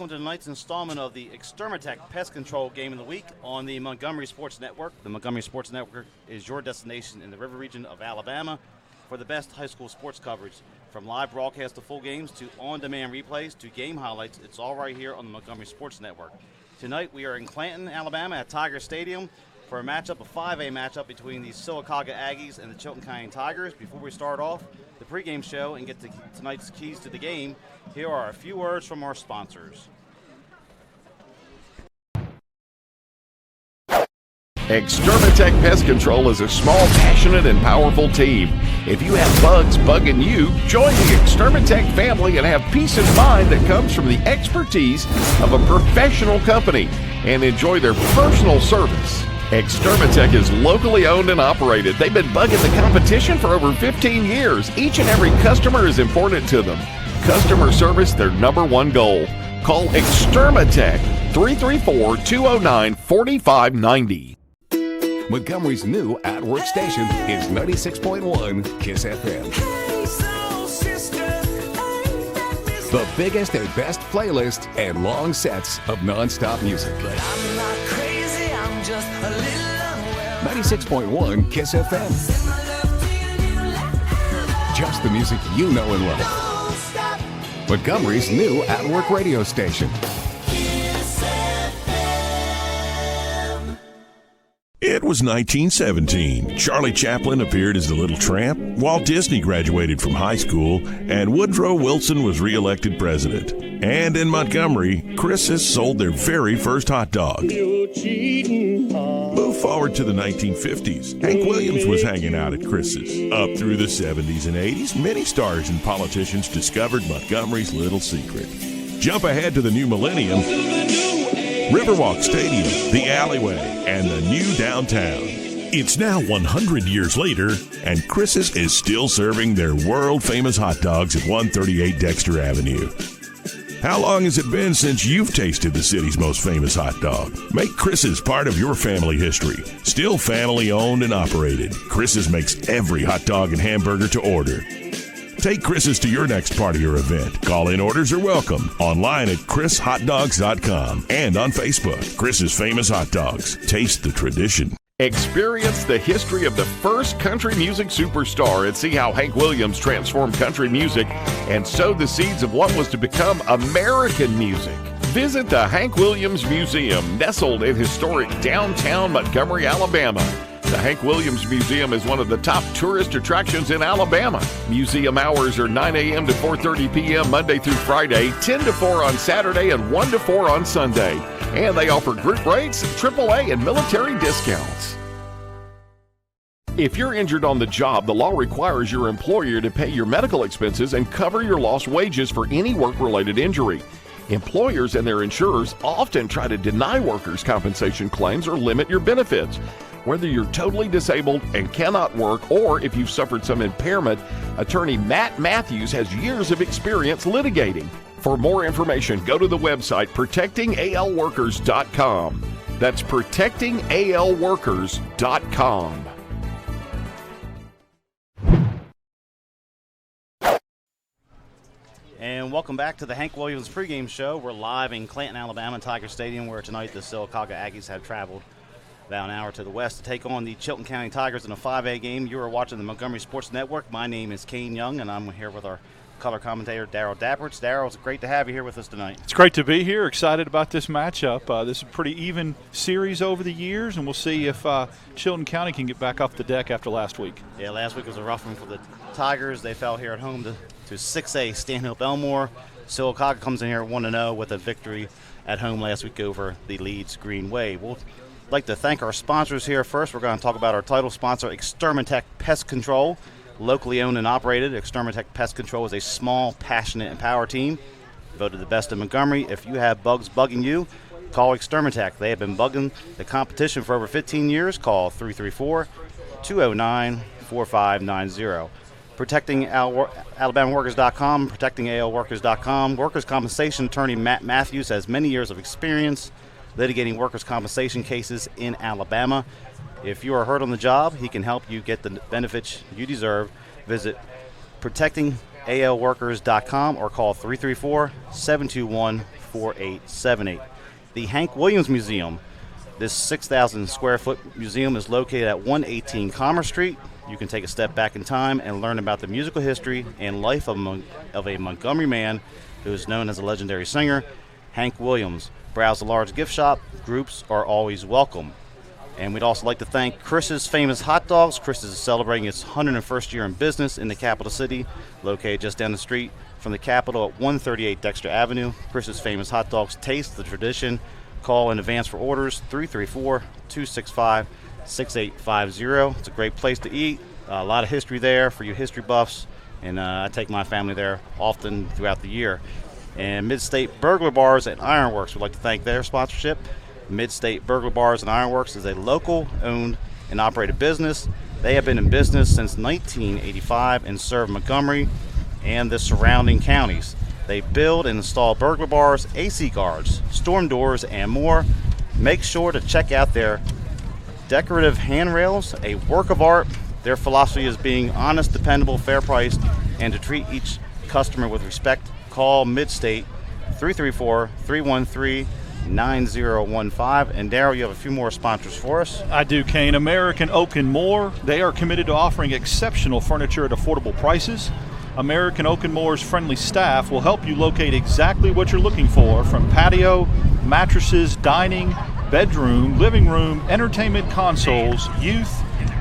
welcome to tonight's installment of the Extermatech Pest Control Game of the Week on the Montgomery Sports Network. The Montgomery Sports Network is your destination in the river region of Alabama for the best high school sports coverage. From live broadcast of full games to on-demand replays to game highlights, it's all right here on the Montgomery Sports Network. Tonight we are in Clanton, Alabama at Tiger Stadium for a 5A matchup between the Sylacauga Aggies and the Chilton County Tigers. Before we start off the pregame show and get to tonight's keys to the game, here are a few words from our sponsors. Extermatech Pest Control is a small, passionate, and powerful team. If you have bugs bugging you, join the Extermatech family and have peace of mind that comes from the expertise of a professional company and enjoy their personal service. Extermatech is locally owned and operated. They've been bugging the competition for over 15 years. Each and every customer is important to them. Customer service, their number one goal. Call Extermatech 334-209-4590. Montgomery's new at-work station is 96.1 KISS FM. The biggest and best playlist and long sets of non-stop music. But I'm not crazy, I'm just a little unwell. 96.1 KISS FM. Just the music you know and love. Montgomery's new at-work radio station. It was 1917. Charlie Chaplin appeared as the Little Tramp, Walt Disney graduated from high school, and Woodrow Wilson was re-elected president. And in Montgomery, Chris's sold their very first hot dog. Move forward to the 1950s. Hank Williams was hanging out at Chris's. Up through the 70s and 80s, many stars and politicians discovered Montgomery's little secret. Jump ahead to the new millennium. Riverwalk Stadium, the alleyway, and the new downtown. It's now 100 years later, and Chris's is still serving their world-famous hot dogs at 138 Dexter Avenue. How long has it been since you've tasted the city's most famous hot dog? Make Chris's part of your family history. Still family-owned and operated, Chris's makes every hot dog and hamburger to order. Take Chris's to your next party or event. Call-in orders are welcome. Online at chrishotdogs.com and on Facebook. Chris's Famous Hot Dogs. Taste the tradition. Experience the history of the first country music superstar and see how Hank Williams transformed country music and sowed the seeds of what was to become American music. Visit the Hank Williams Museum, nestled in historic downtown Montgomery, Alabama. The Hank Williams Museum is one of the top tourist attractions in Alabama. Museum hours are 9 a.m. to 4:30 p.m. Monday through Friday, 10 to 4 on Saturday, and 1 to 4 on Sunday. And they offer group rates, AAA, and military discounts. If you're injured on the job, the law requires your employer to pay your medical expenses and cover your lost wages for any work-related injury. Employers and their insurers often try to deny workers' compensation claims or limit your benefits. Whether you're totally disabled and cannot work or if you've suffered some impairment, attorney Matt Matthews has years of experience litigating. For more information, go to the website protectingalworkers.com. That's protectingalworkers.com. And welcome back to the Hank Williams pregame show. We're live in Clanton, Alabama, Tiger Stadium, where tonight the Sylacauga Aggies have traveled about an hour to the west to take on the Chilton County Tigers in a 5A game. You are watching the Montgomery Sports Network. My name is Kane Young, and I'm here with our color commentator, Darryl Dapperts. Darryl, it's great to have you here with us tonight. It's great to be here. Excited about this matchup. This is a pretty even series over the years, and we'll see if Chilton County can get back off the deck after last week. Yeah, last week was a rough one for the Tigers. They fell here at home to 6A Stanhope Elmore. Sylacauga comes in here 1-0 with a victory at home last week over the Leeds Green Wave. We'll like to thank our sponsors here first. We're going to talk about our title sponsor, Extermatech Pest Control. Locally owned and operated, Extermatech Pest Control is a small, passionate, and power team. Voted the best in Montgomery. If you have bugs bugging you, call Extermatech. They have been bugging the competition for over 15 years. Call 334-209-4590. ProtectingAlabamaWorkers.com, ProtectingALWorkers.com. Workers' compensation attorney Matt Matthews has many years of experience litigating workers' compensation cases in Alabama. If you are hurt on the job, he can help you get the benefits you deserve. Visit protectingalworkers.com or call 334-721-4590. 4878. The Hank Williams Museum. This 6,000 square foot museum is located at 118 Commerce Street. You can take a step back in time and learn about the musical history and life of a Montgomery man who is known as a legendary singer, Hank Williams. Browse the large gift shop. Groups are always welcome. And we'd also like to thank Chris's Famous Hot Dogs. Chris's is celebrating its 101st year in business in the capital city, located just down the street from the Capitol at 138 Dexter Avenue. Chris's Famous Hot Dogs, taste the tradition. Call in advance for orders, 334-265-6850. It's a great place to eat. A lot of history there for you history buffs, and I take my family there often throughout the year. And Mid-State Burglar Bars and Ironworks, we'd like to thank their sponsorship. Mid-State Burglar Bars and Ironworks is a local owned and operated business. They have been in business since 1985 and serve Montgomery and the surrounding counties. They build and install burglar bars, AC guards, storm doors, and more. Make sure to check out their decorative handrails, a work of art. Their philosophy is being honest, dependable, fair priced, and to treat each customer with respect. Call Mid-State 334-313-9015. And Darryl, you have a few more sponsors for us. I do, Kane. American Oak and More. They are committed to offering exceptional furniture at affordable prices. American Oak and More's friendly staff will help you locate exactly what you're looking for, from patio, mattresses, dining, bedroom, living room, entertainment consoles, youth,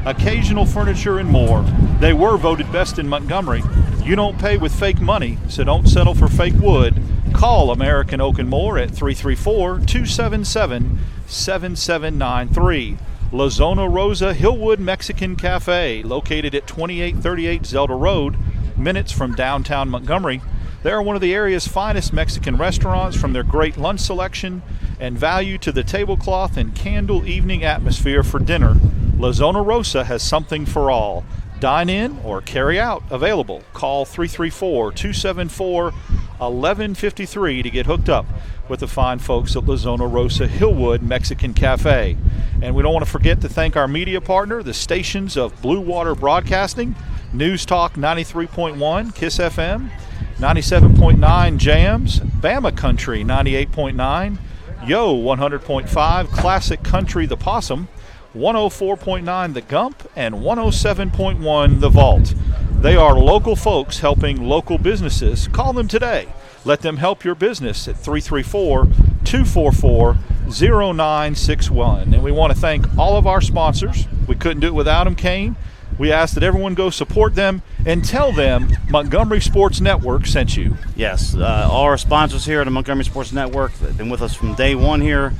occasional furniture, and more. They were voted best in Montgomery. You don't pay with fake money, so don't settle for fake wood. Call American Oak and More at 334-277-7793. La Zona Rosa Hillwood Mexican Cafe, located at 2838 Zelda Road, minutes from downtown Montgomery. They are one of the area's finest Mexican restaurants, from their great lunch selection and value to the tablecloth and candle evening atmosphere for dinner. La Zona Rosa has something for all. Dine in or carry out available. Call 334-274-1153 to get hooked up with the fine folks at La Zona Rosa Hillwood Mexican Cafe. And we don't want to forget to thank our media partner, the stations of Blue Water Broadcasting, News Talk 93.1, KISS FM, 97.9 Jams, Bama Country 98.9, Yo 100.5, Classic Country The Possum, 104.9 The Gump, and 107.1 The Vault. They are local folks helping local businesses. Call them today. Let them help your business at 334-244-0961. And we want to thank all of our sponsors. We couldn't do it without them, Kane. We ask that everyone go support them and tell them Montgomery Sports Network sent you. Yes, all our sponsors here at the Montgomery Sports Network have been with us from day one here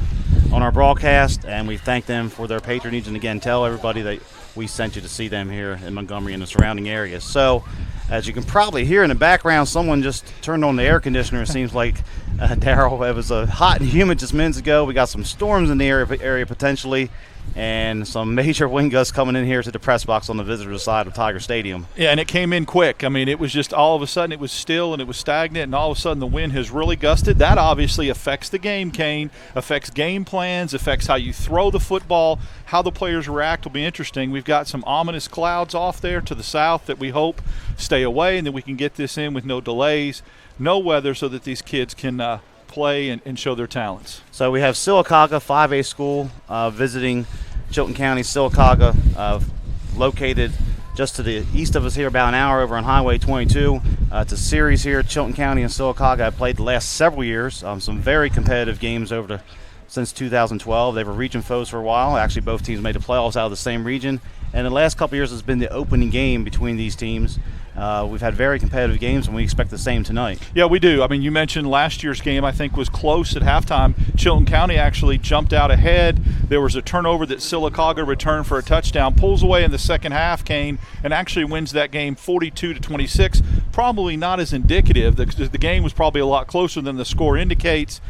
on our broadcast, and we thank them for their patronage. And again, tell everybody that we sent you to see them here in Montgomery and the surrounding areas. So, as you can probably hear in the background, someone just turned on the air conditioner. It seems like, Darryl, it was hot and humid just minutes ago. We got some storms in the area potentially, and some major wind gusts coming in here to the press box on the visitor side of Tiger Stadium. Yeah, and it came in quick. I mean, it was just all of a sudden it was still and it was stagnant, and all of a sudden the wind has really gusted. That obviously affects the game, Kane, affects game plans, affects how you throw the football, how the players react will be interesting. We've got some ominous clouds off there to the south that we hope stay away, and that we can get this in with no delays, no weather, so that these kids can play and show their talents. So we have Sylacauga 5A school visiting Chilton County. Sylacauga, located just to the east of us here, about an hour over on Highway 22. It's a series here. Chilton County and Sylacauga have played the last several years. Some very competitive games since 2012. They were region foes for a while. Actually, both teams made the playoffs out of the same region. And the last couple of years has been the opening game between these teams. We've had very competitive games, and we expect the same tonight. Yeah, we do. I mean, you mentioned last year's game, I think, was close at halftime. Chilton County actually jumped out ahead. There was a turnover that Sylacauga returned for a touchdown, pulls away in the second half, Kane, and actually wins that game 42-26. Probably not as indicative. The game was probably a lot closer than the score indicates.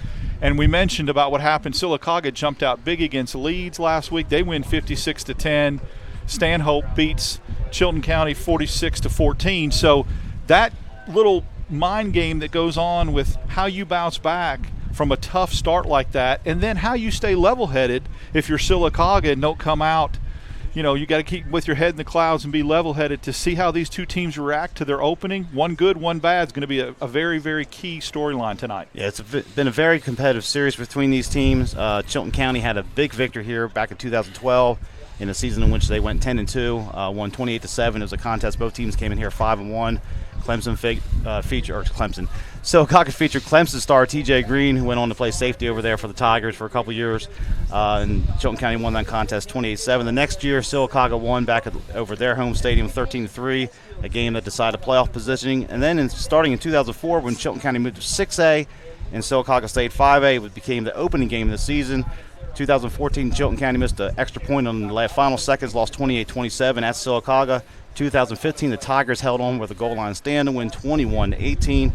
And we mentioned about what happened. Sylacauga jumped out big against Leeds last week. They win 56-10. Stanhope beats Chilton County 46-14. So that little mind game that goes on with how you bounce back from a tough start like that, and then how you stay level-headed if you're Sylacauga and don't come out you got to keep with your head in the clouds and be level-headed to see how these two teams react to their opening. One good, one bad is going to be a very, very key storyline tonight. Yeah, it's been a very competitive series between these teams. Chilton County had a big victory here back in 2012 in a season in which they went 10-2, won 28-7. It was a contest. Both teams came in here 5-1. Sylacauga featured Clemson star T.J. Green, who went on to play safety over there for the Tigers for a couple years. And Chilton County won that contest 28-7. The next year, Sylacauga won back over their home stadium 13-3, a game that decided playoff positioning. And then starting in 2004, when Chilton County moved to 6A and Sylacauga stayed 5A, it became the opening game of the season. 2014, Chilton County missed an extra point on the final seconds, lost 28-27 at Sylacauga. 2015, the Tigers held on with a goal line stand to win 21-18.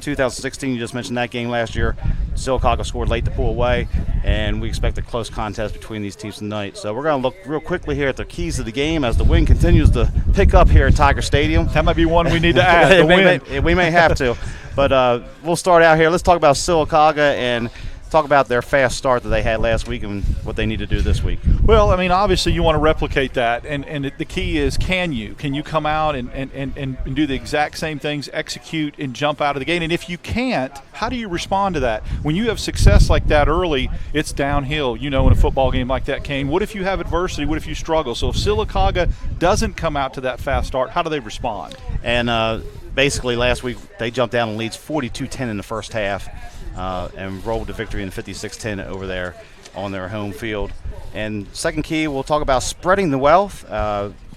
2016, you just mentioned that game last year. Sylacauga scored late to pull away, and we expect a close contest between these teams tonight. So we're going to look real quickly here at the keys of the game as the wind continues to pick up here at Tiger Stadium. That might be one we need to add, the wind. We may have to. But we'll start out here. Let's talk about Sylacauga and talk about their fast start that they had last week and what they need to do this week. Well, I mean, obviously you want to replicate that, and the key is can you come out and do the exact same things, execute and jump out of the gate? And if you can't, how do you respond to that? When you have success like that early, it's downhill, in a football game like that, Kane. What if you have adversity? What if you struggle? So if Sylacauga doesn't come out to that fast start, how do they respond? And basically last week they jumped down and leads 42-10 in the first half. And rolled to victory in 56-10 over there on their home field. And second key, we'll talk about spreading the wealth.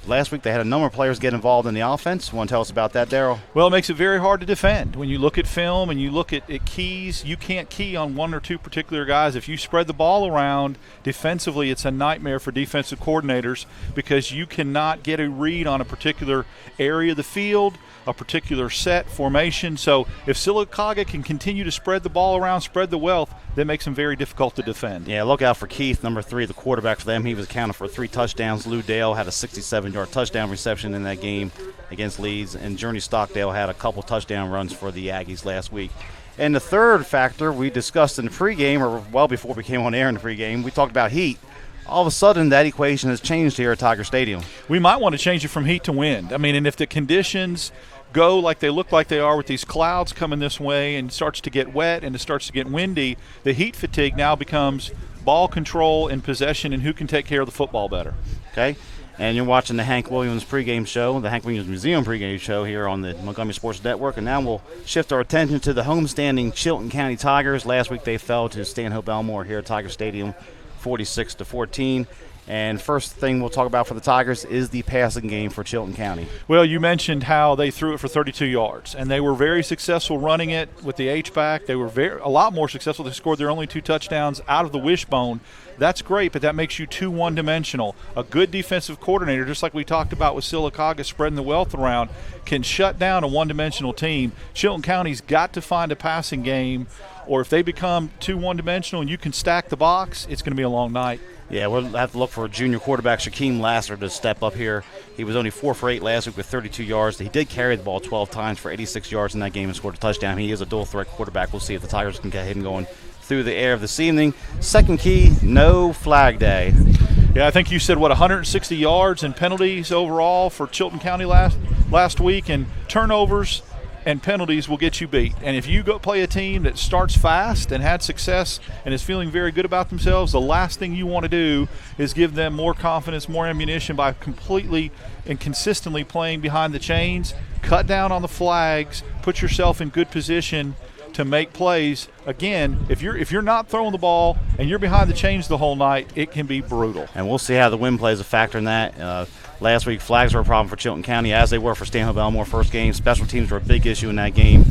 Last week they had a number of players get involved in the offense. Want to tell us about that, Darryl? Well, it makes it very hard to defend. When you look at film and you look at keys, you can't key on one or two particular guys. If you spread the ball around defensively, it's a nightmare for defensive coordinators because you cannot get a read on a particular area of the field, a particular set formation. So if Sylacauga can continue to spread the ball around, spread the wealth, that makes them very difficult to defend. Yeah, look out for Keith, number 3, the quarterback for them. He was accounted for 3 touchdowns. Lou Dale had a 67-yard touchdown reception in that game against Leeds, and Journey Stockdale had a couple touchdown runs for the Aggies last week. And the third factor we discussed in the pregame, or well before we came on air in the pregame, we talked about heat. All of a sudden, that equation has changed here at Tiger Stadium. We might want to change it from heat to wind. I mean, and if the conditions go like they look like they are with these clouds coming this way and it starts to get wet and it starts to get windy, the heat fatigue now becomes ball control and possession and who can take care of the football better. Okay, and you're watching the Hank Williams pregame show, the Hank Williams Museum pregame show here on the Montgomery Sports Network, and now we'll shift our attention to the homestanding Chilton County Tigers. Last week they fell to Stanhope Elmore here at Tiger Stadium 46-14. And first thing we'll talk about for the Tigers is the passing game for Chilton County. Well, you mentioned how they threw it for 32 yards, and they were very successful running it with the H-back. They were a lot more successful. They scored their only 2 touchdowns out of the wishbone. That's great, but that makes you too one-dimensional. A good defensive coordinator, just like we talked about with Sylacauga spreading the wealth around, can shut down a one-dimensional team. Chilton County's got to find a passing game, or if they become too one-dimensional and you can stack the box, it's going to be a long night. Yeah, we'll have to look for junior quarterback Shaquem Lasser to step up here. He was only 4 for 8 last week with 32 yards. He did carry the ball 12 times for 86 yards in that game and scored a touchdown. He is a dual-threat quarterback. We'll see if the Tigers can get him going through the air this evening. Second key, no flag day. Yeah, I think you said, 160 yards and penalties overall for Chilton County last week, and turnovers and penalties will get you beat. And if you go play a team that starts fast and had success and is feeling very good about themselves, the last thing you want to do is give them more confidence, more ammunition by completely and consistently playing behind the chains. Cut down on the flags, put yourself in good position to make plays. Again, if you're not throwing the ball and you're behind the chains the whole night, it can be brutal. And we'll see how the wind plays a factor in that. Last week, flags were a problem for Chilton County, as they were for Stanhope Elmore first game. Special teams were a big issue in that game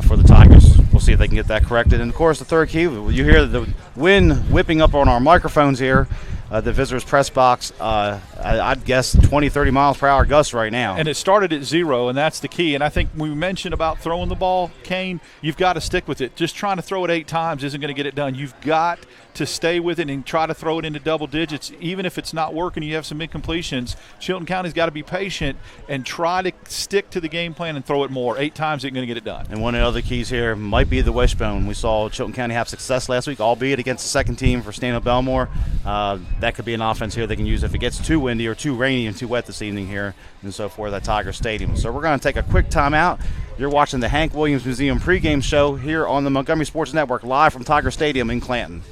for the Tigers. We'll see if they can get that corrected. And, of course, the third key, you hear the wind whipping up on our microphones here. The visitors' press box, I'd guess 20, 30 miles per hour gusts right now. And it started at 0, and that's the key. And I think when we mentioned about throwing the ball, Kane, you've got to stick with it. Just trying to throw it 8 times isn't going to get it done. You've got to stay with it and try to throw it into double digits. Even if it's not working, you have some incompletions. Chilton County's got to be patient and try to stick to the game plan and throw it more. 8 times ain't going to get it done. And one of the other keys here might be the wishbone. We saw Chilton County have success last week, albeit against the second team for Stanhope Belmore. That could be an offense here they can use if it gets too windy or too rainy and too wet this evening here and so forth at Tiger Stadium. So we're going to take a quick timeout. You're watching the Hank Williams Museum pregame show here on the Montgomery Sports Network, live from Tiger Stadium in Clanton.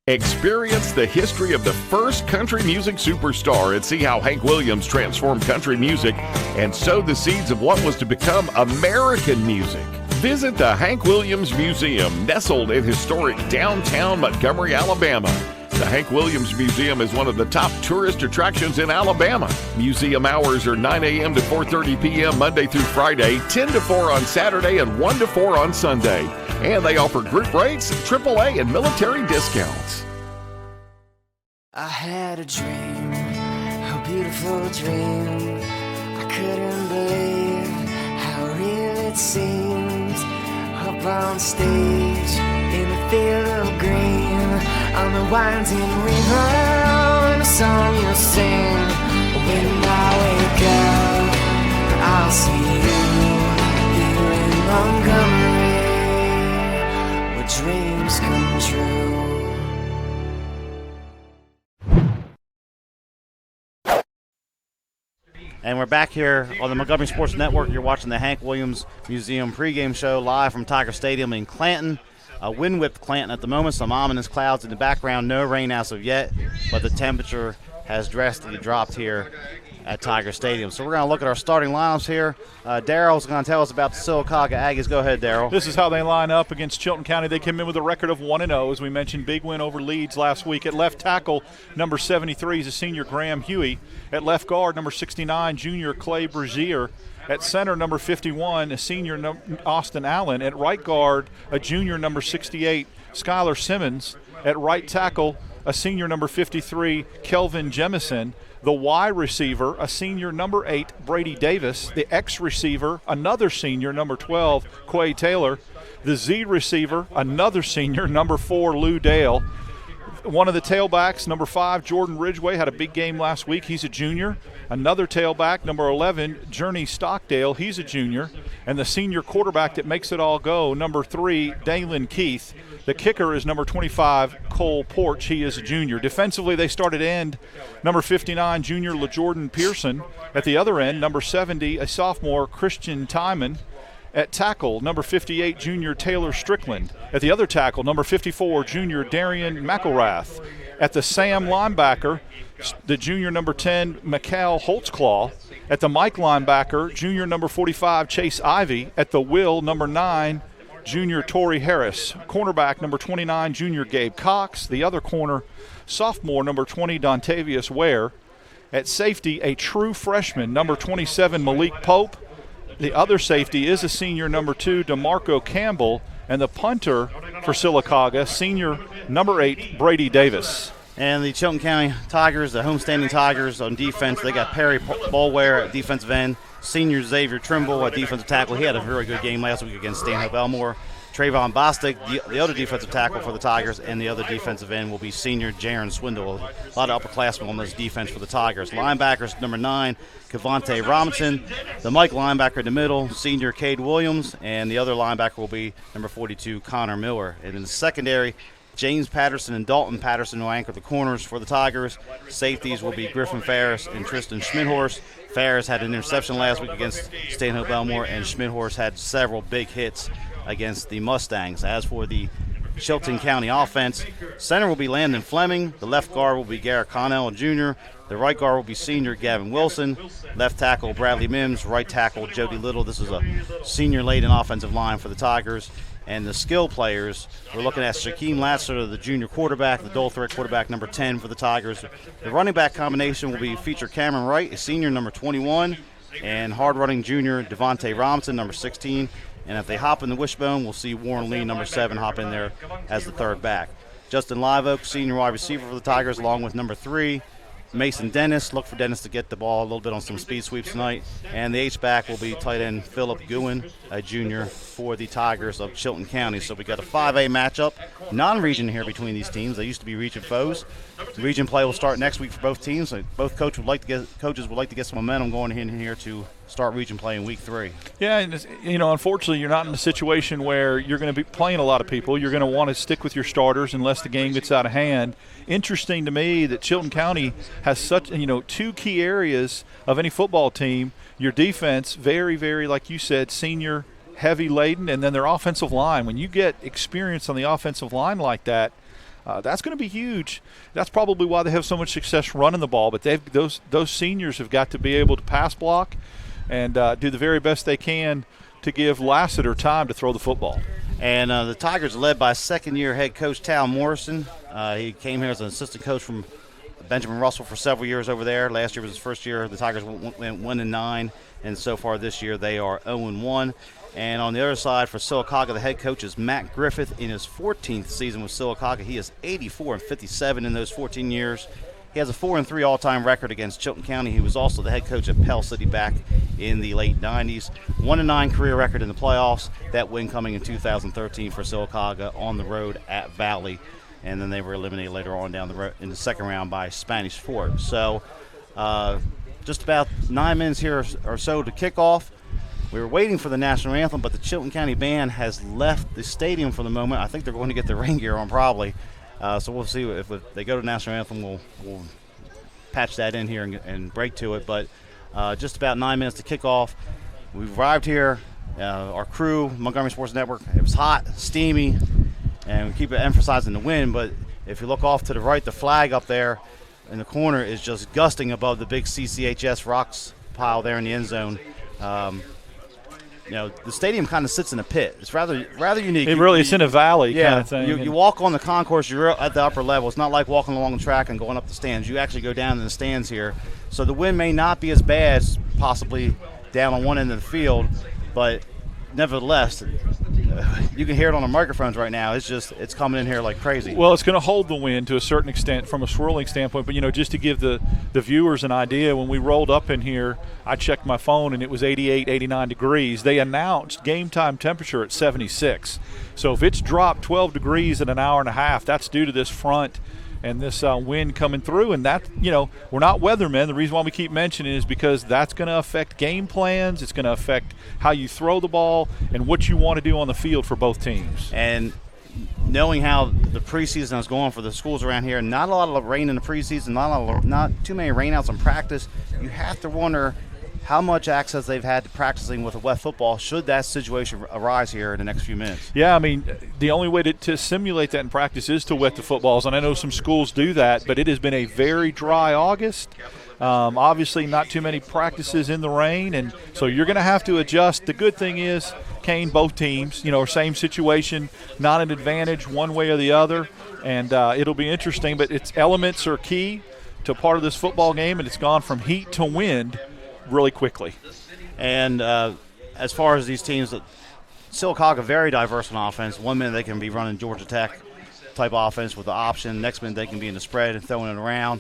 Experience the history of the first country music superstar and see how Hank Williams transformed country music and sowed the seeds of what was to become American music. Visit the Hank Williams Museum, nestled in historic downtown Montgomery, Alabama. The Hank Williams Museum is one of the top tourist attractions in Alabama. Museum hours are 9 a.m. to 4:30 p.m. Monday through Friday, 10 to 4 on Saturday, and 1 to 4 on Sunday. And they offer group rates, AAA, and military discounts. I had a dream, a beautiful dream. I couldn't believe how real it seemed. Up on stage, in the field of green, on the winding river, and a song you'll sing. When I wake up, I'll see you here in Montgomery, where dreams come true. And we're back here on the Montgomery Sports Network. You're watching the Hank Williams Museum pregame show live from Tiger Stadium in Clanton. Wind-whipped Clanton at the moment. Some ominous clouds in the background. No rain as of yet, but the temperature has drastically dropped here at Tiger Stadium. So we're going to look at our starting lineups here. Daryl's going to tell us about the Sylacauga Aggies. Go ahead, Daryl. This is how they line up against Chilton County. They came in with a record of 1-0, as we mentioned. Big win over Leeds last week. At left tackle, number 73 is a senior Graham Huey. At left guard, number 69, junior Clay Brazier. At center, number 51, a senior Austin Allen. At right guard, a junior number 68, Skylar Simmons. At right tackle, a senior number 53, Kelvin Jemison. The Y receiver, a senior number 8, Brady Davis. The X receiver, another senior, number 12, Quay Taylor. The Z receiver, another senior, number 4, Lou Dale. One of the tailbacks, number 5, Jordan Ridgway, had a big game last week. He's a junior. Another tailback, number 11, Journey Stockdale. He's a junior. And the senior quarterback that makes it all go, number 3, Dalen Keith. The kicker is number 25, Cole Porch. He is a junior. Defensively, they started end, number 59, junior LaJordan Pearson. At the other end, number 70, a sophomore, Christian Timon. At tackle, number 58, junior Taylor Strickland. At the other tackle, number 54, junior Darian McElrath. At the Sam linebacker, the junior number 10, Mikal Holtzclaw. At the Mike linebacker, junior number 45, Chase Ivy. At the Will, number 9, junior Torrey Harris. Cornerback, number 29, junior Gabe Cox. The other corner, sophomore, number 20, Dontavius Ware. At safety, a true freshman, number 27, Malik Pope. The other safety is a senior, number 2, DeMarco Campbell. And the punter for Sylacauga, senior number 8, Brady Davis. And the Chilton County Tigers, the homestanding Tigers on defense, they got Perry Bolware at defensive end, senior Xavier Trimble at defensive tackle. He had a very good game last week against Stanhope Elmore. Trayvon Bostic, the other defensive tackle for the Tigers, and the other defensive end will be senior Jaron Swindle. A lot of upperclassmen on this defense for the Tigers. Linebackers, number 9, Cavante Robinson. The Mike linebacker in the middle, senior Cade Williams, and the other linebacker will be number 42, Connor Miller. And in the secondary, James Patterson and Dalton Patterson will anchor the corners for the Tigers. Safeties will be Griffin Ferris and Tristan Schmidhorst. Ferris had an interception last week against Stanhope Elmore, and Schmidhorst had several big hits against the Mustangs. As for the Chilton County offense, center will be Landon Fleming. The left guard will be Garrett Connell Jr. The right guard will be senior Gavin Wilson. Left tackle Bradley Mims. Right tackle Jody Little. This is a senior laden offensive line for the Tigers. And the skill players, we're looking at Shaquem Latzer, the junior quarterback, the dual threat quarterback, number 10 for the Tigers. The running back combination will be feature Cameron Wright, a senior, number 21, and hard-running junior Devontae Robinson, number 16. And if they hop in the wishbone, we'll see Warren Lee, number 7, hop in there as the third back. Justin Liveoak, senior wide receiver for the Tigers, along with number 3, Mason Dennis. Look for Dennis to get the ball a little bit on some speed sweeps tonight. And the H-back will be tight end Philip Guin, a junior for the Tigers of Chilton County. So we got a 5A matchup, non-region here between these teams. They used to be region foes. The region play will start next week for both teams. Both coaches would like to get some momentum going in here to start region play in week 3. Yeah, and unfortunately, you're not in a situation where you're going to be playing a lot of people. You're going to want to stick with your starters unless the game gets out of hand. Interesting to me that Chilton County has such, 2 key areas of any football team. Your defense, very, very, like you said, senior, heavy laden, and then their offensive line. When you get experience on the offensive line like that, that's going to be huge. That's probably why they have so much success running the ball. But those seniors have got to be able to pass block and do the very best they can to give Lassiter time to throw the football. And the Tigers are led by second-year head coach Tal Morrison. He came here as an assistant coach from Benjamin Russell for several years over there. Last year was his first year. The Tigers went 1-9, and so far this year they are 0-1. And on the other side for Sylacauga, the head coach is Matt Griffith in his 14th season with Sylacauga. He is 84-57 in those 14 years. He has a 4-3 all-time record against Chilton County. He was also the head coach at Pell City back in the late 90s. 1-9 career record in the playoffs. That win coming in 2013 for Sylacauga on the road at Valley. And then they were eliminated later on down the road in the second round by Spanish Fort. So just about 9 minutes here or so to kick off. We were waiting for the national anthem, but the Chilton County band has left the stadium for the moment. I think they're going to get their rain gear on probably. So we'll see if they go to national anthem. We'll patch that in here and break to it. But just about 9 minutes to kick off. We've arrived here. Our crew, Montgomery Sports Network, it was hot, steamy, and we keep emphasizing the wind. But if you look off to the right, the flag up there in the corner is just gusting above the big CCHS rocks pile there in the end zone. The stadium kind of sits in a pit. It's rather unique. It's in a valley kind of thing. You walk on the concourse, you're at the upper level. It's not like walking along the track and going up the stands. You actually go down in the stands here. So the wind may not be as bad as possibly down on one end of the field, but nevertheless, you can hear it on the microphones right now. It's coming in here like crazy. Well, it's going to hold the wind to a certain extent from a swirling standpoint. But, just to give the viewers an idea, when we rolled up in here, I checked my phone, and it was 88, 89 degrees. They announced game time temperature at 76. So if it's dropped 12 degrees in an hour and a half, that's due to this front and this wind coming through. And that, we're not weathermen. The reason why we keep mentioning it is because that's going to affect game plans. It's going to affect how you throw the ball and what you want to do on the field for both teams. And knowing how the preseason is going for the schools around here, not a lot of rain in the preseason, not too many rainouts in practice, you have to wonder how much access they've had to practicing with a wet football should that situation arise here in the next few minutes. Yeah, the only way to simulate that in practice is to wet the footballs, and I know some schools do that, but it has been a very dry August. Obviously not too many practices in the rain, and so you're going to have to adjust. The good thing is, Kane, both teams, same situation, not an advantage one way or the other, and it'll be interesting, but its elements are key to part of this football game, and it's gone from heat to wind really quickly. And as far as these teams, Sylacauga very diverse on offense. 1 minute they can be running Georgia Tech type offense with the option. Next minute they can be in the spread and throwing it around.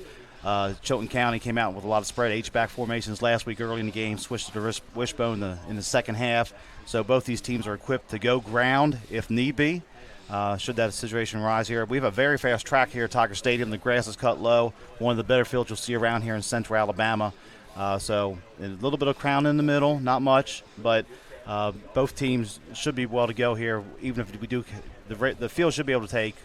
Chilton County came out with a lot of spread H-back formations last week early in the game, switched to the wishbone in the second half. So both these teams are equipped to go ground if need be, should that situation arise here. We have a very fast track here at Tiger Stadium. The grass is cut low. One of the better fields you'll see around here in central Alabama. So a little bit of crown in the middle, not much, but both teams should be well to go here. Even if we do, the field should be able to take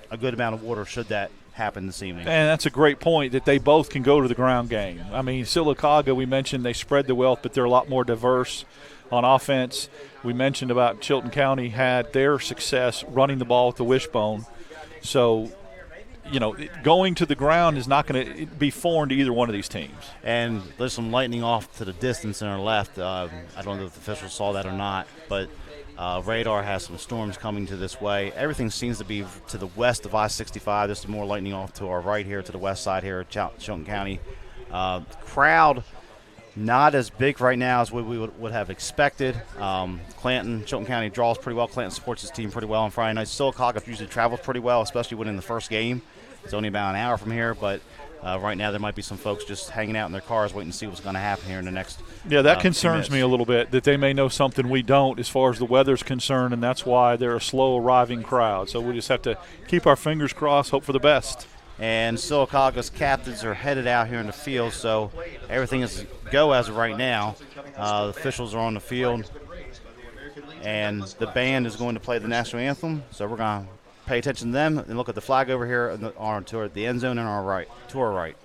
a good amount of water should that happen this evening. And that's a great point that they both can go to the ground game. Sylacauga, we mentioned they spread the wealth, but they're a lot more diverse on offense. We mentioned about Chilton County had their success running the ball with the wishbone. So, going to the ground is not going to be foreign to either one of these teams. And there's some lightning off to the distance in our left. I don't know if the officials saw that or not, but radar has some storms coming to this way. Everything seems to be to the west of I-65. There's some more lightning off to our right here, to the west side here at Chilton County. Crowd not as big right now as we would have expected. Chilton County draws pretty well. Clanton supports his team pretty well on Friday night. Sylacauga usually travels pretty well, especially winning the first game. It's only about an hour from here, but right now there might be some folks just hanging out in their cars waiting to see what's going to happen here in the next that concerns me a little bit, that they may know something we don't as far as the weather's concerned, and that's why they're a slow-arriving crowd. So we just have to keep our fingers crossed, hope for the best. And Sylacauga's captains are headed out here in the field, so everything is go as of right now. The officials are on the field, and the band is going to play the national anthem. So we're going to pay attention to them and look at the flag over here toward the end zone and to our right.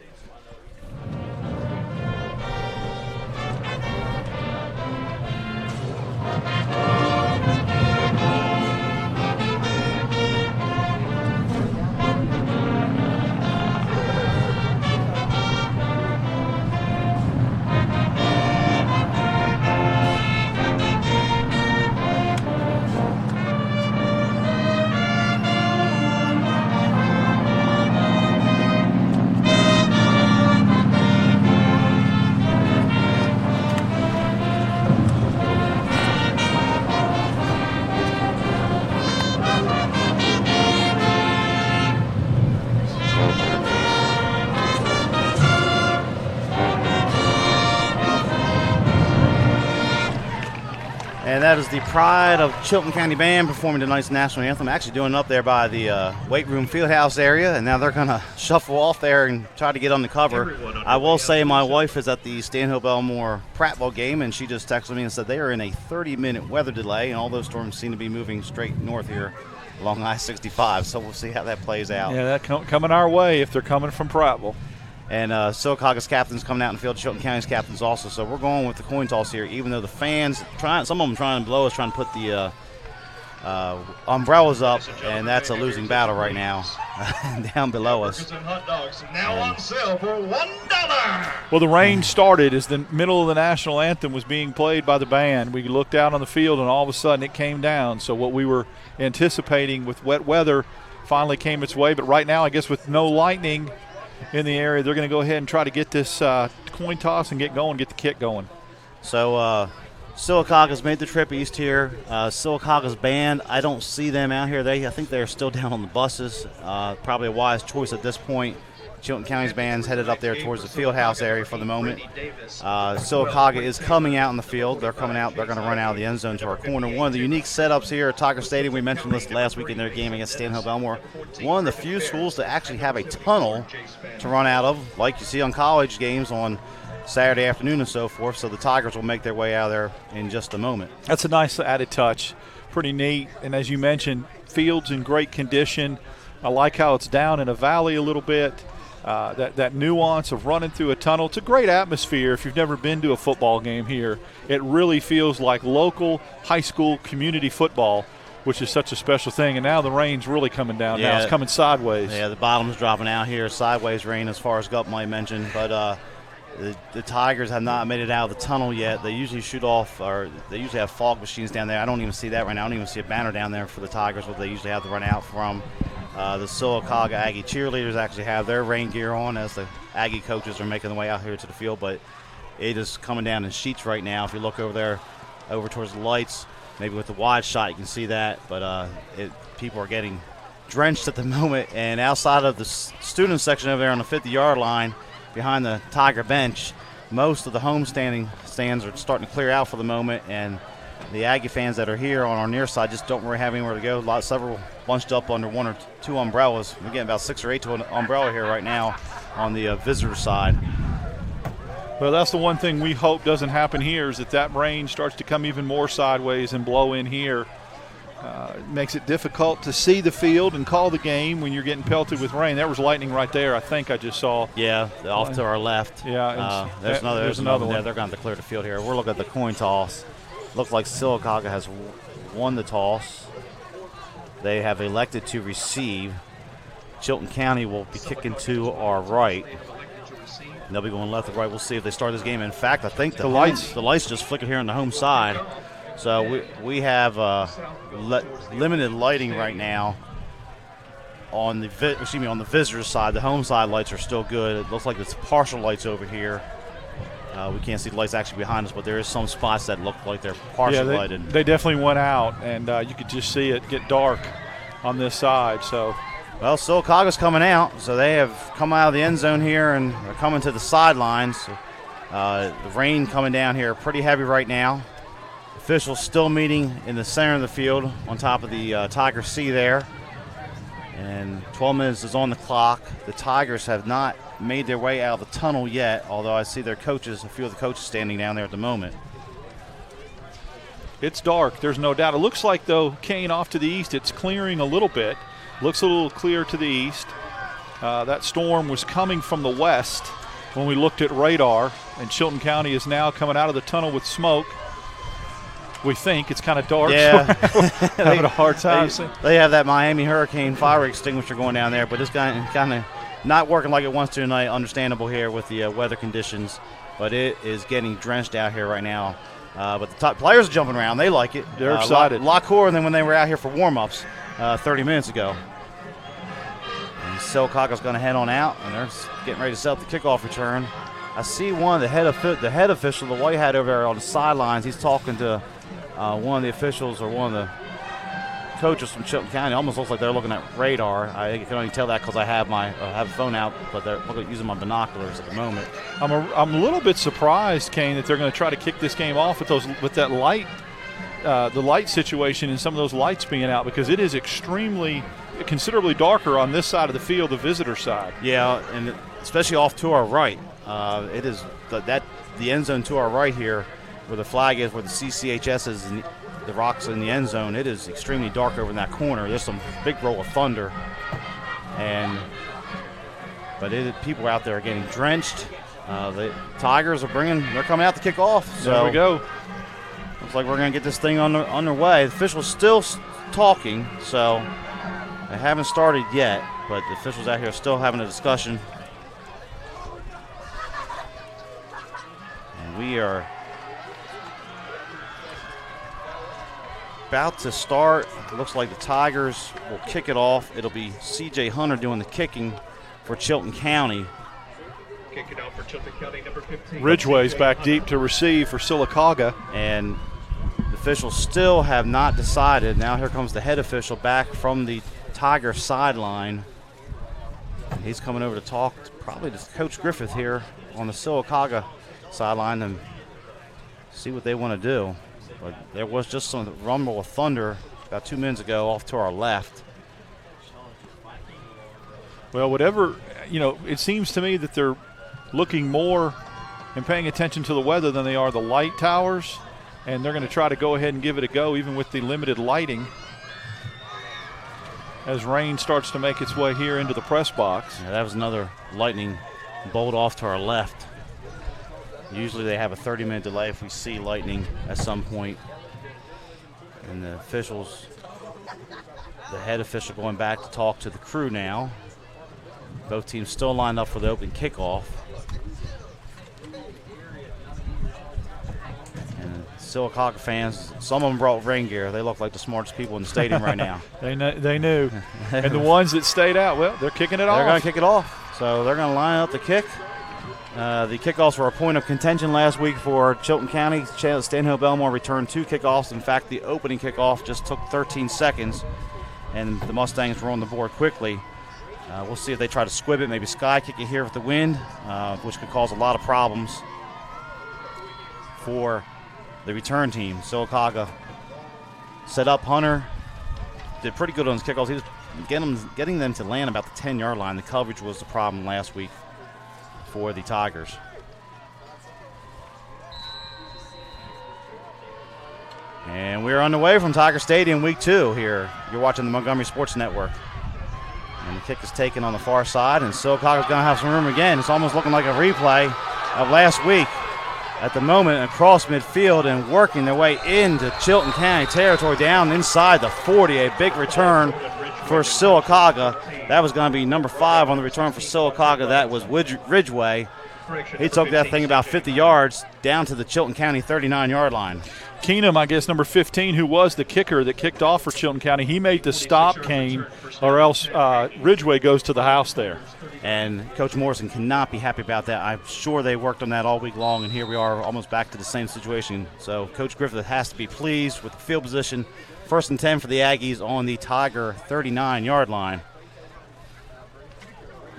And that is the pride of Chilton County Band performing tonight's national anthem. Actually doing it up there by the weight room fieldhouse area, and now they're going to shuffle off there and try to get on the cover. I will say my wife is at the Stanhope-Elmore Prattville game, and she just texted me and said they are in a 30-minute weather delay, and all those storms seem to be moving straight north here along I-65, so we'll see how that plays out. Yeah, that coming our way if they're coming from Prattville. And Sylacauga's captain's coming out in the field, Chilton County's captain's also. So we're going with the coin toss here, even though the fans, some of them trying to blow us, trying to put the umbrellas up, and that's a losing battle right now down below us. Now on sale for $1. Well, the rain started as the middle of the national anthem was being played by the band. We looked out on the field, and all of a sudden it came down. So what we were anticipating with wet weather finally came its way. But right now, I guess with no lightning in the area, they're going to go ahead and try to get this coin toss and get the kick going. So Sylacauga's made the trip east here. Sylacauga's band, I don't see them out here. I think they're still down on the buses. Probably a wise choice at this point. Chilton County's band's headed up there towards the field house area for the moment. Sylacauga is coming out in the field. They're coming out. They're going to run out of the end zone to our corner. One of the unique setups here at Tiger Stadium, we mentioned this last week in their game against Stanhope-Elmore. One of the few schools to actually have a tunnel to run out of, like you see on college games on Saturday afternoon and so forth. So the Tigers will make their way out of there in just a moment. That's a nice added touch. Pretty neat. And as you mentioned, field's in great condition. I like how it's down in a valley a little bit. That nuance of running through a tunnel. It's a great atmosphere if you've never been to a football game here. It really feels like local high school community football, which is such a special thing. And now the rain's really coming down now. It's coming sideways. Yeah, the bottom's dropping out here. Sideways rain as far as Gup might mention. But the Tigers have not made it out of the tunnel yet. They usually shoot off, or they usually have fog machines down there. I don't even see that right now. I don't even see a banner down there for the Tigers, what they usually have to run out from. The Sylacauga Aggie cheerleaders actually have their rain gear on as the Aggie coaches are making their way out here to the field, but it is coming down in sheets right now. If you look over there, over towards the lights, maybe with the wide shot you can see that, but people are getting drenched at the moment. And outside of the student section over there on the 50-yard line behind the Tiger bench, most of the home stands are starting to clear out for the moment, and the Aggie fans that are here on our near side just don't really have anywhere to go. Several bunched up under one or two umbrellas. We're getting about 6 or 8 to an umbrella here right now on the visitor side. Well, that's the one thing we hope doesn't happen here, is that rain starts to come even more sideways and blow in here. It makes it difficult to see the field and call the game when you're getting pelted with rain. There was lightning right there, I think I just saw. Yeah, off to our left. Yeah, there's another one there. They're going to clear the field here. We're looking at the coin toss. Looks like Sylacauga has won the toss. They have elected to receive. Chilton County will be kicking to our right. They'll be going left or right. We'll see if they start this game. In fact, I think the lights just flickered here on the home side. So we have limited lighting right now on the visitor side. The home side lights are still good. It looks like it's partial lights over here. We can't see the lights actually behind us, but there is some spots that look like they're partially lighted. They definitely went out, and you could just see it get dark on this side. So, well, Sylacauga's coming out, so they have come out of the end zone here and are coming to the sidelines. The rain coming down here pretty heavy right now. Officials still meeting in the center of the field on top of the Tiger C there. And 12 minutes is on the clock. The Tigers have not made their way out of the tunnel yet, although I see their coaches, a few of the coaches standing down there at the moment. It's dark, there's no doubt. It looks like, though, Kane off to the east, it's clearing a little bit. Looks a little clear to the east. That storm was coming from the west when we looked at radar, and Chilton County is now coming out of the tunnel with smoke. We think it's kind of dark. Yeah. So having a hard time. They have that Miami Hurricane fire extinguisher going down there, but it's kind of not working like it wants to tonight. Understandable here with the weather conditions, but it is getting drenched out here right now. But the top players are jumping around. They like it. They're excited. A lot cooler than when they were out here for warm-ups 30 minutes ago. And Sylacauga's going to head on out, and they're getting ready to set up the kickoff return. I see one of the head official, the white hat over there on the sidelines. He's talking to one of the officials or one of the coaches from Chilton County. It almost looks like they're looking at radar. I can only tell that because I have a phone out, but they're using my binoculars at the moment. I'm a little bit surprised, Kane, that they're going to try to kick this game off with that light, the light situation and some of those lights being out, because it is considerably darker on this side of the field, the visitor side. Yeah, and especially off to our right. It is the end zone to our right here, where the flag is, where the CCHS is, and the rocks in the end zone. It is extremely dark over in that corner. There's some big roll of thunder, but people out there are getting drenched. The Tigers they're coming out to kick off. So there we go. Looks like we're going to get this thing underway. The officials still talking, so they haven't started yet, but the officials out here are still having a discussion. And we are about to start. It looks like the Tigers will kick it off. It'll be C.J. Hunter doing the kicking for Chilton County. Kicking out for Chilton County, number 15. Ridgway's back deep to receive for Sylacauga. And the officials still have not decided. Now here comes the head official back from the Tiger sideline. He's coming over to talk probably to Coach Griffith here on the Sylacauga sideline and see what they want to do. But there was just some rumble of thunder about 2 minutes ago off to our left. Well, it seems to me that they're looking more and paying attention to the weather than they are the light towers, and they're going to try to go ahead and give it a go even with the limited lighting as rain starts to make its way here into the press box. Yeah, that was another lightning bolt off to our left. Usually they have a 30-minute delay if we see lightning at some point. And the head official going back to talk to the crew now. Both teams still lined up for the open kickoff. And Sylacauga fans, some of them brought rain gear. They look like the smartest people in the stadium right now. They knew. And the ones that stayed out, well, they're kicking it off. They're going to kick it off. So they're going to line up the kick. The kickoffs were a point of contention last week for Chilton County. Stanhill Belmore returned 2 kickoffs. In fact, the opening kickoff just took 13 seconds, and the Mustangs were on the board quickly. We'll see if they try to squib it, maybe sky kick it here with the wind, which could cause a lot of problems for the return team. Sylacauga set up Hunter, did pretty good on his kickoffs. He was getting them to land about the 10-yard line. The coverage was the problem last week for the Tigers. And we're on the way from Tiger Stadium week 2 here. You're watching the Montgomery Sports Network. And the kick is taken on the far side, and Sylacauga's going to have some room again. It's almost looking like a replay of last week. At the moment, across midfield and working their way into Chilton County territory down inside the 40. A big return for Sylacauga. That was going to be number 5 on the return for Sylacauga. That was Ridgway. he took that thing about 50 yards down to the Chilton County 39-yard line. Keenum, I guess, number 15, who was the kicker that kicked off for Chilton County, he made the stop, Kane, or else Ridgeway goes to the house there. And Coach Morrison cannot be happy about that. I'm sure they worked on that all week long, and here we are almost back to the same situation. So Coach Griffith has to be pleased with the field position. 1st and 10 for the Aggies on the Tiger 39-yard line.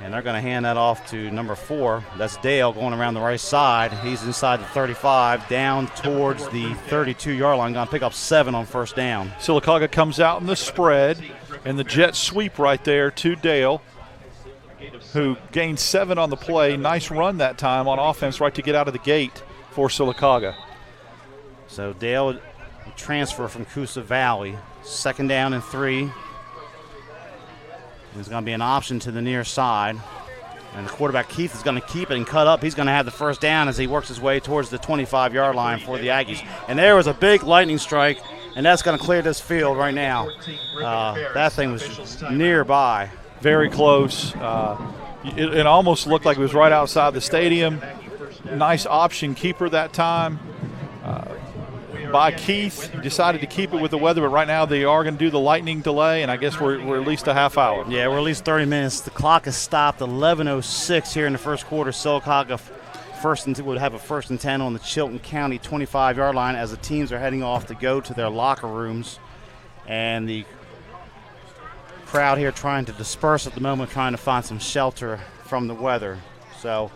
And they're going to hand that off to number 4. That's Dale going around the right side. He's inside the 35, down towards the 32-yard line. Going to pick up 7 on 1st down. Sylacauga comes out in the spread, and the jet sweep right there to Dale, who gained 7 on the play. Nice run that time on offense right to get out of the gate for Sylacauga. So Dale transfer from Coosa Valley. 2nd down and 3. There's going to be an option to the near side. And the quarterback, Keith, is going to keep it and cut up. He's going to have the 1st down as he works his way towards the 25-yard line for the Aggies. And there was a big lightning strike, and that's going to clear this field right now. That thing was nearby. Very close. It almost looked like it was right outside the stadium. Nice option keeper that time by Keith. He decided to keep it with the weather, but right now they are going to do the lightning delay, and I guess we're at least a half hour. Yeah, we're at least 30 minutes. The clock is stopped. 11:06 here in the first quarter. Sylacauga would have a 1st and 10 on the Chilton County 25-yard line as the teams are heading off to go to their locker rooms. And the crowd here trying to disperse at the moment, trying to find some shelter from the weather. So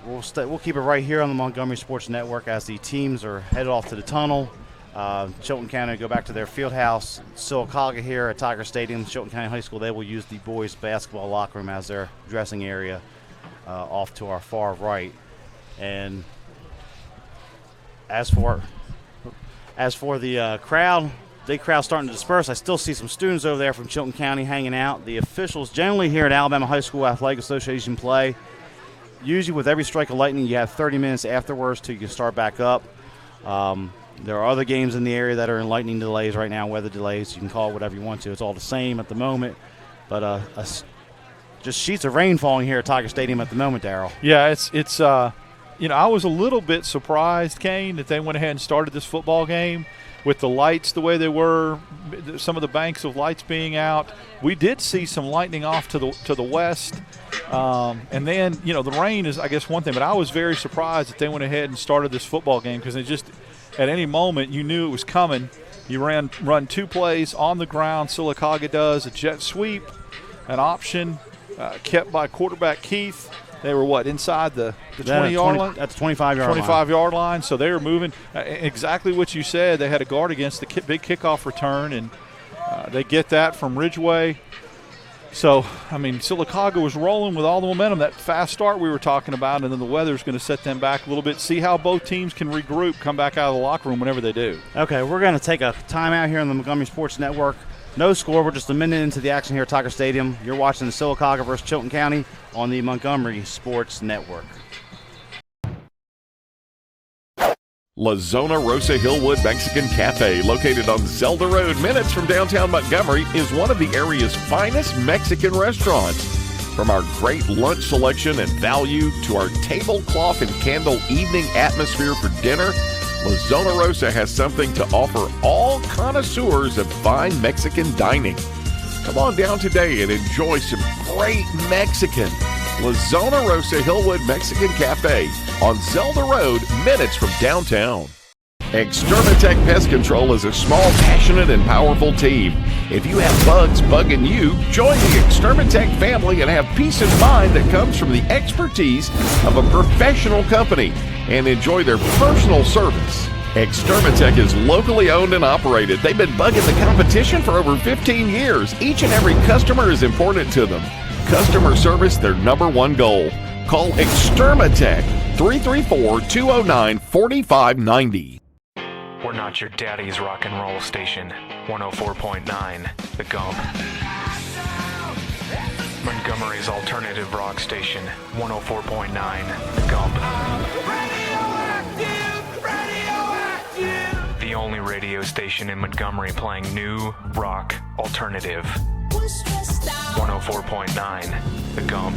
we'll keep it right here on the Montgomery Sports Network as the teams are headed off to the tunnel. Chilton County go back to their field house. Sylacauga here at Tiger Stadium, Chilton County High School, they will use the boys' basketball locker room as their dressing area off to our far right. And as for the crowd, big crowd starting to disperse. I still see some students over there from Chilton County hanging out. The officials generally here at Alabama High School Athletic Association play. Usually with every strike of lightning, you have 30 minutes afterwards till you can start back up. There are other games in the area that are in lightning delays right now, weather delays. You can call it whatever you want to. It's all the same at the moment. But just sheets of rain falling here at Tiger Stadium at the moment, Darryl. Yeah, it's I was a little bit surprised, Kane, that they went ahead and started this football game with the lights the way they were, some of the banks of lights being out. We did see some lightning off to the west. And then, the rain is, I guess, one thing. But I was very surprised that they went ahead and started this football game because it just, at any moment, you knew it was coming. You run 2 plays on the ground. Sylacauga does a jet sweep, an option kept by quarterback Keith. They were, inside the 20-yard line? That's the 25-yard line. 25-yard line. So they were moving. Exactly what you said. They had a guard against the big kickoff return, and they get that from Ridgeway. So, Sylacauga was rolling with all the momentum, that fast start we were talking about, and then the weather's going to set them back a little bit. See how both teams can regroup, come back out of the locker room whenever they do. Okay, we're going to take a timeout here on the Montgomery Sports Network. No score. We're just a minute into the action here at Tiger Stadium. You're watching the Sylacauga versus Chilton County on the Montgomery Sports Network. La Zona Rosa Hillwood Mexican Cafe, located on Zelda Road, minutes from downtown Montgomery, is one of the area's finest Mexican restaurants. From our great lunch selection and value to our tablecloth and candle evening atmosphere for dinner, La Zona Rosa has something to offer all connoisseurs of fine Mexican dining. Come on down today and enjoy some great Mexican. La Zona Rosa Hillwood Mexican Cafe on Zelda Road, minutes from downtown. Extermatech Pest Control is a small, passionate, and powerful team. If you have bugs bugging you, join the Extermatech family and have peace of mind that comes from the expertise of a professional company and enjoy their personal service. Extermatech is locally owned and operated. They've been bugging the competition for over 15 years. Each and every customer is important to them. Customer service, their #1 goal. Call Extermatech 334-209-4590. We're not your daddy's rock and roll station. 104.9, The Gump. Montgomery's alternative rock station. 104.9, The Gump. The only radio station in Montgomery playing new rock alternative. 104.9, The Gump.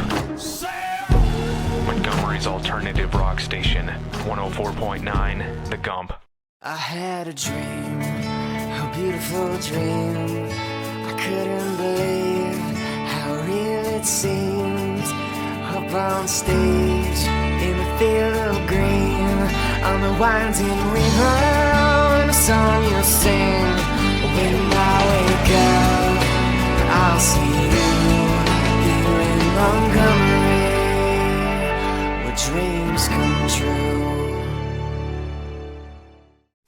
Montgomery's alternative rock station, 104.9 The Gump. I had a dream, a beautiful dream. I couldn't believe how real it seemed. Up on stage, in a field of green, on the winding river, and a song you'll sing. When I wake up, I'll see you here in Montgomery, where dreams come true.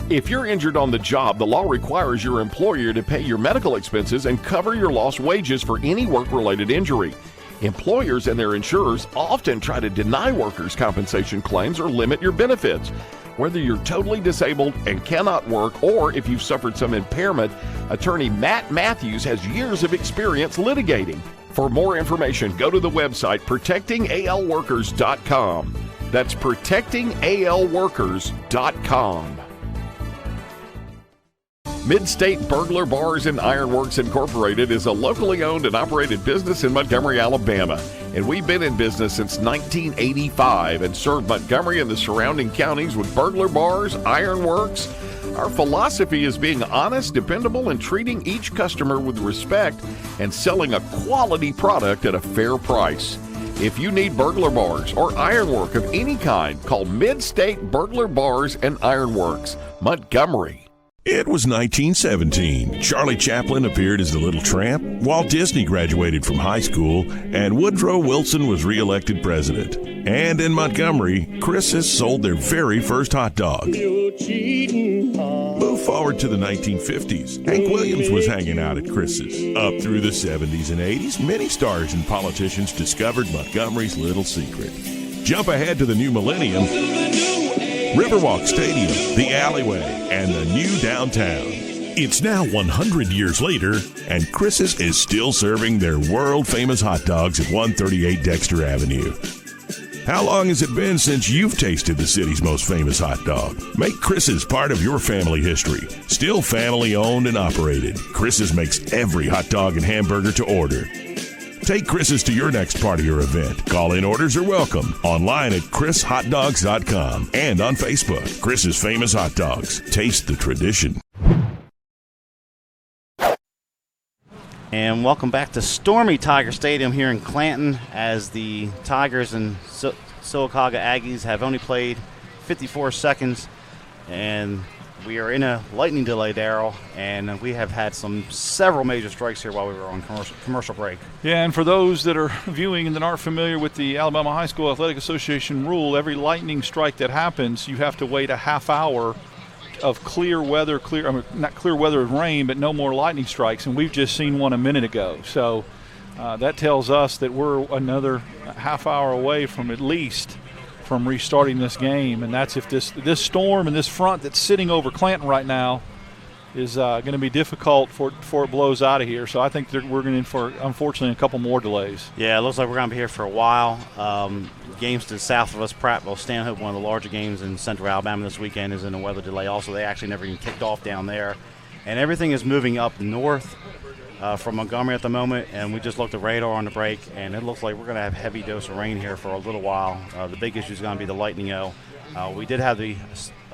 If you're injured on the job, the law requires your employer to pay your medical expenses and cover your lost wages for any work-related injury. Employers and their insurers often try to deny workers' compensation claims or limit your benefits. Whether you're totally disabled and cannot work, or if you've suffered some impairment, attorney Matt Matthews has years of experience litigating. For more information, go to the website protectingalworkers.com. That's protectingalworkers.com. Mid-State Burglar Bars and Ironworks Incorporated is a locally owned and operated business in Montgomery, Alabama. And we've been in business since 1985 and served Montgomery and the surrounding counties with burglar bars, ironworks. Our philosophy is being honest, dependable, and treating each customer with respect and selling a quality product at a fair price. If you need burglar bars or ironwork of any kind, call Mid-State Burglar Bars and Ironworks, Montgomery. It was 1917. Charlie Chaplin appeared as the Little Tramp, Walt Disney graduated from high school, and Woodrow Wilson was re-elected president. And in Montgomery, Chris's sold their very first hot dog. Move forward to the 1950s. Hank Williams was hanging out at Chris's. Up through the 70s and 80s, many stars and politicians discovered Montgomery's little secret. Jump ahead to the new millennium. Riverwalk Stadium, the alleyway, and the new downtown. It's now 100 years later, and Chris's is still serving their world-famous hot dogs at 138 Dexter Avenue. How long has it been since you've tasted the city's most famous hot dog? Make Chris's part of your family history. Still family-owned and operated, Chris's makes every hot dog and hamburger to order. Take Chris's to your next party or event. Call-in orders are welcome. Online at chrishotdogs.com and on Facebook. Chris's Famous Hot Dogs. Taste the tradition. And welcome back to stormy Tiger Stadium here in Clanton, as the Tigers and Sylacauga Aggies have only played 54 seconds, and we are in a lightning delay, Daryl, and we have had several major strikes here while we were on commercial break. Yeah, and for those that are viewing and that aren't familiar with the Alabama High School Athletic Association rule, every lightning strike that happens, you have to wait a half hour of clear weather, not clear weather and rain, but no more lightning strikes, and we've just seen one a minute ago. So that tells us that we're another half hour away from at least from restarting this game, and that's if this storm and this front that's sitting over Clanton right now is going to be difficult before it blows out of here. So I think we're going to in for, unfortunately, a couple more delays. Yeah, it looks like we're going to be here for a while. Games to the south of us, Prattville, Stanhope, one of the larger games in central Alabama this weekend, is in a weather delay. Also, they actually never even kicked off down there. And everything is moving up north from Montgomery at the moment, and we just looked at radar on the break, and it looks like we're going to have heavy dose of rain here for a little while. The big issue is going to be the lightning-o. We did have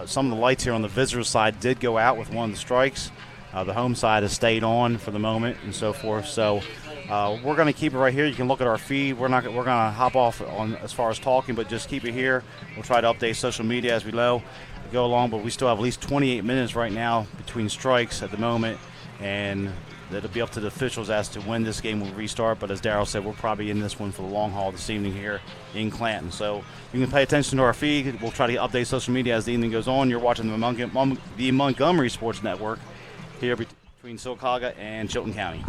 some of the lights here on the visitor side did go out with one of the strikes. The home side has stayed on for the moment and so forth. So we're going to keep it right here. You can look at our feed. We're going to hop off on as far as talking, but just keep it here. We'll try to update social media as we go along, but we still have at least 28 minutes right now between strikes at the moment, and it'll be up to the officials as to when this game will restart. But as Darryl said, we're probably in this one for the long haul this evening here in Clanton. So you can pay attention to our feed. We'll try to update social media as the evening goes on. You're watching the Montgomery Sports Network here between Sylacauga and Chilton County.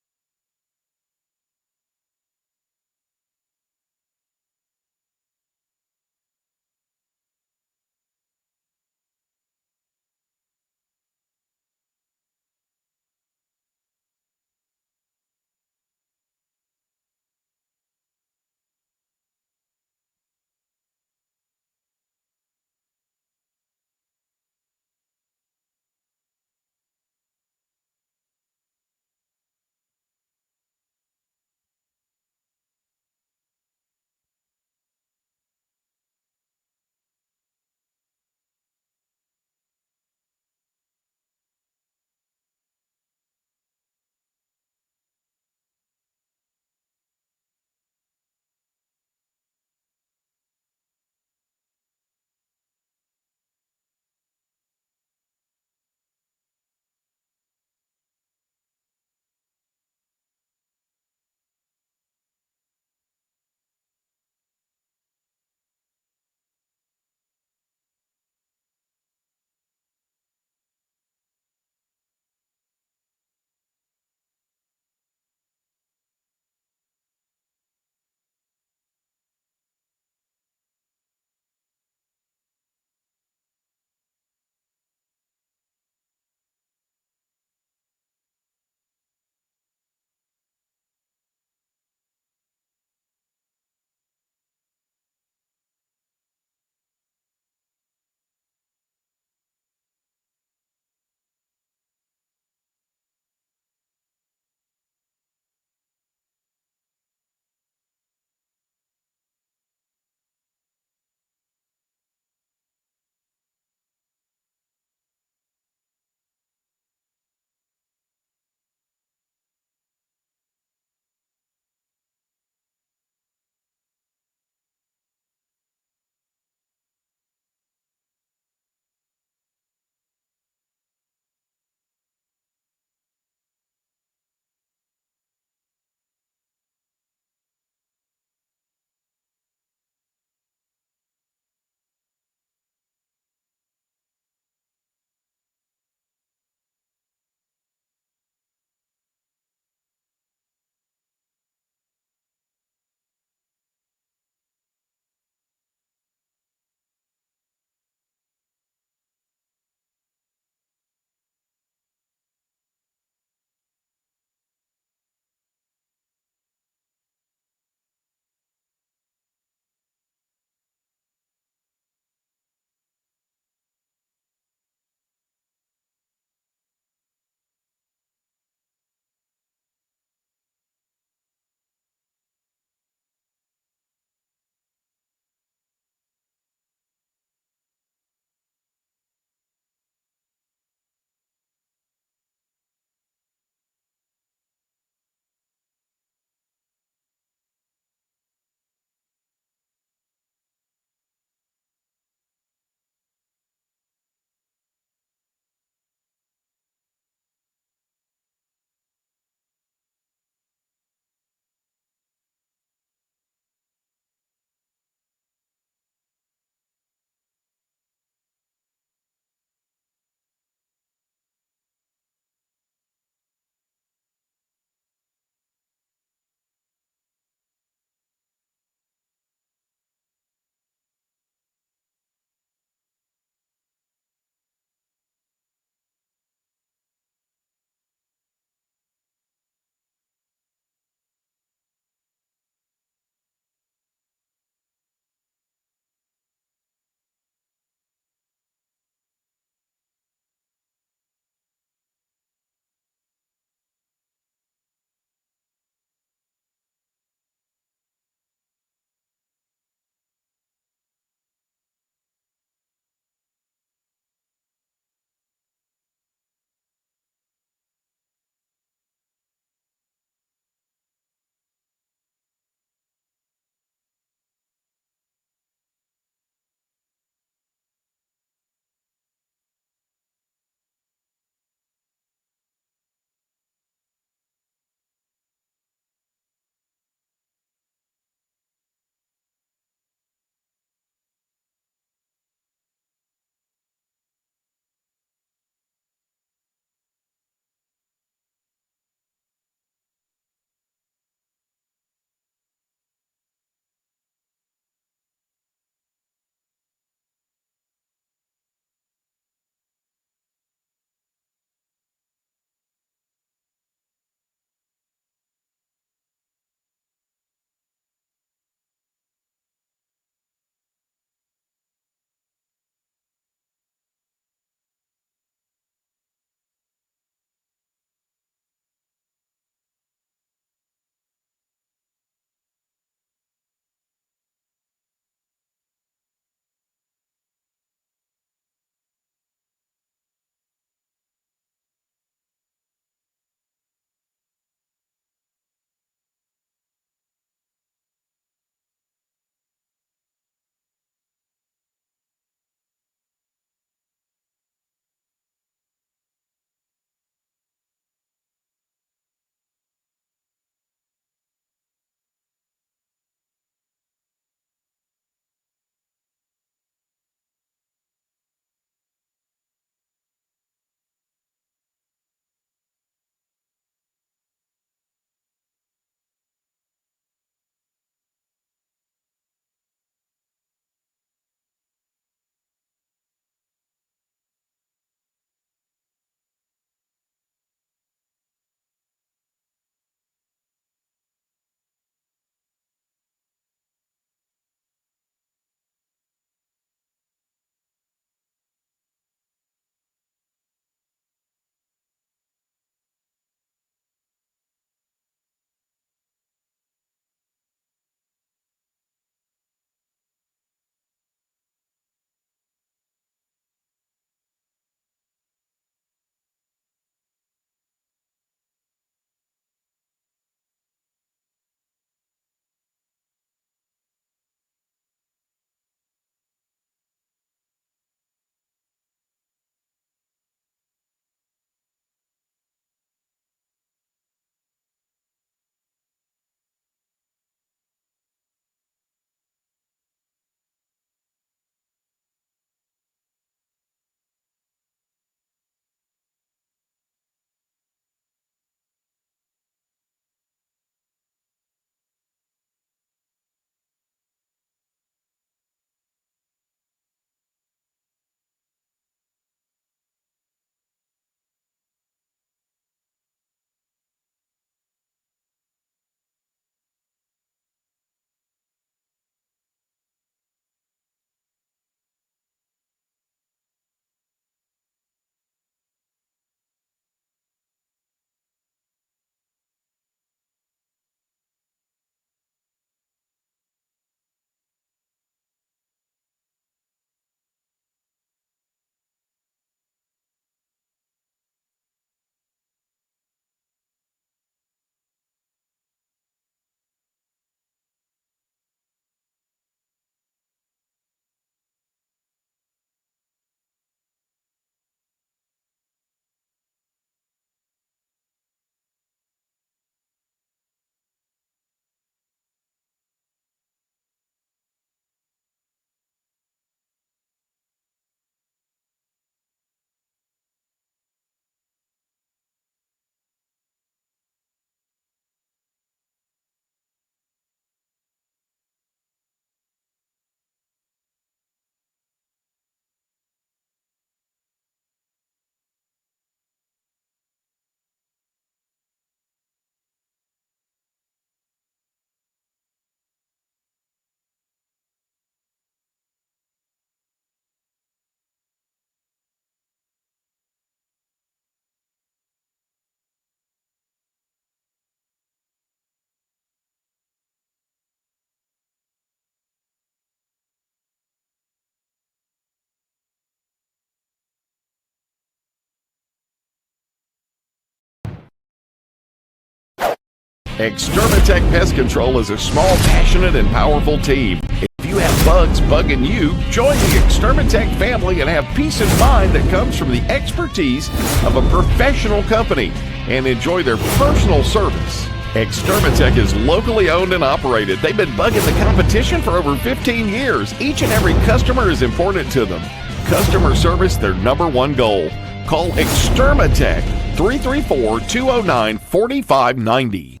Extermatech Pest Control is a small, passionate, and powerful team. If you have bugs bugging you, join the Extermatech family and have peace of mind that comes from the expertise of a professional company and enjoy their personal service. Extermatech is locally owned and operated. They've been bugging the competition for over 15 years. Each and every customer is important to them. Customer service, their number one goal. Call Extermatech 334-209-4590.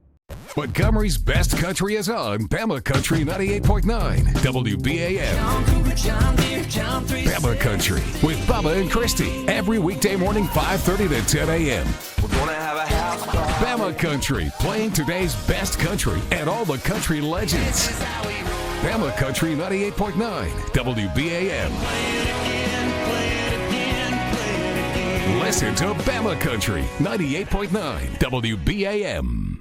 Montgomery's best country is on Bama Country 98.9 WBAM. Bama Country with Bubba and Christy every weekday morning 5:30 to 10 a.m. Bama Country, playing today's best country and all the country legends. Bama Country 98.9 WBAM. Listen to Bama Country 98.9 WBAM.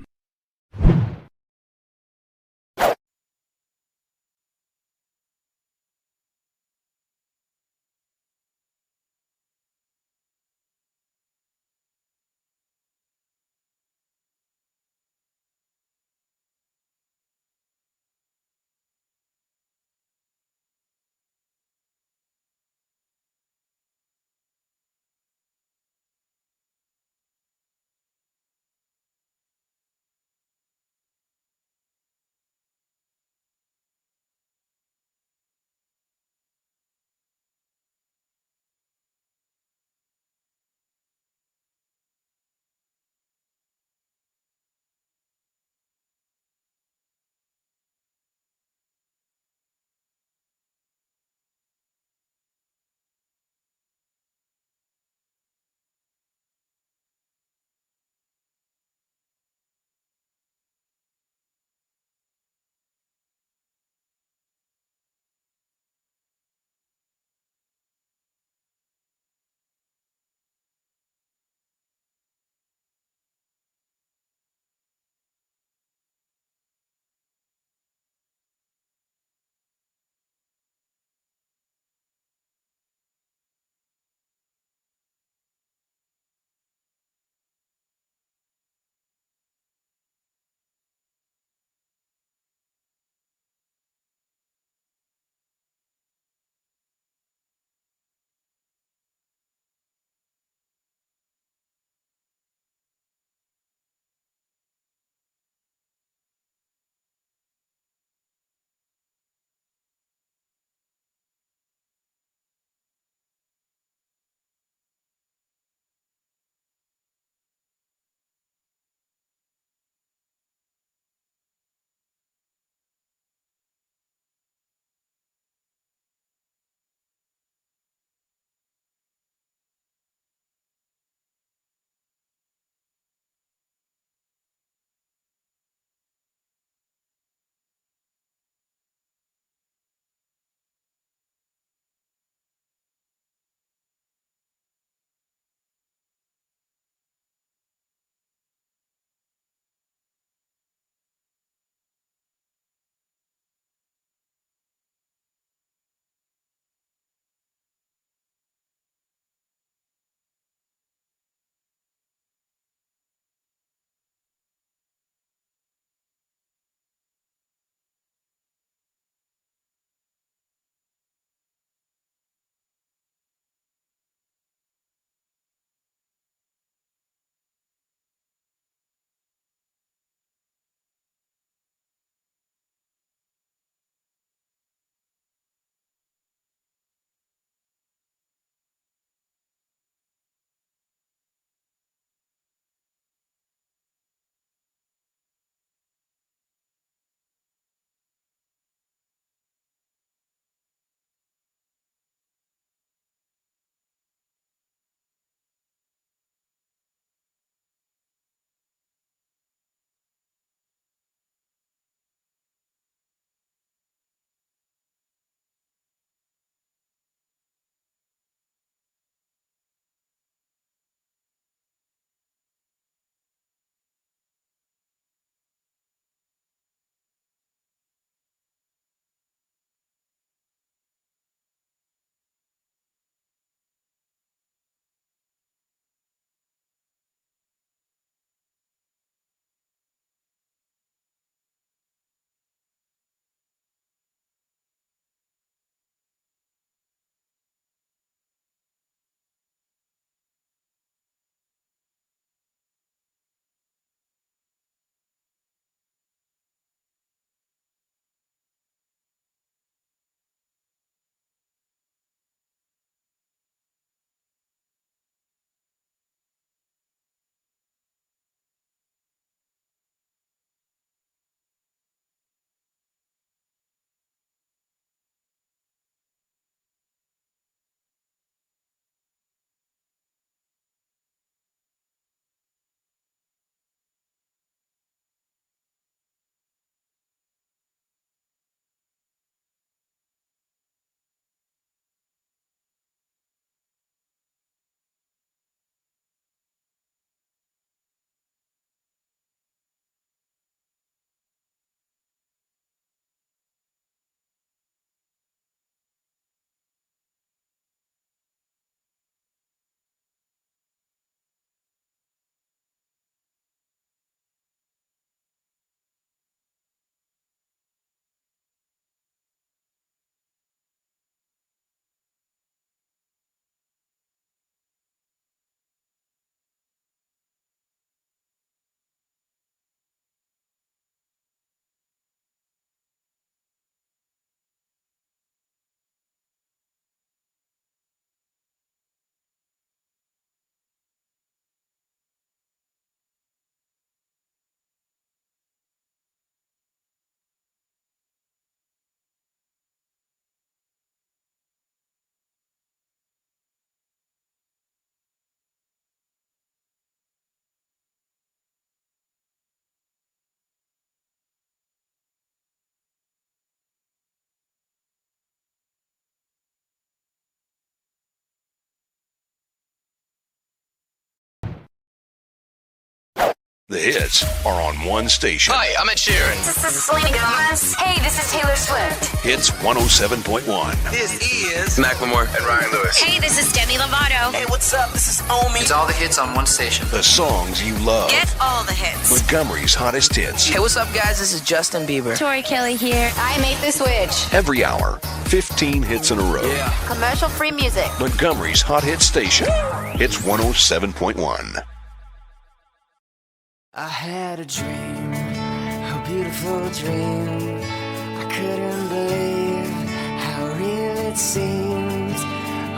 The hits are on one station. Hi, I'm Ed Sheeran. This is Selena Gomez. Hey, this is Taylor Swift. Hits 107.1. This is Macklemore and Ryan Lewis. Hey, this is Demi Lovato. Hey, what's up? This is Omi. It's all the hits on one station. The songs you love. Get all the hits. Montgomery's hottest hits. Hey, what's up, guys? This is Justin Bieber. Tori Kelly here. I made the switch. Every hour, 15 hits in a row. Yeah. Commercial-free music. Montgomery's hot hit station. Hits 107.1. I had a dream, a beautiful dream. I couldn't believe how real it seemed.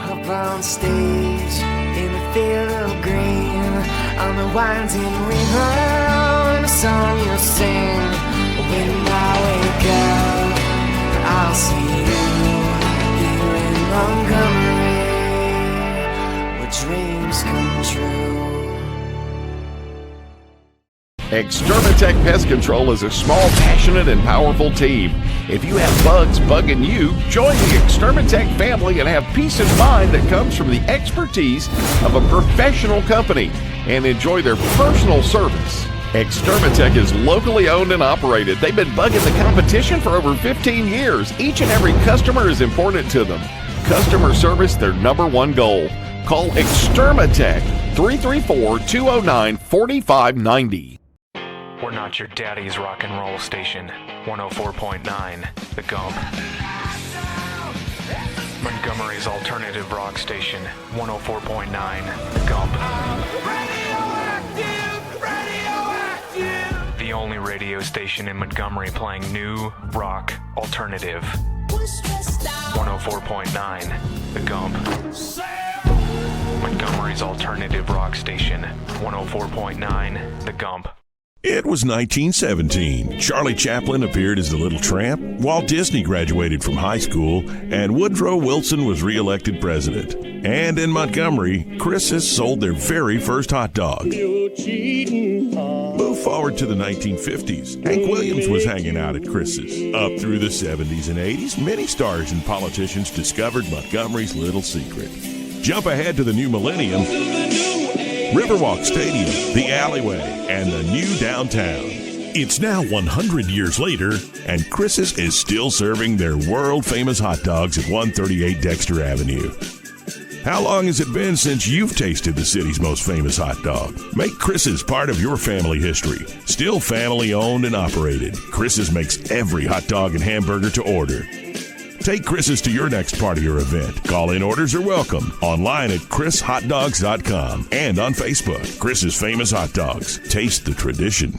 Up on stage, in the field of green, on the winding river, and a song you'll sing. When I wake up, I'll see you here in Montgomery, where dreams come true. Extermatech Pest Control is a small, passionate, and powerful team. If you have bugs bugging you, join the Extermatech family and have peace of mind that comes from the expertise of a professional company and enjoy their personal service. Extermatech is locally owned and operated. They've been bugging the competition for over 15 years. Each and every customer is important to them. Customer service, their number one goal. Call Extermatech 334-209-4590. We're not your daddy's rock and roll station. 104.9, The Gump. Montgomery's alternative rock station. 104.9, The Gump. The only radio station in Montgomery playing new rock alternative. 104.9, The Gump. Montgomery's alternative rock station. 104.9, The Gump. It was 1917. Charlie Chaplin appeared as the Little Tramp, Walt Disney graduated from high school, and Woodrow Wilson was re-elected president. And in Montgomery, Chris's sold their very first hot dog. Move forward to the 1950s. Hank Williams was hanging out at Chris's. Up through the 70s and 80s, many stars and politicians discovered Montgomery's little secret. Jump ahead to the new millennium. Riverwalk Stadium, the alleyway, and the new downtown. It's now 100 years later, and Chris's is still serving their world-famous hot dogs at 138 Dexter Avenue. How long has it been since you've tasted the city's most famous hot dog? Make Chris's part of your family history. Still family-owned and operated, Chris's makes every hot dog and hamburger to order. Take Chris's to your next party or event. Call-in orders are welcome. Online at chrishotdogs.com and on Facebook. Chris's Famous Hot Dogs. Taste the tradition.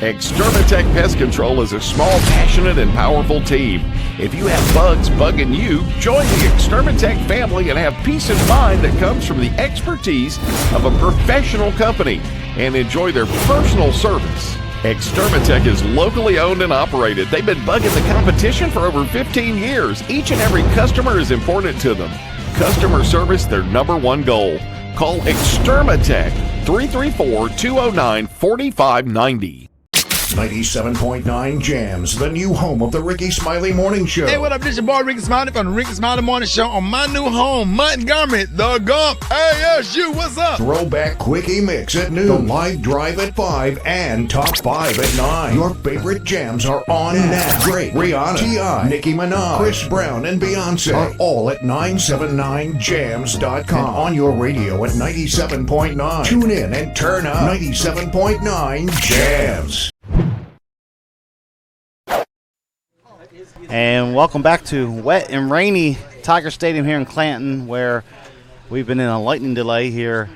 Extermatech Pest Control is a small, passionate, and powerful team. If you have bugs bugging you, join the Extermatech family and have peace of mind that comes from the expertise of a professional company and enjoy their personal service. Extermatech is locally owned and operated. They've been bugging the competition for over 15 years. Each and every customer is important to them. Customer service, their number one goal. Call Extermatech 334-209-4590. 97.9 Jams, the new home of the Ricky Smiley Morning Show. Hey, what up? This your boy Ricky Smiley from the Ricky Smiley Morning Show on my new home, Montgomery, the Gump. ASU, what's up? Throwback Quickie Mix at noon, the live drive at 5, and top 5 at 9. Your favorite jams are on now. Drake, Rihanna, T.I., Nicki Minaj, Chris Brown, and Beyonce are all at 979jams.com and on your radio at 97.9. Tune in and turn up. 97.9 Jams. And welcome back to wet and rainy Tiger Stadium here in Clanton, where we've been in a lightning delay here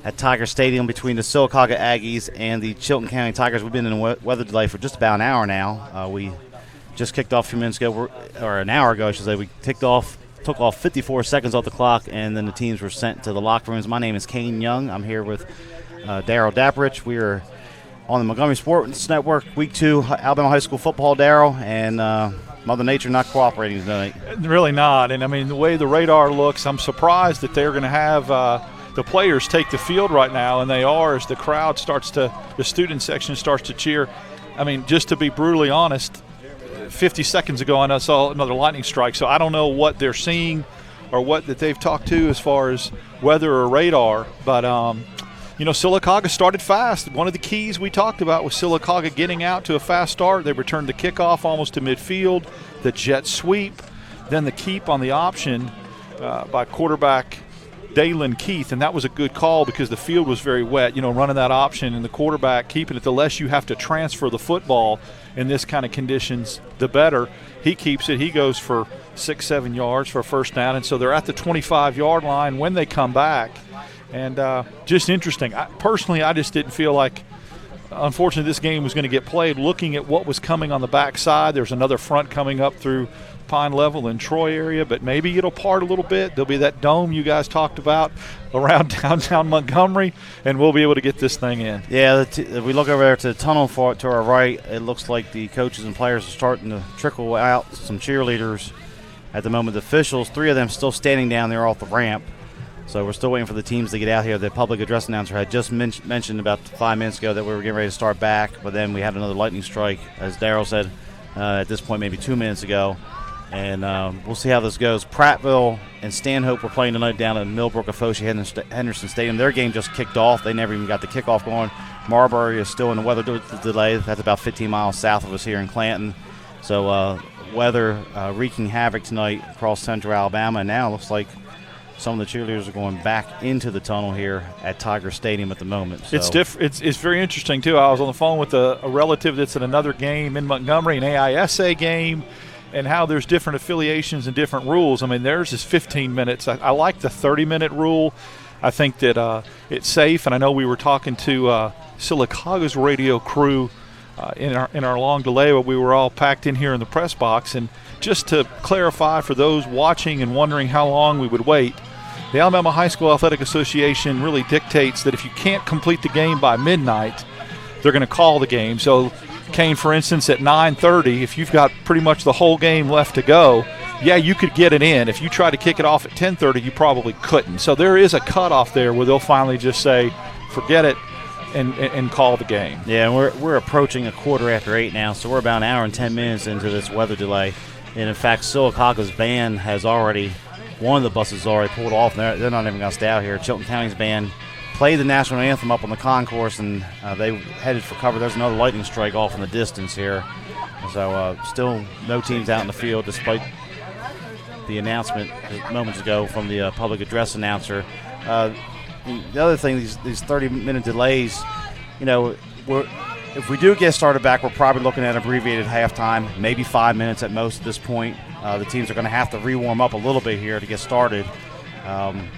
at Tiger Stadium between the Sylacauga Aggies and the Chilton County Tigers. We've been in a weather delay for just about an hour now. We just kicked off a few minutes ago, or an hour ago, I should say. We took off 54 seconds off the clock, and then the teams were sent to the locker rooms. My name is Kane Young. I'm here with Daryl Dapprich. We are on the Montgomery Sports Network, Week 2, Alabama High School football, Daryl, and Mother Nature not cooperating tonight. Really not. And, I mean, the way the radar looks, I'm surprised that they're going to have the players take the field right now, and they are, as the crowd starts to – the student section starts to cheer. I mean, just to be brutally honest, 50 seconds ago I saw another lightning strike, so I don't know what they're seeing or what that they've talked to as far as weather or radar. But, you know, Sylacauga started fast. One of the keys we talked about was Sylacauga getting out to a fast start. They returned the kickoff almost to midfield, the jet sweep, then the keep on the option by quarterback Dalen Keith, and that was a good call because the field was very wet, you know, running that option, and the quarterback keeping it. The less you have to transfer the football in this kind of conditions, the better. He keeps it. He goes for 6-7 yards for a first down, and so they're at the 25-yard line when they come back. And just interesting. Personally, I just didn't feel like, unfortunately, this game was going to get played. Looking at what was coming on the backside, there's another front coming up through Pine Level and Troy area, but maybe it'll part a little bit. There'll be that dome you guys talked about around downtown Montgomery, and we'll be able to get this thing in. Yeah, if we look over there to the tunnel to our right, it looks like the coaches and players are starting to trickle out. Some cheerleaders at the moment. The officials, 3 of them still standing down there off the ramp. So we're still waiting for the teams to get out here. The public address announcer had just mentioned about 5 minutes ago that we were getting ready to start back, but then we had another lightning strike, as Daryl said, at this point maybe 2 minutes ago. And we'll see how this goes. Prattville and Stanhope were playing tonight down at Millbrook Afoshi Henderson Stadium. Their game just kicked off. They never even got the kickoff going. Marbury is still in the weather delay. That's about 15 miles south of us here in Clanton. So weather wreaking havoc tonight across central Alabama. And now it looks like some of the cheerleaders are going back into the tunnel here at Tiger Stadium at the moment. So. It's very interesting, too. I was on the phone with a relative that's at another game in Montgomery, an AISA game, and how there's different affiliations and different rules. I mean, theirs is 15 minutes. I like the 30-minute rule. I think that it's safe, and I know we were talking to Sylacauga's radio crew in our long delay, but we were all packed in here in the press box. And just to clarify for those watching and wondering how long we would wait, the Alabama High School Athletic Association really dictates that if you can't complete the game by midnight, they're going to call the game. So, Kane, for instance, at 9:30, if you've got pretty much the whole game left to go, yeah, you could get it in. If you try to kick it off at 10:30, you probably couldn't. So there is a cutoff there where they'll finally just say, forget it, and call the game. Yeah, and we're approaching 8:15 now, so we're about an hour and 10 minutes into this weather delay. And, in fact, Sylacauga's band has already – one of the buses has already pulled off. And they're not even going to stay out here. Chilton County's band played the national anthem up on the concourse, and they headed for cover. There's another lightning strike off in the distance here. So still no teams out in the field despite the announcement moments ago from the public address announcer. The other thing, these 30-minute delays, you know, if we do get started back, we're probably looking at abbreviated halftime, maybe 5 minutes at most at this point. The teams are going to have to re-warm up a little bit here to get started.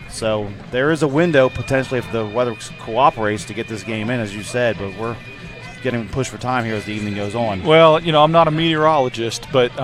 So there is a window potentially if the weather cooperates to get this game in, as you said, but we're getting pushed for time here as the evening goes on. Well, I'm not a meteorologist, but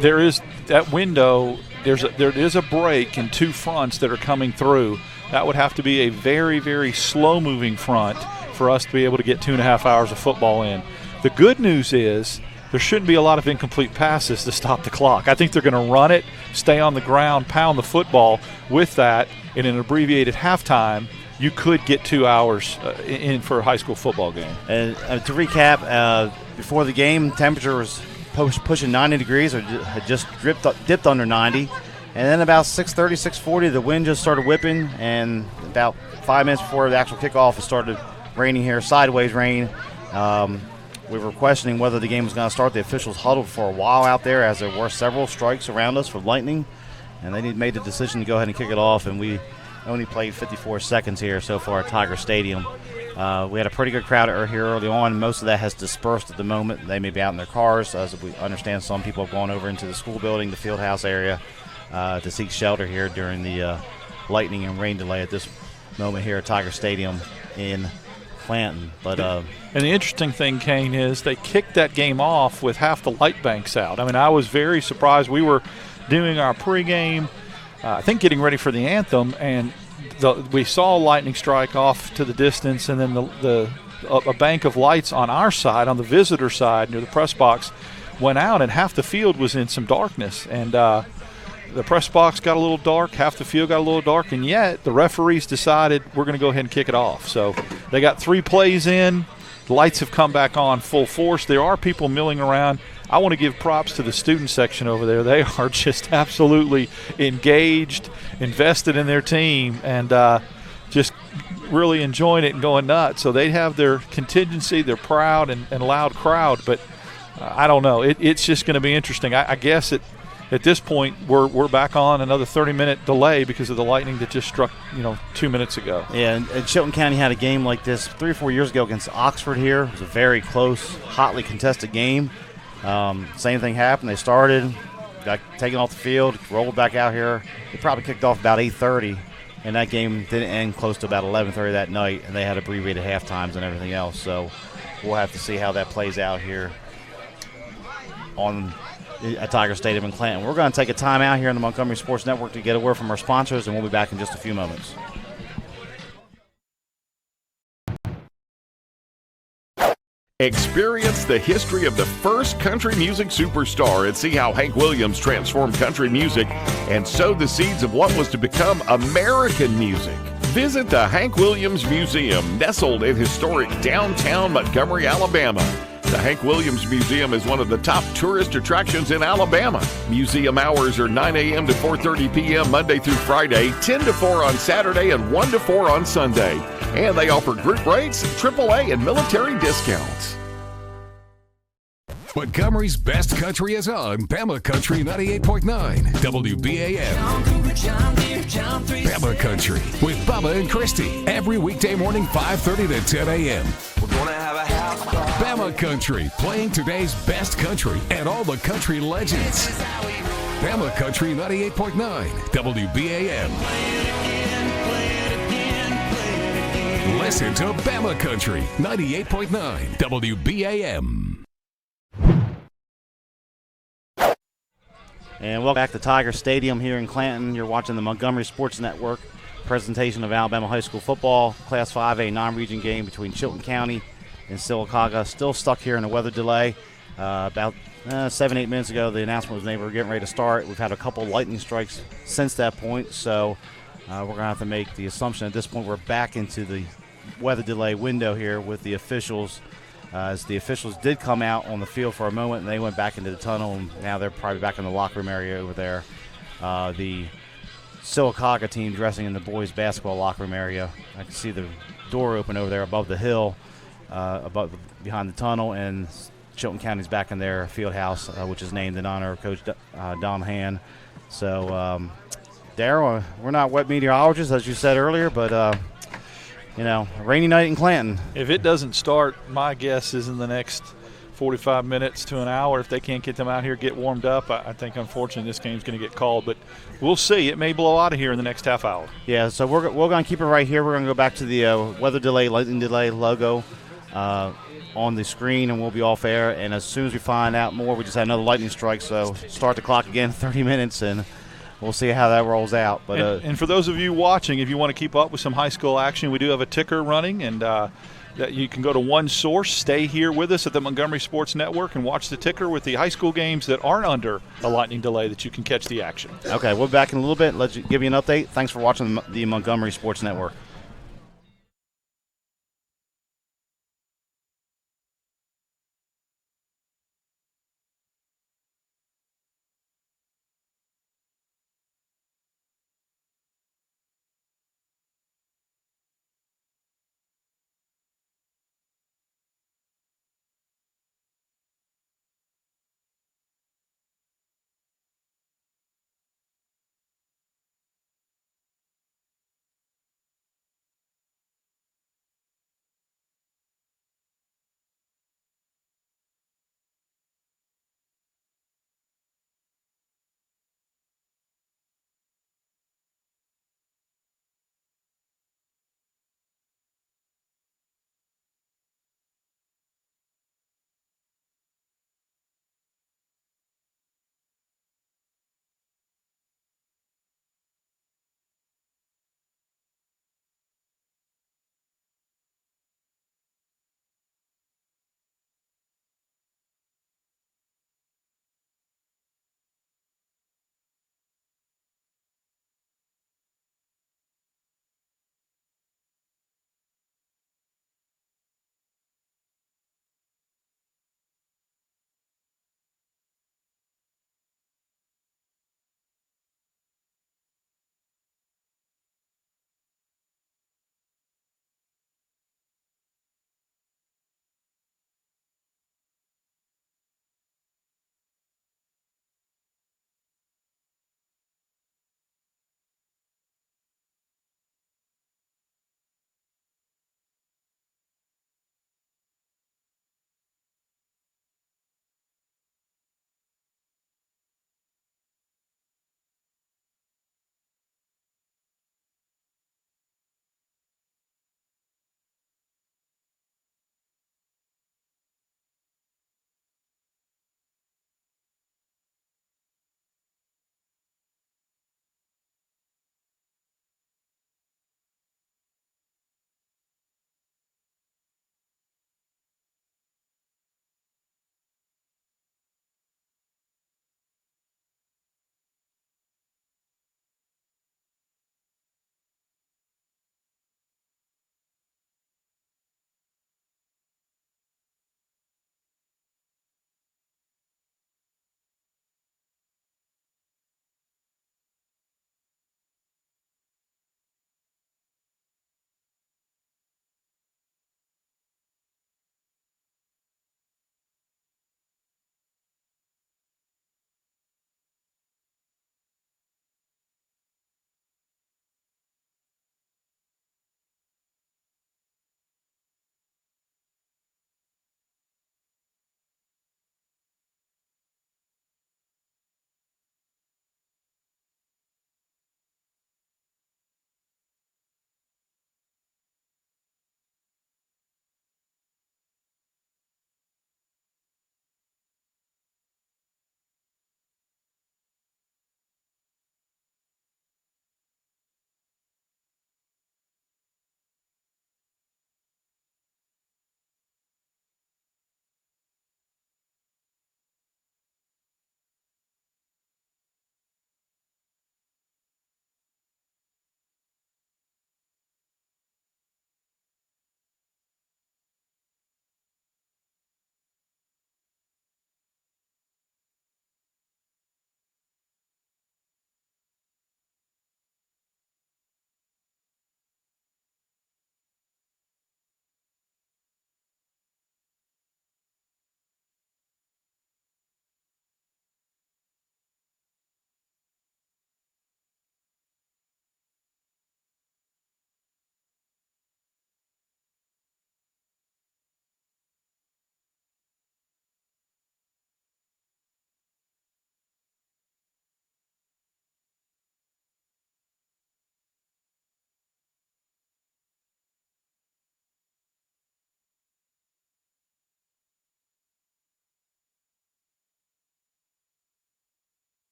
there is that window. There is a break in two fronts that are coming through. That would have to be a very, very slow-moving front for us to be able to get 2.5 hours of football in. The good news is there shouldn't be a lot of incomplete passes to stop the clock. I think they're going to run it, stay on the ground, pound the football. With that, in an abbreviated halftime, you could get 2 hours in for a high school football game. And to recap, before the game, temperature was pushing 90 degrees, or had just dipped under 90. And then about 6:30, 6:40, the wind just started whipping, and about 5 minutes before the actual kickoff, it started raining here, sideways rain. We were questioning whether the game was going to start. The officials huddled for a while out there as there were several strikes around us for lightning, and they made the decision to go ahead and kick it off, and we only played 54 seconds here so far at Tiger Stadium. We had a pretty good crowd here early on. Most of that has dispersed at the moment. They may be out in their cars. As we understand, some people have gone over into the school building, the field house area, to seek shelter here during the lightning and rain delay at this moment here at Tiger Stadium in Clanton. But and the interesting thing, Kane, is they kicked that game off with half the light banks out. I mean, I was very surprised. We were doing our pregame, I think getting ready for the anthem, and we saw a lightning strike off to the distance, and then a bank of lights on our side, on the visitor side near the press box, went out, and half the field was in some darkness. And the press box got a little dark, half the field got a little dark, and yet the referees decided we're going to go ahead and kick it off. So they got 3 plays in. The lights have come back on full force. There are people milling around. I want to give props to the student section over there. They are just absolutely engaged, invested in their team, and just really enjoying it and going nuts. So they have their contingency. They're proud and loud crowd, but I don't know. It's just going to be interesting. I guess at this point we're back on another 30-minute delay because of the lightning that just struck 2 minutes ago. Yeah, and Chilton County had a game like this 3 or 4 years ago against Oxford here. It was a very close, hotly contested game. Same thing happened. They started, got taken off the field, rolled back out here. They probably kicked off about 8:30, and that game didn't end close to about 11:30 that night, and they had abbreviated half times and everything else. So we'll have to see how that plays out here at Tiger Stadium in Clanton. We're going to take a time out here on the Montgomery Sports Network to get a word from our sponsors, and we'll be back in just a few moments. Experience the history of the first country music superstar and see how Hank Williams transformed country music and sowed the seeds of what was to become American music. Visit the Hank Williams Museum, nestled in historic downtown Montgomery, Alabama. The Hank Williams Museum is one of the top tourist attractions in Alabama. Museum hours are 9 a.m. to 4:30 p.m. Monday through Friday, 10 to 4 on Saturday, and 1 to 4 on Sunday. And they offer group rates, AAA, and military discounts. Montgomery's best country is on Bama Country 98.9 WBAM. Bama Country with Bubba and Christy every weekday morning 5:30 to 10 a.m. We're gonna have a house party. Bama Country, playing today's best country and all the country legends. Bama Country 98.9 WBAM. Listen to Bama Country 98.9 WBAM. And welcome back to Tiger Stadium here in Clanton. You're watching the Montgomery Sports Network presentation of Alabama High School football, Class 5A non-region game between Chilton County and Sylacauga. Still stuck here in a weather delay. About 7-8 minutes ago, the announcement was made we were getting ready to start. We've had a couple lightning strikes since that point, so we're going to have to make the assumption at this point we're back into the weather delay window here with the officials. As the officials did come out on the field for a moment, and they went back into the tunnel, and now they're probably back in the locker room area over there. The Sylacauga team dressing in the boys' basketball locker room area. I can see the door open over there above the hill, behind the tunnel, and Chilton County's back in their field house, which is named in honor of Coach Don Hand. So, Darryl, we're not wet meteorologists, as you said earlier, but a rainy night in Clanton. If it doesn't start, my guess is in the next 45 minutes to an hour. If they can't get them out here, get warmed up, I think, unfortunately, this game's going to get called. But we'll see. It may blow out of here in the next half hour. Yeah, so we're going to keep it right here. We're going to go back to the weather delay, lightning delay logo. on the screen, and we'll be off air. And as soon as we find out more, we just had another lightning strike, so start the clock again, 30 minutes, and we'll see how that rolls out. But and for those of you watching, if you want to keep up with some high school action, we do have a ticker running, and that you can go to one source, stay here with us at the Montgomery Sports Network, and watch the ticker with the high school games that aren't under a lightning delay that you can catch the action. Okay, we'll be back in a little bit. Let's give you an update. Thanks for watching the Montgomery Sports Network.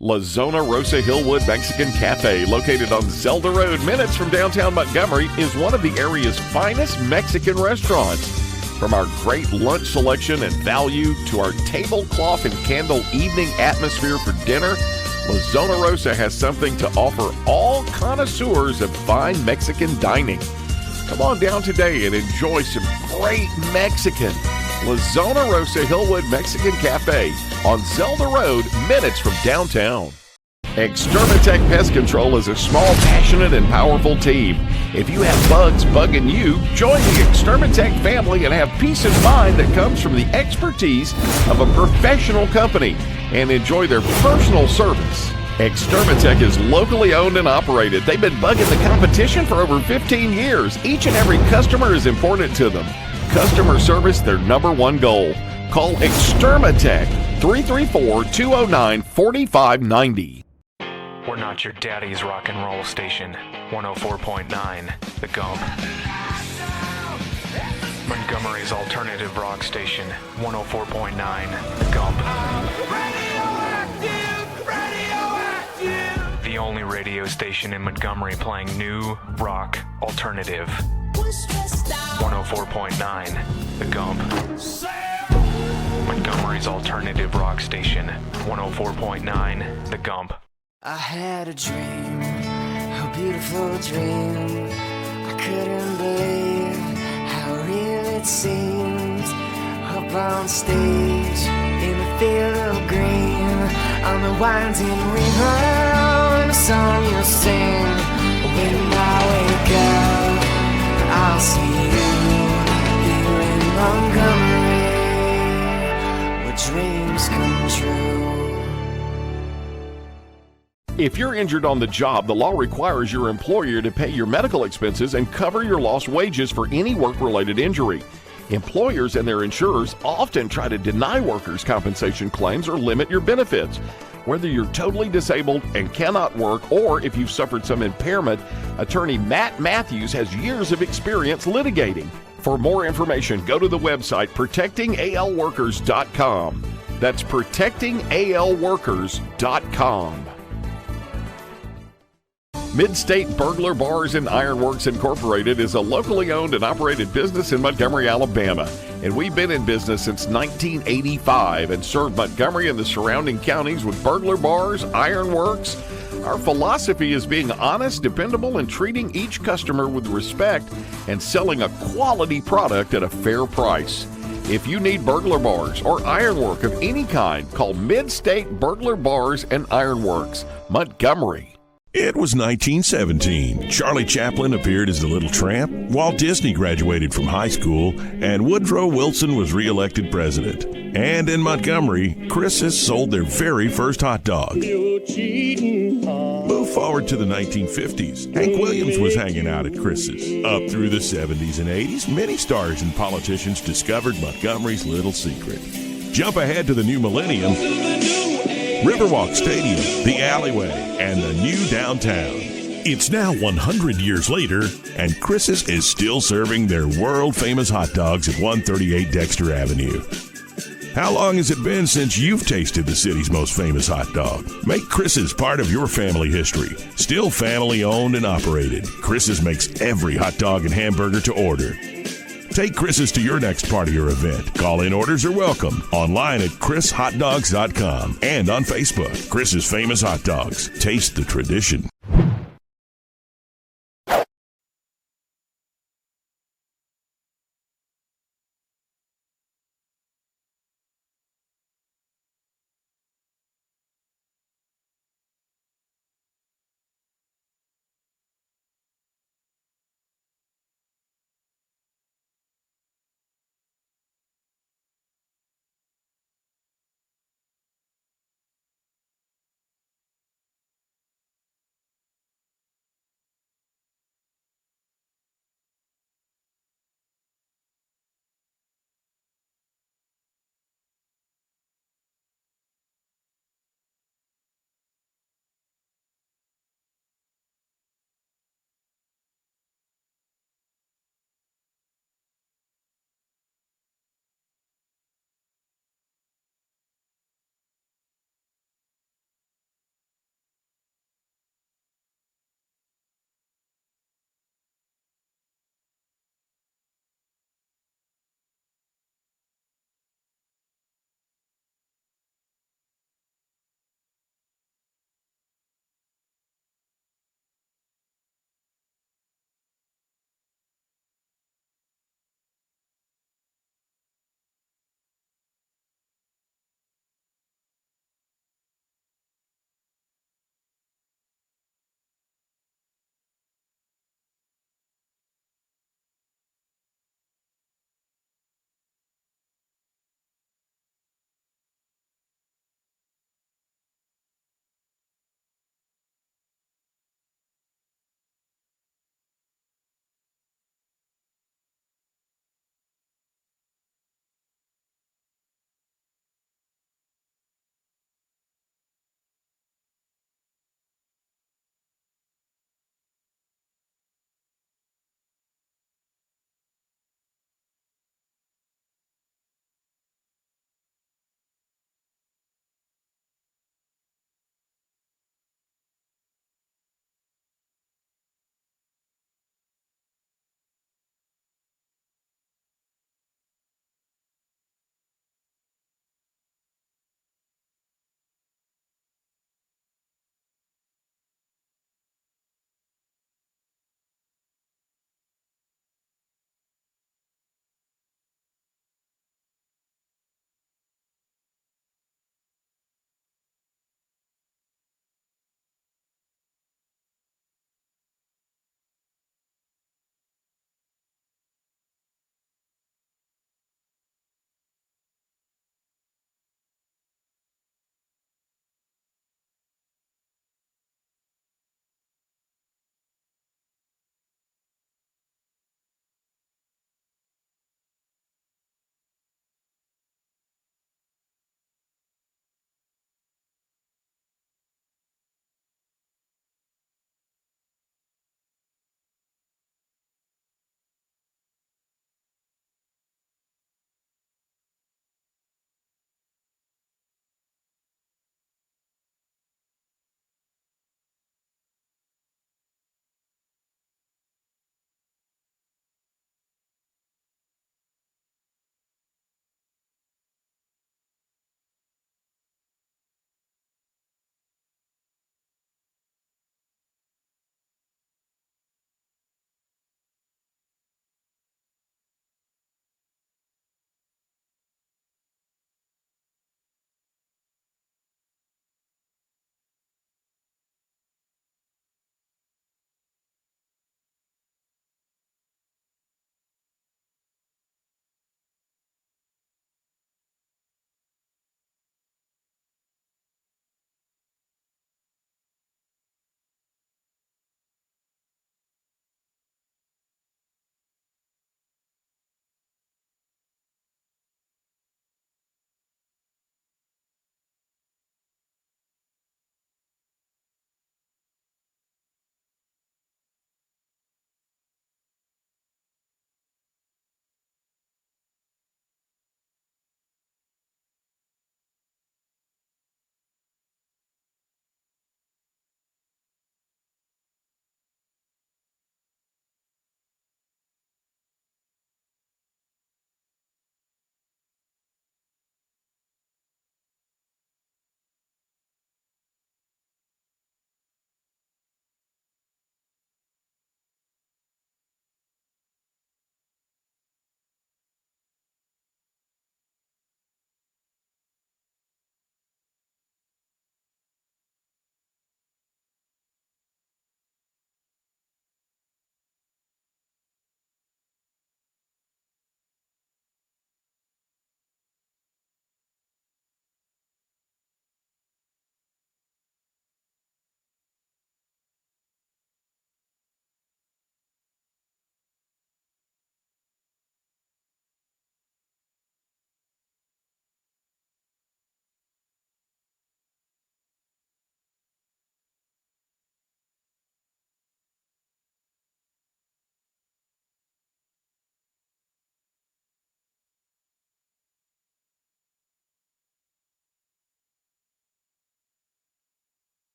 La Zona Rosa Hillwood Mexican Cafe, located on Zelda Road, minutes from downtown Montgomery, is one of the area's finest Mexican restaurants. From our great lunch selection and value to our tablecloth and candle evening atmosphere for dinner, La Zona Rosa has something to offer all connoisseurs of fine Mexican dining. Come on down today and enjoy some great Mexican. La Zona Rosa Hillwood Mexican Cafe on Zelda Road, minutes from downtown. Extermatech Pest Control is a small, passionate, and powerful team. If you have bugs bugging you, join the Extermatech family and have peace of mind that comes from the expertise of a professional company and enjoy their personal service. Extermatech is locally owned and operated. They've been bugging the competition for over 15 years. Each and every customer is important to them. Customer service, their number one goal. Call Extermatech 334-209-4590. We're not your daddy's rock and roll station. 104.9, The Gump. Montgomery's alternative rock station. 104.9, The Gump. The only radio station in Montgomery playing new rock alternative. 104.9, The Gump. Montgomery's alternative rock station. 104.9, The Gump. I had a dream, a beautiful dream. I couldn't believe how real it seemed. Up on stage, in a field of green, on the winding river, and a song you'll sing. When I wake up, I'll see you here in Montgomery, where dreams come true. If you're injured on the job, the law requires your employer to pay your medical expenses and cover your lost wages for any work-related injury. Employers and their insurers often try to deny workers' compensation claims or limit your benefits. Whether you're totally disabled and cannot work, or if you've suffered some impairment, attorney Matt Matthews has years of experience litigating. For more information, go to the website protectingalworkers.com. That's protectingalworkers.com. Mid-State Burglar Bars and Ironworks Incorporated is a locally owned and operated business in Montgomery, Alabama. And we've been in business since 1985 and serve Montgomery and the surrounding counties with burglar bars, ironworks. Our philosophy is being honest, dependable, and treating each customer with respect and selling a quality product at a fair price. If you need burglar bars or ironwork of any kind, call Mid-State Burglar Bars and Ironworks, Montgomery. It was 1917. Charlie Chaplin appeared as the Little Tramp, Walt Disney graduated from high school, and Woodrow Wilson was reelected president. And in Montgomery, Chris's sold their very first hot dog. Move forward to the 1950s. Hank Williams was hanging out at Chris's. Up through the 70s and 80s, many stars and politicians discovered Montgomery's little secret. Jump ahead to the new millennium. Riverwalk Stadium, the alleyway, and the new downtown. It's now 100 years later, and Chris's is still serving their world-famous hot dogs at 138 Dexter Avenue. How long has it been since you've tasted the city's most famous hot dog? Make Chris's part of your family history. Still family-owned and operated, Chris's makes every hot dog and hamburger to order. Take Chris's to your next party or event. Call-in orders are welcome. Online at chrishotdogs.com and on Facebook. Chris's Famous Hot Dogs. Taste the tradition.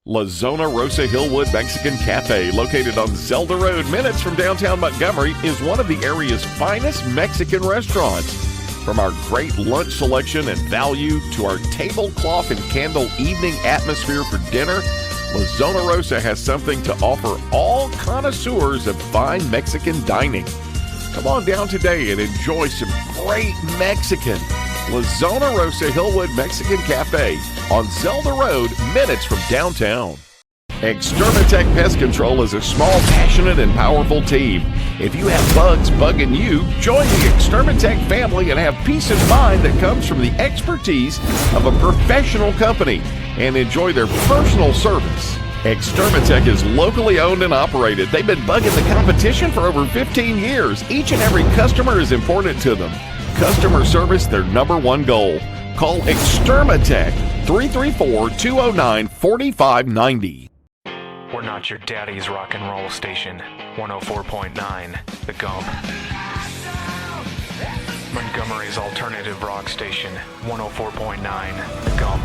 La Zona Rosa Hillwood Mexican Cafe, located on Zelda Road, minutes from downtown Montgomery, is one of the area's finest Mexican restaurants. From our great lunch selection and value to our tablecloth and candle evening atmosphere for dinner, La Zona Rosa has something to offer all connoisseurs of fine Mexican dining. Come on down today and enjoy some great Mexican. La Zona Rosa Hillwood Mexican Cafe on Zelda Road, minutes from downtown. Extermatech Pest Control is a small, passionate, and powerful team. If you have bugs bugging you, join the Extermatech family and have peace of mind that comes from the expertise of a professional company and enjoy their personal service. Extermatech is locally owned and operated. They've been bugging the competition for over 15 years. Each and every customer is important to them. Customer service, their number one goal. Call Extermatech 334-209-4590. We're not your daddy's rock and roll station. 104.9, The Gump. Montgomery's alternative rock station. 104.9, The Gump.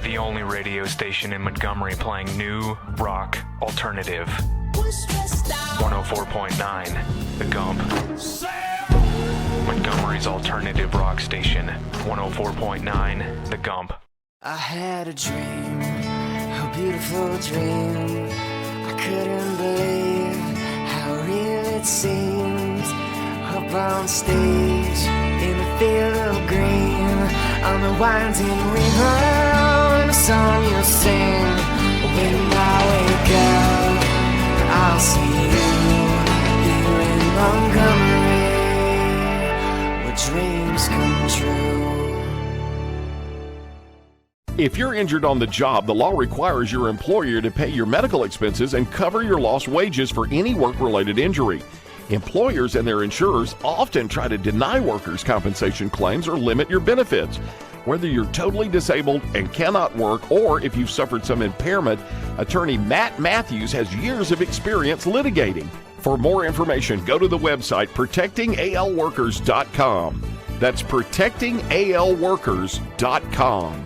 The only radio station in Montgomery playing new rock alternative. 104.9, The Gump. Montgomery's alternative rock station. 104.9, The Gump. I had a dream, a beautiful dream. I couldn't believe how real it seemed. Up on stage, in a field of green, on the winding river, and a song you'll sing. When I wake up, I'll see you here in Montgomery, where dreams come true. If you're injured on the job, the law requires your employer to pay your medical expenses and cover your lost wages for any work-related injury. Employers and their insurers often try to deny workers' compensation claims or limit your benefits. Whether you're totally disabled and cannot work, or if you've suffered some impairment, attorney Matt Matthews has years of experience litigating. For more information, go to the website protectingalworkers.com. That's protectingalworkers.com.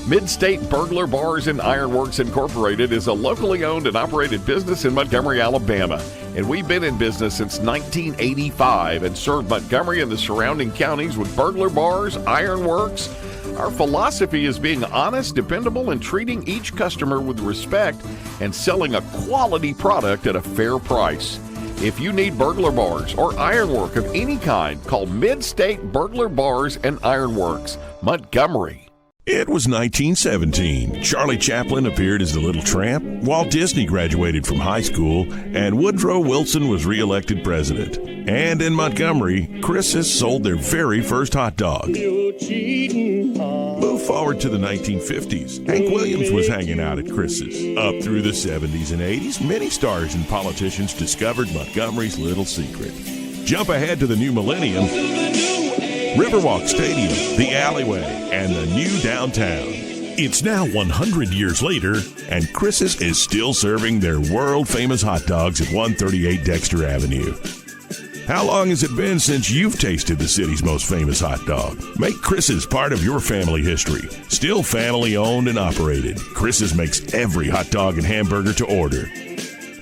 Midstate Burglar Bars and Ironworks Incorporated is a locally owned and operated business in Montgomery, Alabama, and we've been in business since 1985 and serve Montgomery and the surrounding counties with burglar bars, ironworks. Our philosophy is being honest, dependable, and treating each customer with respect and selling a quality product at a fair price. If you need burglar bars or ironwork of any kind, call Midstate Burglar Bars and Ironworks, Montgomery. It was 1917. Charlie Chaplin appeared as the Little Tramp, Walt Disney graduated from high school, and Woodrow Wilson was reelected president. And in Montgomery, Chris's sold their very first hot dog. Move forward to the 1950s. Hank Williams was hanging out at Chris's. Up through the 70s and 80s, many stars and politicians discovered Montgomery's little secret. Jump ahead to the new millennium. Riverwalk Stadium, the alleyway, and the new downtown. It's now 100 years later, and Chris's is still serving their world-famous hot dogs at 138 Dexter Avenue. How long has it been since you've tasted the city's most famous hot dog? Make Chris's part of your family history. Still family-owned and operated, Chris's makes every hot dog and hamburger to order.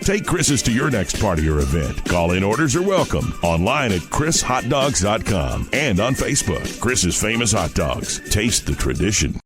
Take Chris's to your next party or event. Call-in orders are welcome. Online at chrishotdogs.com and on Facebook. Chris's Famous Hot Dogs. Taste the tradition.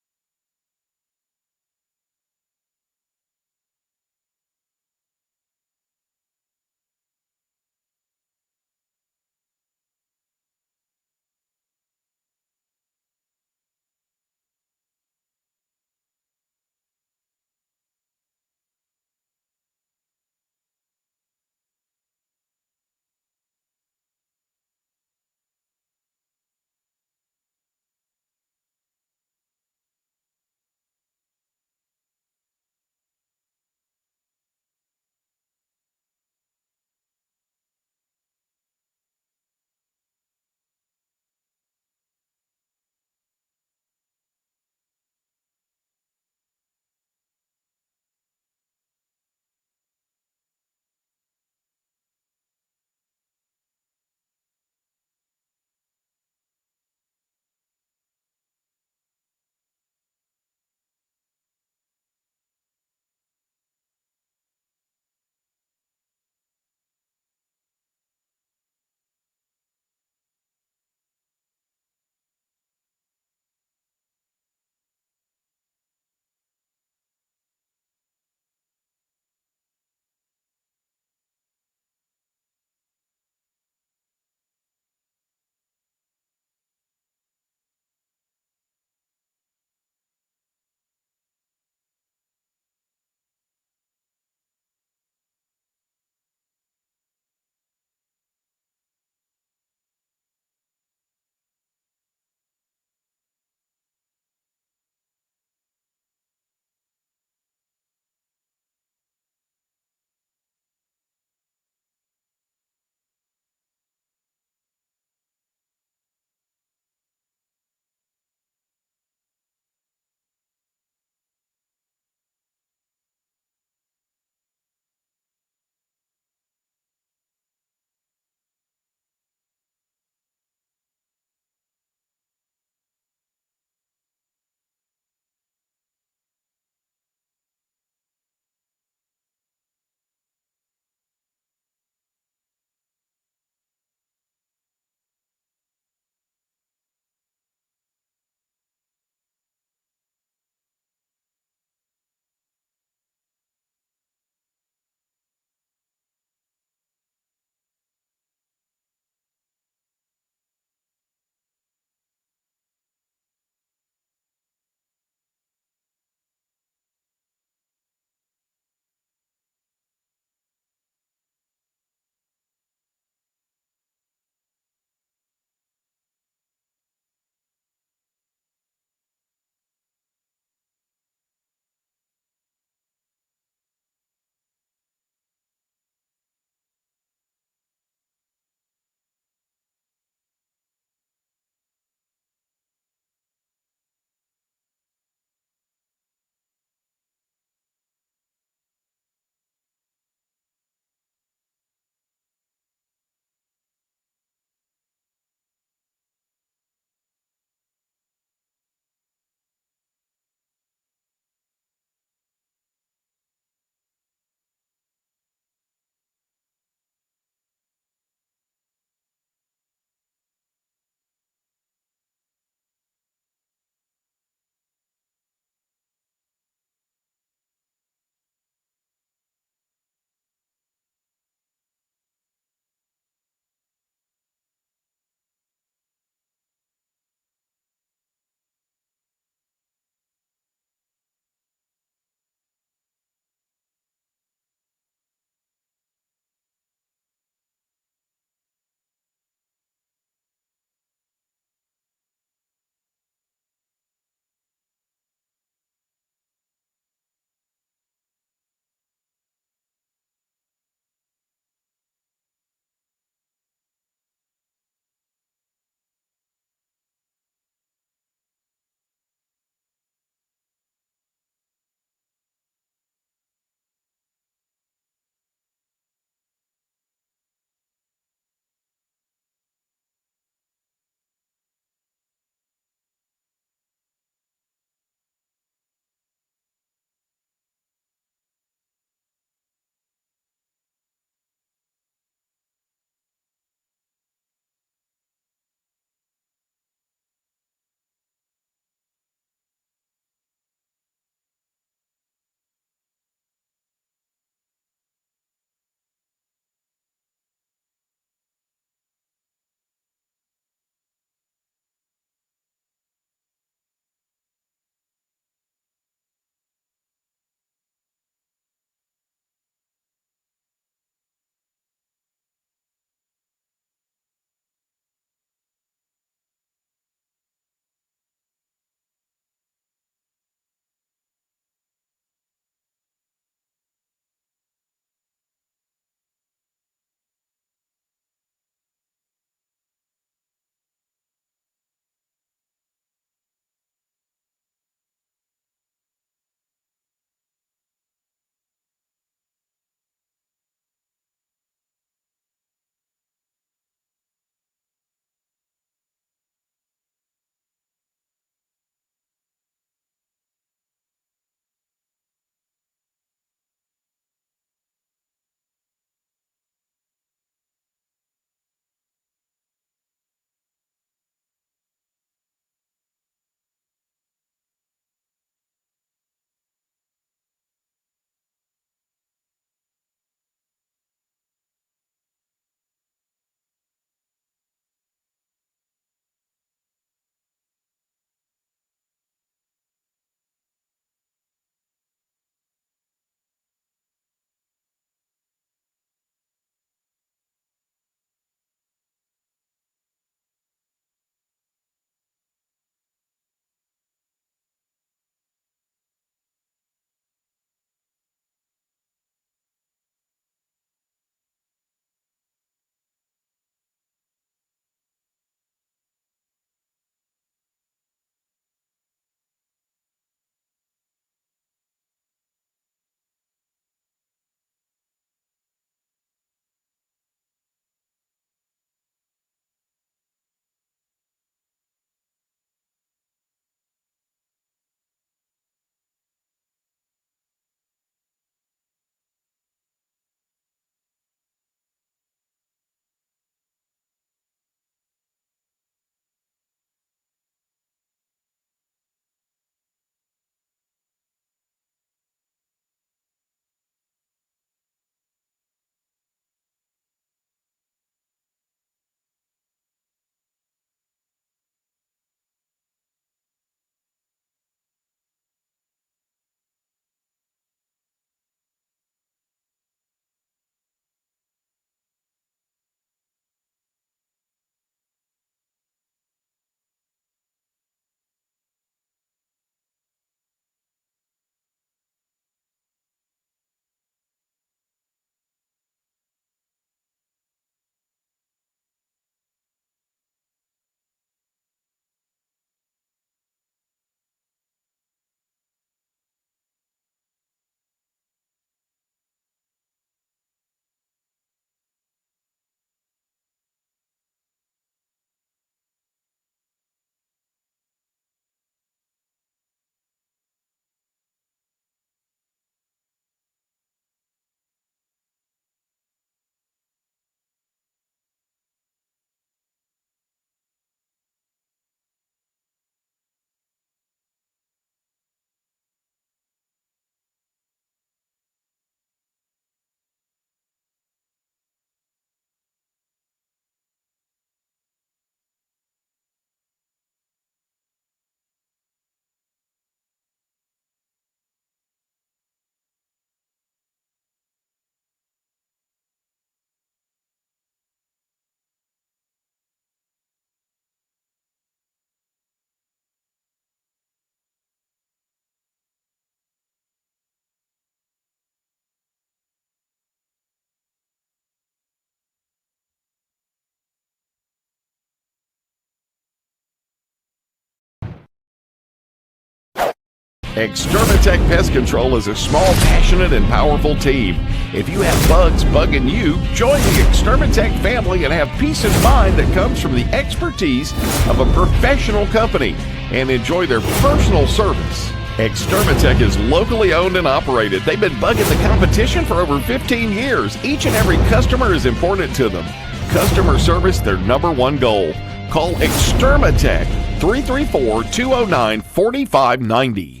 Extermatech Pest Control is a small, passionate, and powerful team. If you have bugs bugging you, join the Extermatech family and have peace of mind that comes from the expertise of a professional company and enjoy their personal service. Extermatech is locally owned and operated. They've been bugging the competition for over 15 years. Each and every customer is important to them. Customer service, their number one goal. Call Extermatech 334-209-4590.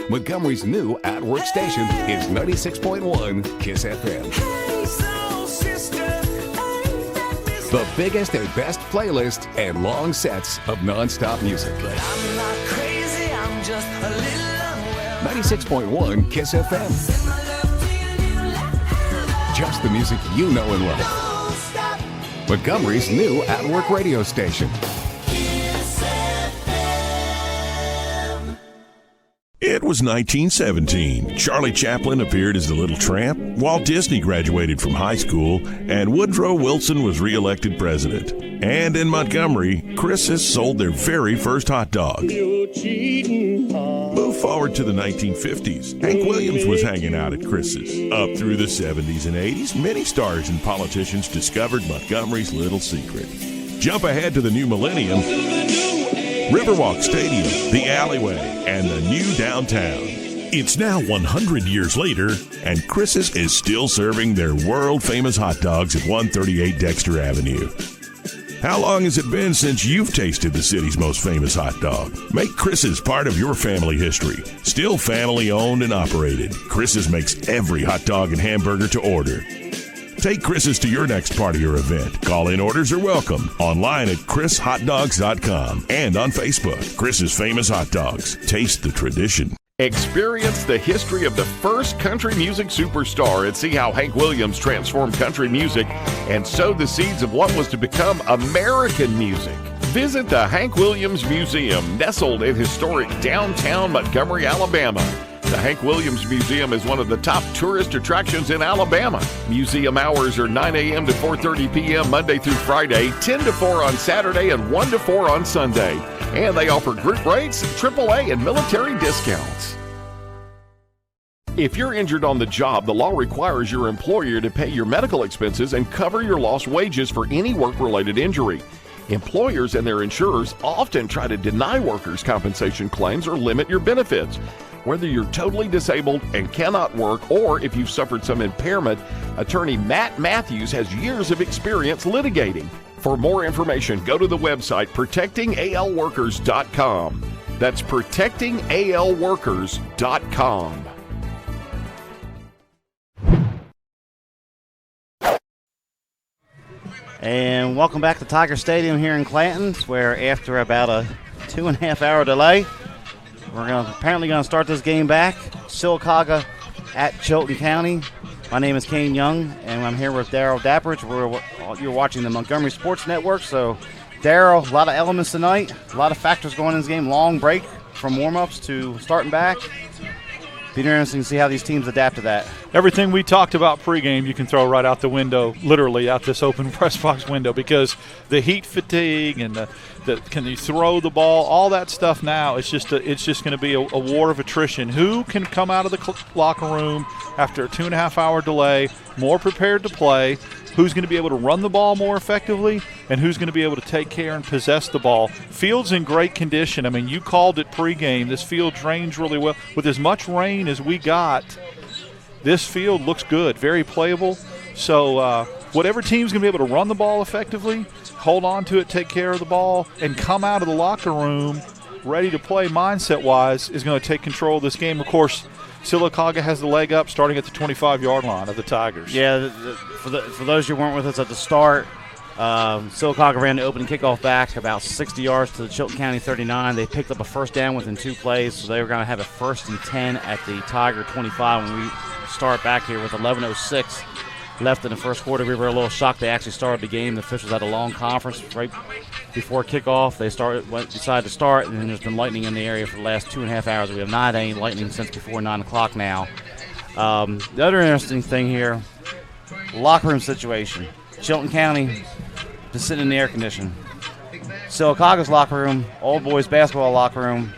Montgomery's new at-work station is 96.1 KISS FM. The biggest and best playlist and long sets of non-stop music. 96.1 KISS FM. Just the music you know and love. Montgomery's new at-work radio station. It was 1917. Charlie Chaplin appeared as the Little Tramp, Walt Disney graduated from high school, and Woodrow Wilson was re-elected president. And in Montgomery, Chris's sold their very first hot dog. Move forward to the 1950s. Hank Williams was hanging out at Chris's. Up through the 70s and 80s, many stars and politicians discovered Montgomery's little secret. Jump ahead to the new millennium. Riverwalk Stadium, the alleyway, and the new downtown. It's now 100 years later, and Chris's is still serving their world-famous hot dogs at 138 Dexter Avenue. How long has it been since you've tasted the city's most famous hot dog? Make Chris's part of your family history. Still family-owned and operated, Chris's makes every hot dog and hamburger to order. Take Chris's to your next party or event. Call-in orders are welcome. Online at chrishotdogs.com and on Facebook. Chris's Famous Hot Dogs. Taste the tradition. Experience the history of the first country music superstar and see how Hank Williams transformed country music and sowed the seeds of what was to become American music. Visit the Hank Williams Museum, nestled in historic downtown Montgomery, Alabama. The Hank Williams Museum is one of the top tourist attractions in Alabama. Museum hours are 9 a.m. to 4:30 p.m. Monday through Friday, 10 to 4 on Saturday, and 1 to 4 on Sunday. And they offer group rates, AAA, and military discounts. If you're injured on the job, the law requires your employer to pay your medical expenses and cover your lost wages for any work-related injury. Employers and their insurers often try to deny workers' compensation claims or limit your benefits. Whether you're totally disabled and cannot work or if you've suffered some impairment, attorney Matt Matthews has years of experience litigating. For more information, go to the website protectingalworkers.com. That's protectingalworkers.com. And welcome back to Tiger Stadium here in Clanton, where after about a 2.5 hour delay, we're apparently going to start this game back. Sylacauga at Chilton County. My name is Kane Young, and I'm here with Daryl Dapperidge. You're watching the Montgomery Sports Network. So, Daryl, a lot of elements tonight, a lot of factors going in this game. Long break from warm-ups to starting back. Be interesting to see how these teams adapt to that. Everything we talked about pregame, you can throw right out the window, literally out this open press box window, because the heat fatigue and the can you throw the ball, all that stuff now, it's just going to be a war of attrition. Who can come out of the locker room after a 2.5 hour delay, more prepared to play? Who's going to be able to run the ball more effectively, and who's going to be able to take care and possess the ball? Field's in great condition. I mean, you called it pregame. This field drains really well. With as much rain as we got, this field looks good, very playable. So whatever team's going to be able to run the ball effectively, hold on to it, take care of the ball, and come out of the locker room ready to play mindset-wise is going to take control of this game. Of course, Sylacauga has the leg up starting at the 25-yard line of the Tigers. Yeah, for those who weren't with us at the start, Sylacauga ran the opening kickoff back about 60 yards to the Chilton County 39. They picked up a first down within 2 plays, so they were going to have a 1st and 10 at the Tiger 25 when we start back here with 11:06 left in the first quarter. We were a little shocked they actually started the game. The officials had a long conference right before kickoff. They decided to start, and then there's been lightning in the area for the last 2.5 hours. We have not had any lightning since before 9 o'clock now. The other interesting thing here, locker room situation. Chilton County just sitting in the air conditioning. Sylacauga's locker room, old boys basketball locker room,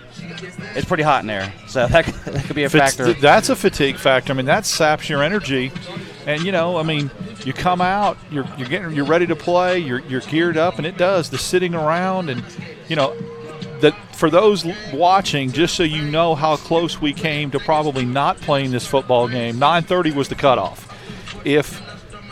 it's pretty hot in there. So that could be a factor. That's a fatigue factor. I mean, that saps your energy. And, you come out, you're ready to play, you're geared up, and it does. The sitting around and, that for those watching, just so you know how close we came to probably not playing this football game, 9:30 was the cutoff. If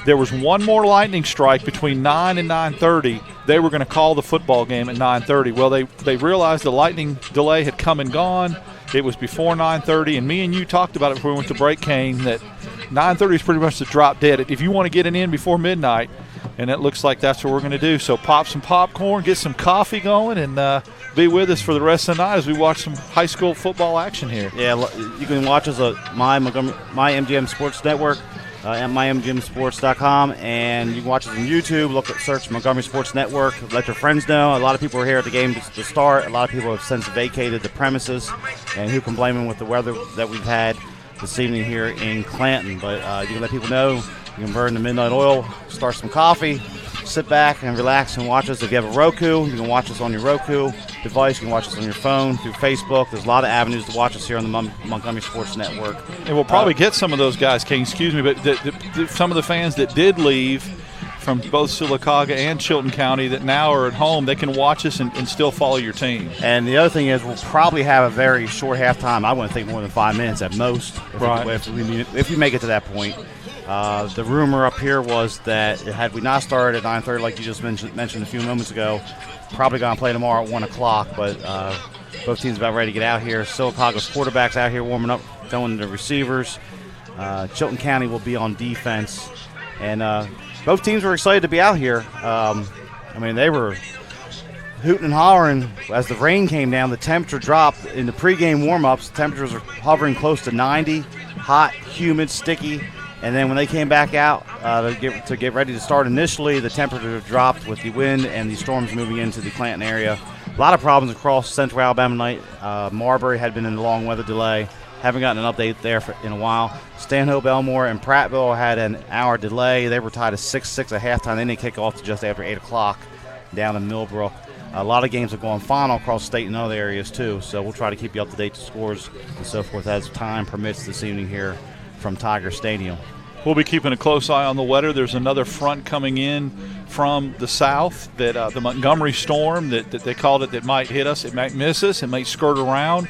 there was one more lightning strike between 9 and 9:30, they were going to call the football game at 9:30. Well, they realized the lightning delay had come and gone. It was before 9:30, and me and you talked about it before we went to break, Kane, that 9:30 is pretty much the drop dead. If you want to get it in before midnight, and it looks like that's what we're going to do. So pop some popcorn, get some coffee going, and be with us for the rest of the night as we watch some high school football action here. Yeah, you can watch us at my MGM Sports Network at mymgmsports.com, and you can watch us on YouTube. Search Montgomery Sports Network. Let your friends know. A lot of people are here at the game to start. A lot of people have since vacated the premises, and who can blame them with the weather that we've had this evening here in Clanton. But you can let people know. You can burn the midnight oil, start some coffee, sit back and relax and watch us. If you have a Roku, you can watch us on your Roku device. You can watch us on your phone, through Facebook. There's a lot of avenues to watch us here on the Montgomery Sports Network. And we'll probably get some of those guys, Kane, excuse me, but some of the fans that did leave from both Sylacauga and Chilton County that now are at home, they can watch us and still follow your team. And the other thing is we'll probably have a very short halftime. I wouldn't think more than 5 minutes at most if we make it to that point. The rumor up here was that had we not started at 9:30, like you just mentioned a few moments ago, probably going to play tomorrow at 1 o'clock. But both teams about ready to get out here. Sylacauga's quarterback's out here warming up, throwing the receivers. Chilton County will be on defense. And both teams were excited to be out here. They were hooting and hollering as the rain came down. The temperature dropped in the pregame warm-ups. The temperatures are hovering close to 90, hot, humid, sticky. And then when they came back out to get ready to start initially, the temperature dropped with the wind and the storms moving into the Clanton area. A lot of problems across central Alabama tonight. Marbury had been in a long weather delay. Haven't gotten an update there in a while. Stanhope, Elmore, and Prattville had an hour delay. They were tied at 6-6 at halftime. They didn't kick off to just after 8 o'clock down in Millbrook. A lot of games have gone final across state and other areas too, so we'll try to keep you up to date to scores and so forth as time permits this evening here from Tiger Stadium. We'll be keeping a close eye on the weather. There's another front coming in from the south, that the Montgomery storm that they called it, that might hit us. It might miss us. It might skirt around.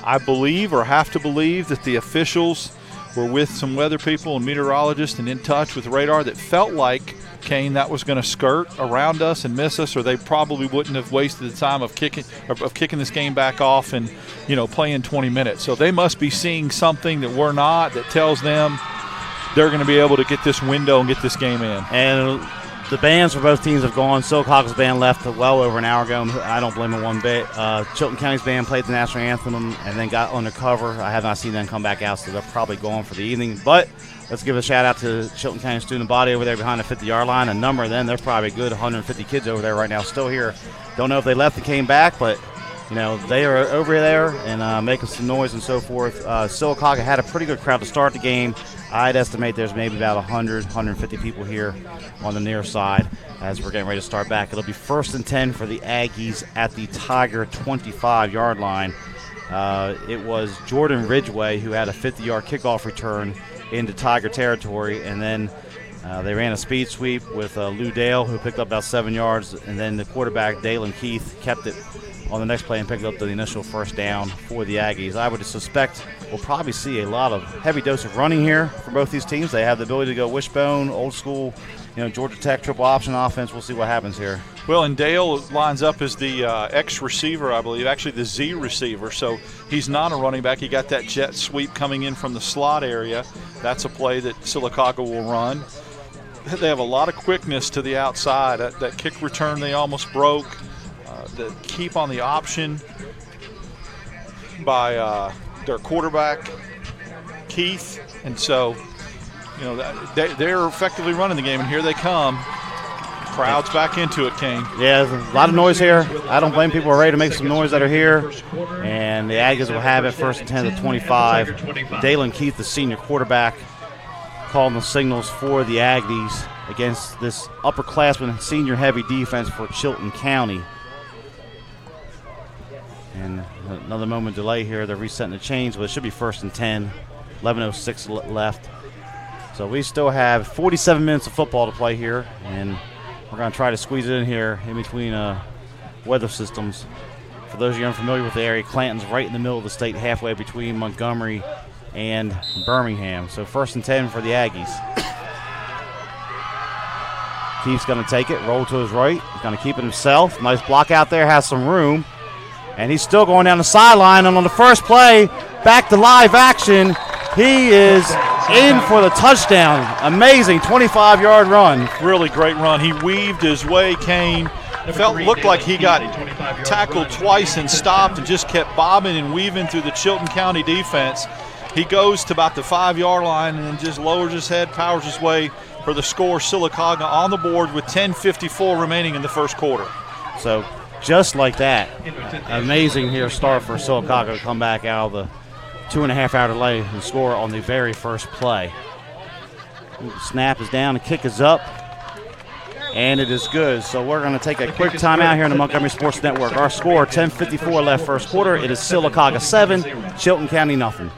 I believe, or have to believe, that the officials were with some weather people and meteorologists and in touch with radar that felt like, Kane, that was going to skirt around us and miss us, or they probably wouldn't have wasted the time of kicking this game back off and playing 20 minutes. So they must be seeing something that we're not, that tells them they're going to be able to get this window and get this game in. And the bands for both teams have gone. Sylacauga's band left well over an hour ago. I don't blame them one bit. Chilton County's band played the national anthem and then got undercover. I have not seen them come back out, so they're probably gone for the evening. But let's give a shout-out to Chilton County student body over there behind the 50-yard line. A number of them, there's probably a good 150 kids over there right now still here. Don't know if they left and came back, but they are over there and making some noise and so forth. Sylacauga had a pretty good crowd to start the game. I'd estimate there's maybe about 100, 150 people here on the near side as we're getting ready to start back. It'll be 1st and 10 for the Aggies at the Tiger 25-yard line. It was Jordan Ridgway who had a 50-yard kickoff return into Tiger territory, and then they ran a speed sweep with Lou Dale, who picked up about 7 yards, and then the quarterback, Dalen Keith, kept it on the next play and picked up the initial first down for the Aggies. I would suspect we'll probably see a lot of heavy dose of running here for both these teams. They have the ability to go wishbone, old school, Georgia Tech triple option offense. We'll see what happens here. Well, and Dale lines up as the X receiver, I believe, actually the Z receiver. So he's not a running back. He got that jet sweep coming in from the slot area. That's a play that Sylacauga will run. They have a lot of quickness to the outside. That kick return they almost broke. The keep on the option by their quarterback, Keith. And so, they're effectively running the game, and here they come. Crowd's back into it, Kane. Yeah, there's a lot of noise here. I don't blame people who are ready to make some noise that are here. And the Aggies will have it 1st and 10 to 25. Dalen Keith, the senior quarterback, calling the signals for the Aggies against this upperclassman senior-heavy defense for Chilton County. And another moment delay here. They're resetting the chains, but it should be 1st and 10. 11:06 left. So we still have 47 minutes of football to play here, and we're going to try to squeeze it in here in between weather systems. For those of you unfamiliar with the area, Clanton's right in the middle of the state, halfway between Montgomery and Birmingham. So 1st and 10 for the Aggies. Keith's going to take it, roll to his right. He's going to keep it himself. Nice block out there, has some room. And he's still going down the sideline. And on the first play, back to live action. He is in for the touchdown. Amazing 25-yard run. Really great run. He weaved his way, Kane. Looked like he got tackled twice and stopped and just kept bobbing and weaving through the Chilton County defense. He goes to about the 5-yard line and then just lowers his head, powers his way for the score. Sylacauga on the board with 10:54 remaining in the first quarter. So just like that, amazing here start for Sylacauga to come back out of the 2.5-hour delay and score on the very first play. Snap is down, the kick is up, and it is good. So we're going to take a quick timeout here in the Montgomery Sports Network. Our score, 10:54 left first quarter. It is Sylacauga 7, Chilton County nothing.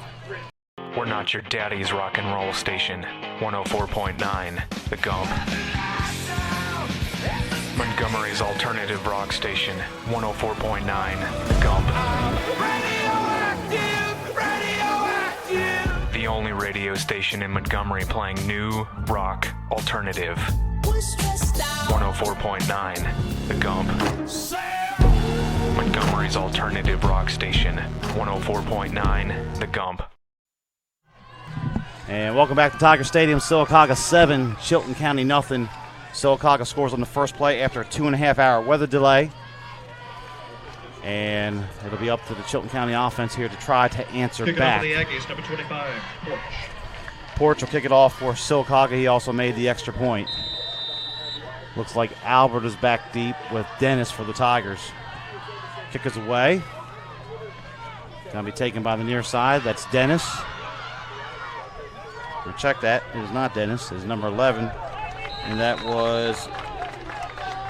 We're not your daddy's rock and roll station. 104.9, The Gump. Montgomery's alternative rock station. 104.9, The Gump. The only radio station in Montgomery playing new rock alternative. 104.9, The Gump. Montgomery's alternative rock station. 104.9, The Gump. And welcome back to Tiger Stadium. Sylacauga 7, Chilton County nothing. Sylacauga scores on the first play after a 2.5-hour weather delay. And it'll be up to the Chilton County offense here to try to answer back. Kick it off the Aggies, number 25, Porch. Porch will kick it off for Sylacauga. He also made the extra point. Looks like Albert is back deep with Dennis for the Tigers. Kick is away. Going to be taken by the near side. That's Dennis. We'll check that. It is not Dennis. It's number 11. And that was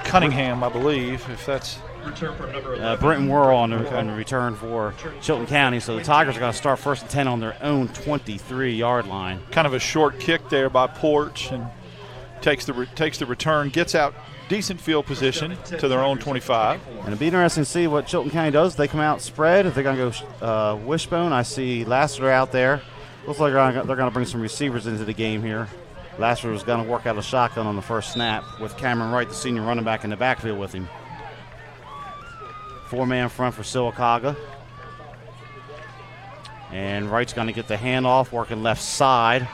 Cunningham, I believe, if that's... Return from number 11. Brenton Worrell on the return for Chilton County. So the Tigers are going to start 1st and 10 on their own 23-yard line. Kind of a short kick there by Porch, and takes the return, gets out decent field position to their own 25. And it'll be interesting to see what Chilton County does. They come out spread. If they're going to go wishbone, I see Lassiter out there. Looks like they're going to bring some receivers into the game here. Lassiter was going to work out a shotgun on the first snap with Cameron Wright, the senior running back, in the backfield with him. 4-man front for Sylacauga. And Wright's going to get the handoff, working left side,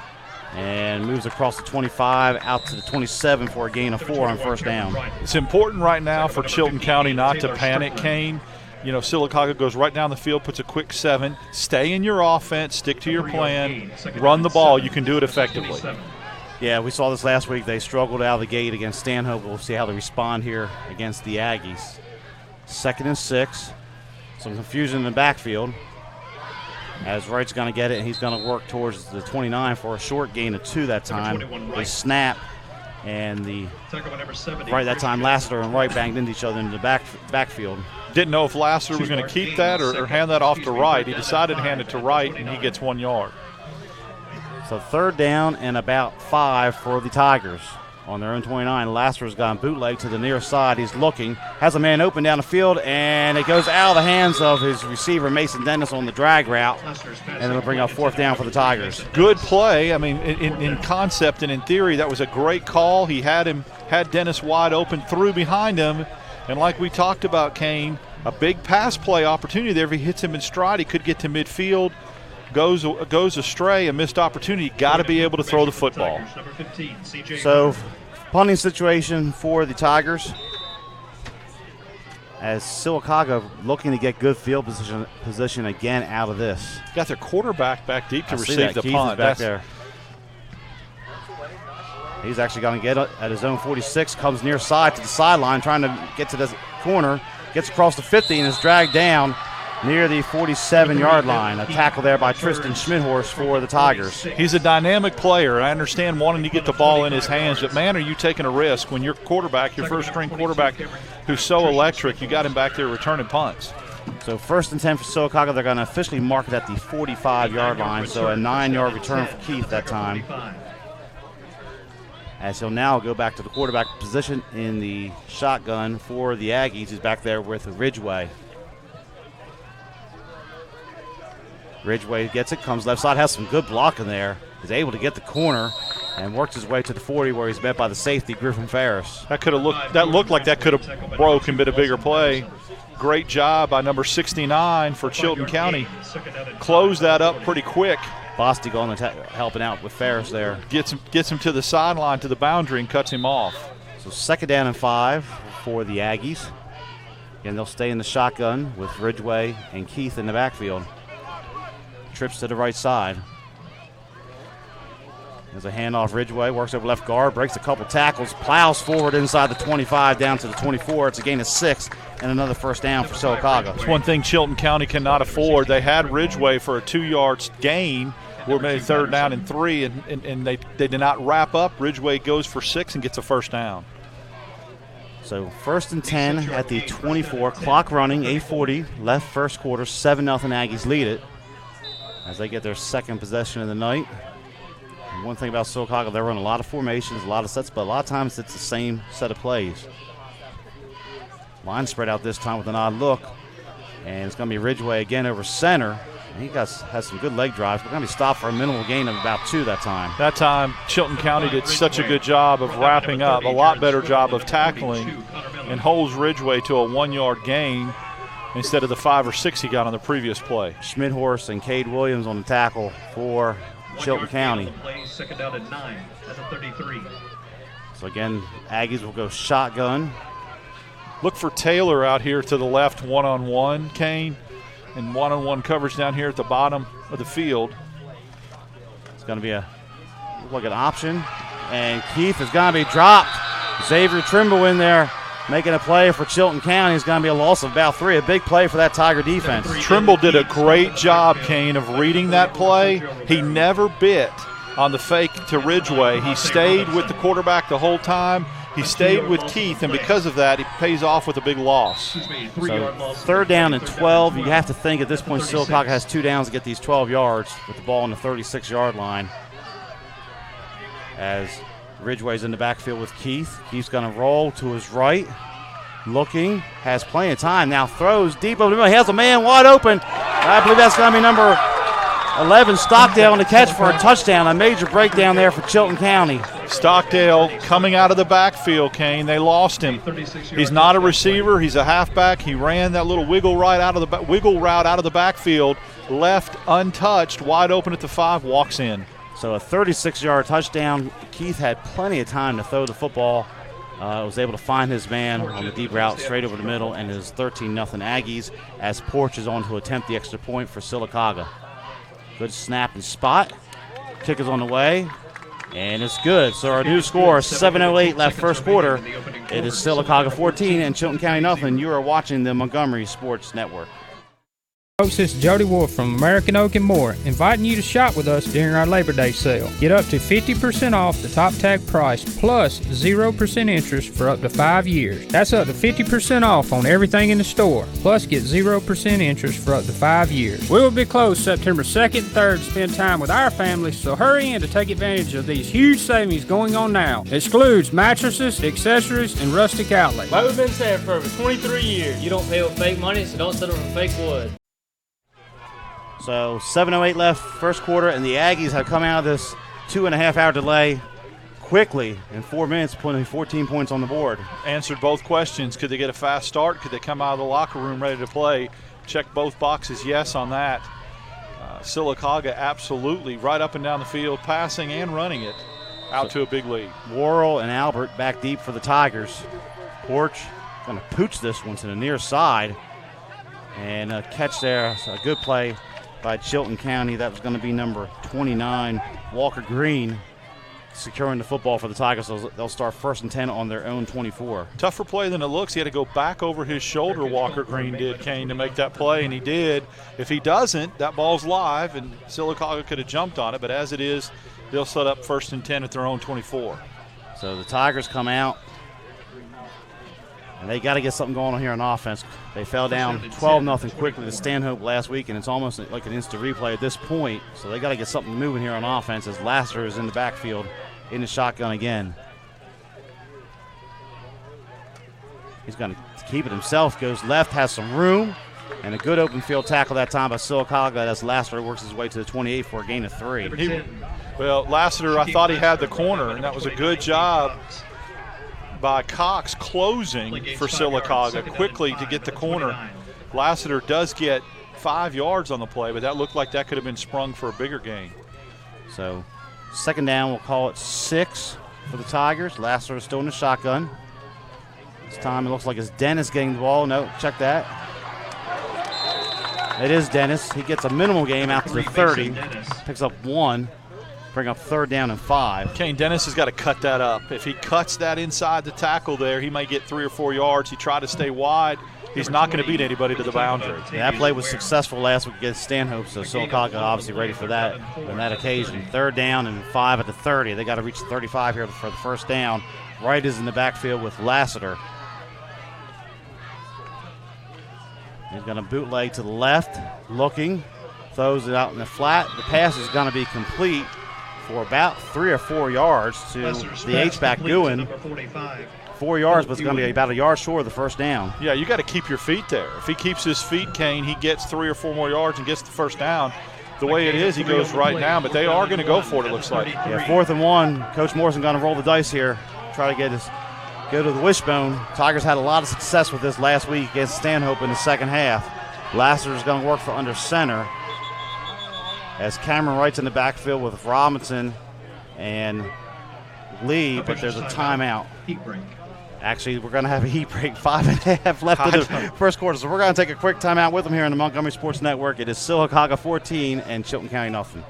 and moves across the 25 out to the 27 for a gain of 4 on first down. It's important right now for Chilton County not to panic, Kane. You know, Sylacauga goes right down the field, puts a quick 7. Stay in your offense, stick to your plan, run the ball. You can do it effectively. Yeah, we saw this last week. They struggled out of the gate against Stanhope. We'll see how they respond here against the Aggies. 2nd and 6. Some confusion in the backfield. As Wright's going to get it, and he's going to work towards the 29 for a short gain of 2 that time. They snap, and right that time Lassiter and Wright banged into each other in the backfield. Didn't know if Lassiter was going to keep that or hand that off to Wright. He decided to hand it to Wright, and he gets 1 yard. So 3rd down and about 5 for the Tigers. On their own 29, Lassiter's gone bootleg to the near side. He's looking, has a man open down the field, and it goes out of the hands of his receiver, Mason Dennis, on the drag route, and it'll bring up 4th down for the Tigers. Good play. I mean, in concept and in theory, that was a great call. He had Dennis wide open, threw behind him, and like we talked about, Kane, a big pass play opportunity there. If he hits him in stride, he could get to midfield. Goes astray, a missed opportunity. Got to be able to throw the football. So, punting situation for the Tigers, as Sylacauga looking to get good field position again out of this. Got their quarterback back deep to receive the Keith punt. Back there. He's actually going to get it at his own 46, comes near side to the sideline, trying to get to the corner, gets across the 50 and is dragged down near the 47-yard line. A tackle there by Tristan Schmidhorst for the Tigers. He's a dynamic player. I understand wanting to get the ball in his hands, but, man, are you taking a risk when your quarterback, your first-string quarterback, who's so electric, you got him back there returning punts. So 1st and 10 for Sylacauga. They're going to officially mark it at the 45-yard line. So a 9-yard return for Keith that time. As he'll now go back to the quarterback position in the shotgun for the Aggies. He's back there with Ridgway. Ridgway gets it, comes left side, has some good blocking there. Is able to get the corner and works his way to the 40 where he's met by the safety, Griffin Ferris. That looked like that could have broke and been a bigger play. Great job by number 69 for Chilton County. Closed that up pretty quick. Bostic on helping out with Ferris there. Gets him to the sideline, to the boundary, and cuts him off. So 2nd down and 5 for the Aggies. Again, they'll stay in the shotgun with Ridgway and Keith in the backfield. Trips to the right side. There's a handoff. Ridgway works over left guard, breaks a couple tackles, plows forward inside the 25 down to the 24. It's a gain of 6 and another first down for Sylacauga. It's one thing Chilton County cannot afford. They had Ridgway for a 2-yard gain. We're maybe 3rd down and 3, and they did not wrap up. Ridgway goes for 6 and gets a first down. So 1st and 10 at the 24. Clock running, 8:40 left first quarter, 7-0 Aggies lead it as they get their 2nd possession of the night. And one thing about Sylacauga, they run a lot of formations, a lot of sets, but a lot of times it's the same set of plays. Line spread out this time with an odd look, and it's going to be Ridgway again over center. And he has some good leg drives. We're going to be stopped for a minimal gain of about 2 that time. That time, Chilton County did such a good job of wrapping up, a lot better job of tackling, and holds Ridgway to a 1-yard gain instead of the 5 or 6 he got on the previous play. Schmidhorst and Cade Williams on the tackle for Chilton County. 2nd down and 9 at the 33. So again, Aggies will go shotgun. Look for Taylor out here to the left, one-on-one, Kane, and one-on-one coverage down here at the bottom of the field. It's going to be like an option, and Keith is going to be dropped. Xavier Trimble in there making a play for Chilton County. It's going to be a loss of about 3, a big play for that Tiger defense. Trimble did a great job, Kane, of reading that play. He never bit on the fake to Ridgway. He stayed with the quarterback the whole time. He stayed with Keith, and because of that, he pays off with a big loss. So 3rd down and 12. You have to think at this point Sylacauga has 2 downs to get these 12 yards with the ball on the 36-yard line. As Ridgway's in the backfield with Keith. Keith's going to roll to his right. Looking, has plenty of time. Now throws deep over the middle. He has a man wide open. I believe that's going to be number 11, Stockdale, on the catch for a touchdown. A major breakdown there for Chilton County. Stockdale coming out of the backfield, Kane. They lost him. He's not a receiver. He's a halfback. He ran that little wiggle route out of the backfield, left untouched, wide open at the 5, walks in. So a 36-yard touchdown. Keith had plenty of time to throw the football. Was able to find his man on the deep route straight over the middle, and it is 13-0 Aggies as Porch is on to attempt the extra point for Sylacauga. Good snap and spot. Kick is on the way, and it's good. So our new score, 7:08 left first quarter. It is Sylacauga 14 and Chilton County nothing. You are watching the Montgomery Sports Network. Folks, this is Jody Wolf from American Oak and More, inviting you to shop with us during our Labor Day sale. Get up to 50% off the top tag price plus 0% interest for up to 5 years. That's up to 50% off on everything in the store. Plus get 0% interest for up to 5 years. We will be closed September 2nd and 3rd to spend time with our families, so hurry in to take advantage of these huge savings going on now. Excludes mattresses, accessories, and rustic outlets. Like we've been saying for over 23 years, you don't pay with fake money, so don't settle for fake wood. So 7:08 left first quarter, and the Aggies have come out of this 2.5-hour delay quickly in 4 minutes, putting 14 points on the board. Answered both questions. Could they get a fast start? Could they come out of the locker room ready to play? Check both boxes, yes on that. Sylacauga absolutely right up and down the field, passing and running it out to a big lead. Worrell and Albert back deep for the Tigers. Porch going to pooch this one to the near side. And a catch there, so a good play by Chilton County. That was going to be number 29, Walker Green, securing the football for the Tigers. So they'll start 1st and 10 on their own 24. Tougher play than it looks. He had to go back over his shoulder, Walker Green did, Kane, to make that play, and he did. If he doesn't, that ball's live, and Sylacauga could have jumped on it, but as it is, they'll set up 1st and 10 at their own 24. So the Tigers come out And they got to get something going on here on offense. They fell down 12-0 quickly to Stanhope last week, and it's almost like an instant replay at this point. So they got to get something moving here on offense as Lassiter is in the backfield in the shotgun again. He's going to keep it himself, goes left, has some room, and a good open field tackle that time by Sylacauga as Lassiter works his way to the 28 for a gain of 3. Well, Lassiter, I thought he had the corner, and that was a good job by Cox closing for Sylacauga quickly to get the corner. Lassiter does get 5 yards on the play, but that looked like that could have been sprung for a bigger gain. So second down, we'll call it 6 for the Tigers. Lassiter is still in the shotgun. This time it looks like it's Dennis getting the ball. No, check that. It is Dennis. He gets a minimal gain out to the 30. Picks up 1. Bring up third down and 5. Kane Dennis has got to cut that up. If he cuts that inside the tackle there, he might get 3 or 4 yards. He tried to stay wide. He's not going to beat anybody to the boundary. Yeah, that play was successful last week against Stanhope, so Sylacauga obviously ready for that on that occasion. Third down and 5 at the 30. They got to reach the 35 here for the first down. Wright is in the backfield with Lassiter. He's going to bootleg to the left, looking, throws it out in the flat. The pass is going to be complete for about 3 or 4 yards to the H-back Guin. 4 yards, but it's going to be about a yard short of the first down. Yeah, you got to keep your feet there. If he keeps his feet, Kane, he gets 3 or 4 more yards and gets the first down. The way it is, he goes right now, but they are going to go for it looks like. Yeah, 4th and 1. Coach Morrison going to roll the dice here, try to go to the wishbone. Tigers had a lot of success with this last week against Stanhope in the second half. Lassiter's going to work for under center as Cameron Wright's in the backfield with Robinson and Lee, but there's a timeout. Actually, we're going to have a heat break. 5.5 left in the first quarter, so we're going to take a quick timeout with them here on the Montgomery Sports Network. It is Sylacauga 14 and Chilton County nothing.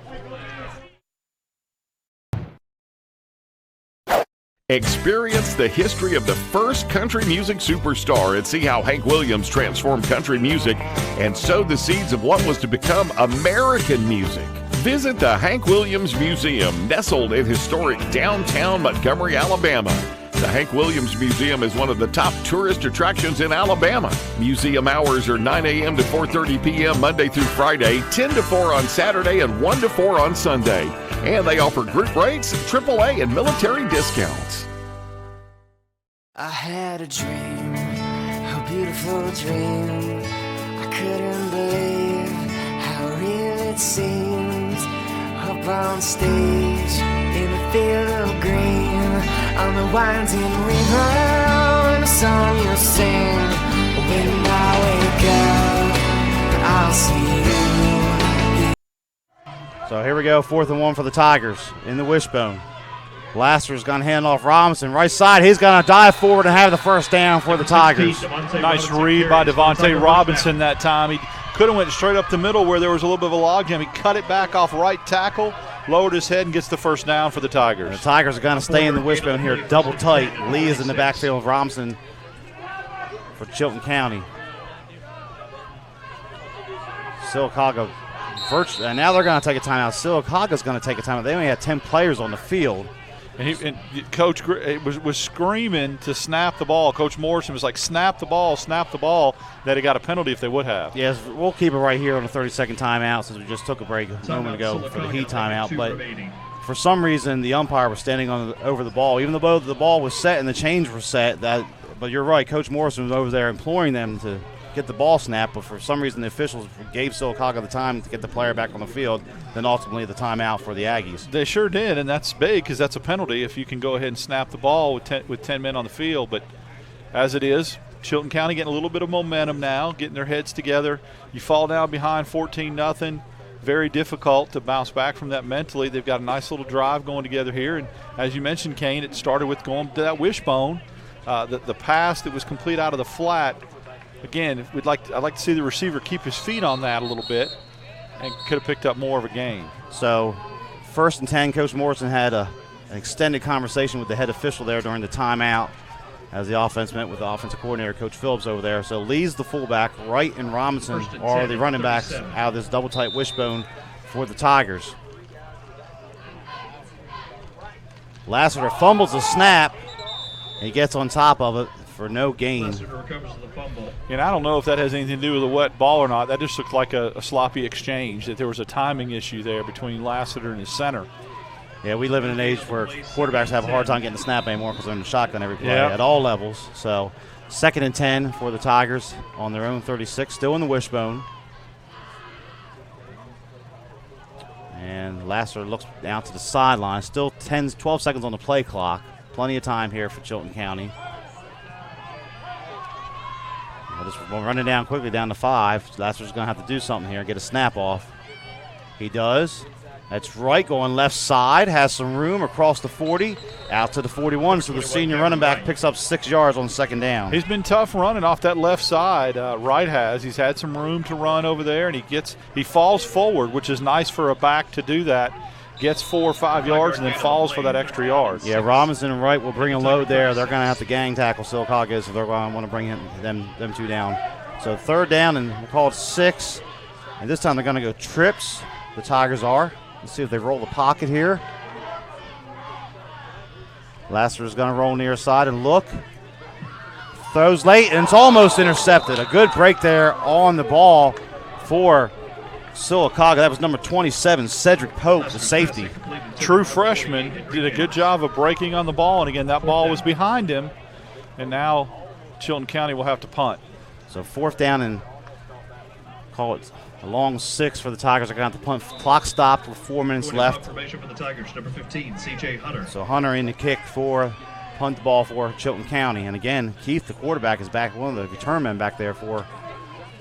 Experience the history of the first country music superstar and see how Hank Williams transformed country music and sowed the seeds of what was to become American music. Visit the Hank Williams Museum, nestled in historic downtown Montgomery, Alabama. The Hank Williams Museum is one of the top tourist attractions in Alabama. Museum hours are 9 a.m. to 4:30 p.m. Monday through Friday, 10 to 4 on Saturday, and 1 to 4 on Sunday. And they offer group rates, AAA, and military discounts. I had a dream, a beautiful dream. I couldn't believe how real it seemed. Up on stage, in a field of green, on the winding river, and a song you'll sing. When I wake up, I'll see you. So here we go, 4th and 1 for the Tigers in the wishbone. Lassiter's going to hand off Robinson. Right side, he's going to dive forward and have the first down for the Tigers. Nice read by Devontae Robinson that time. He could have went straight up the middle where there was a little bit of a logjam. He cut it back off right tackle, lowered his head, and gets the first down for the Tigers. And the Tigers are going to stay in the wishbone here double tight. Lee is in the backfield with Robinson for Chilton County. Sylacauga virtually, and now they're going to take a timeout. Sylacauga's going to take a timeout. They only had 10 players on the field. And Coach was screaming to snap the ball. Coach Morrison was like, snap the ball, that he got a penalty if they would have. Yes, we'll keep it right here on a 30-second timeout since we just took a break a moment ago for the heat timeout. But for some reason, the umpire was standing over the ball. Even though the ball was set and the chains were set, but you're right, Coach Morrison was over there imploring them to get the ball snapped, but for some reason the officials gave Sylacauga the time to get the player back on the field, then ultimately the timeout for the Aggies. They sure did, and that's big because that's a penalty if you can go ahead and snap the ball with 10 men on the field. But as it is, Chilton County getting a little bit of momentum now, getting their heads together. You fall down behind 14-0, very difficult to bounce back from that mentally. They've got a nice little drive going together here, and as you mentioned, Kane, it started with going to that wishbone. The pass that was complete out of the flat. Again, I'd like to see the receiver keep his feet on that a little bit and could have picked up more of a gain. So 1st and 10, Coach Morrison had an extended conversation with the head official there during the timeout as the offense met with the offensive coordinator, Coach Phillips, over there. So Lee's the fullback, Wright and Robinson are the running backs out of this double-tight wishbone for the Tigers. Lassiter fumbles the snap. He gets on top of it, for no gain. And I don't know if that has anything to do with a wet ball or not. That just looked like a sloppy exchange, that there was a timing issue there between Lassiter and his center. Yeah, we live in an age where quarterbacks have a hard time getting the snap anymore because they're in the shotgun every play Yep. at all levels. So 2nd and 10 for the Tigers on their own 36, still in the wishbone. And Lassiter looks down to the sideline. Still 12 seconds on the play clock. Plenty of time here for Chilton County. We'll run it down quickly, down to 5. Lassiter's going to have to do something here, get a snap off. He does. That's right, going left side, has some room across the 40, out to the 41. So the senior running back picks up 6 yards on 2nd down. He's been tough running off that left side. Wright has. He's had some room to run over there, and he falls forward, which is nice for a back to do that. Gets 4 or 5 yards and then falls for that extra yard. Yeah, Robinson and Wright will bring a load there. They're going to have to gang tackle Sylacauga, so they're going to want to bring them 2 down. So 3rd down, and we'll call it 6. And this time they're going to go trips. The Tigers are. Let's see if they roll the pocket here. Lassiter's going to roll near side and look. Throws late, and it's almost intercepted. A good break there on the ball for Sylacauga. That was number 27, Cedric Pope, the safety. True freshman, did a good job of breaking on the ball, and again, that ball was behind him, and now Chilton County will have to punt. So 4th down and call it a long 6 for the Tigers. They're going to have to punt. Clock stopped with 4 minutes left. Formation for the Tigers, number 15, C.J. Hunter. So Hunter in the kick for punt the ball for Chilton County. And again, Keith, the quarterback, is back, one of the return men back there for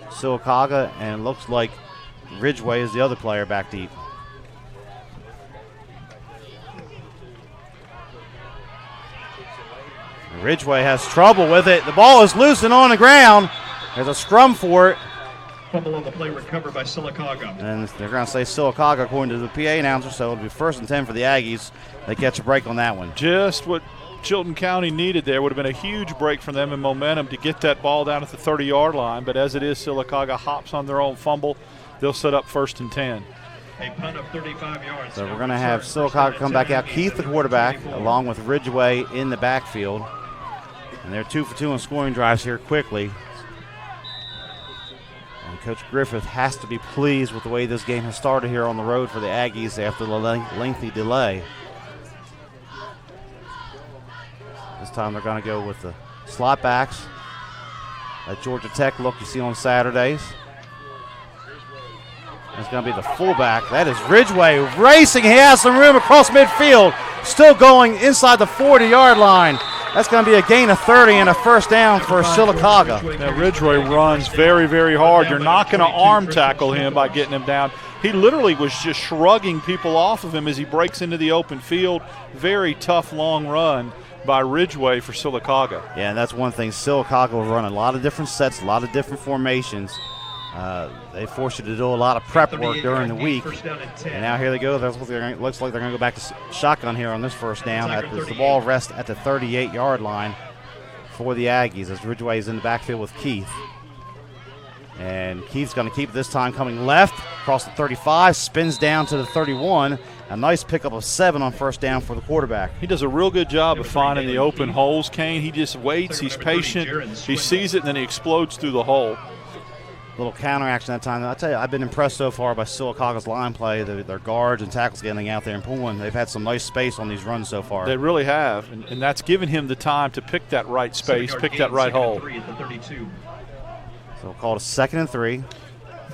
Sylacauga, and it looks like Ridgeway is the other player back deep. Ridgeway has trouble with it. The ball is loose and on the ground. There's a scrum for it. Fumble on the play recovered by Sylacauga. And they're going to say Sylacauga according to the PA announcer, so it'll be 1st and 10 for the Aggies. They catch a break on that one. Just what Chilton County needed there. Would have been a huge break for them in momentum to get that ball down at the 30-yard line, but as it is, Sylacauga hops on their own fumble. They'll set up 1st and 10. A punt of 35 yards. So we're going to have Sylacauga come back out. Keith, the quarterback, along with Ridgeway in the backfield. And they're 2 for 2 on scoring drives here quickly. And Coach Griffith has to be pleased with the way this game has started here on the road for the Aggies after the lengthy delay. This time they're going to go with the slot backs. That Georgia Tech look you see on Saturdays. That's going to be the fullback. That is Ridgeway racing. He has some room across midfield. Still going inside the 40-yard line. That's going to be a gain of 30 and a 1st down for Sylacauga. Now Ridgeway runs very, very hard. You're not going to arm tackle him by getting him down. He literally was just shrugging people off of him as he breaks into the open field. Very tough, long run by Ridgeway for Sylacauga. Yeah, and that's one thing. Sylacauga will run a lot of different sets, a lot of different formations. They force you to do a lot of prep work during the week. And now here they go. Looks like they're going to go back to shotgun here on this 1st down. The ball rests at the 38-yard line for the Aggies as Ridgeway is in the backfield with Keith. And Keith's going to keep it this time coming left across the 35, spins down to the 31. A nice pickup of 7 on 1st down for the quarterback. He does a real good job of finding the open holes, Kane. He just waits, he's patient, he sees it, and then he explodes through the hole. Little counter action that time. I'll tell you, I've been impressed so far by Sylacauga's line play. Their guards and tackles getting out there and pulling. They've had some nice space on these runs so far. They really have, and that's given him the time to pick that right space, pick that right hole. So we'll call it a 2nd and 3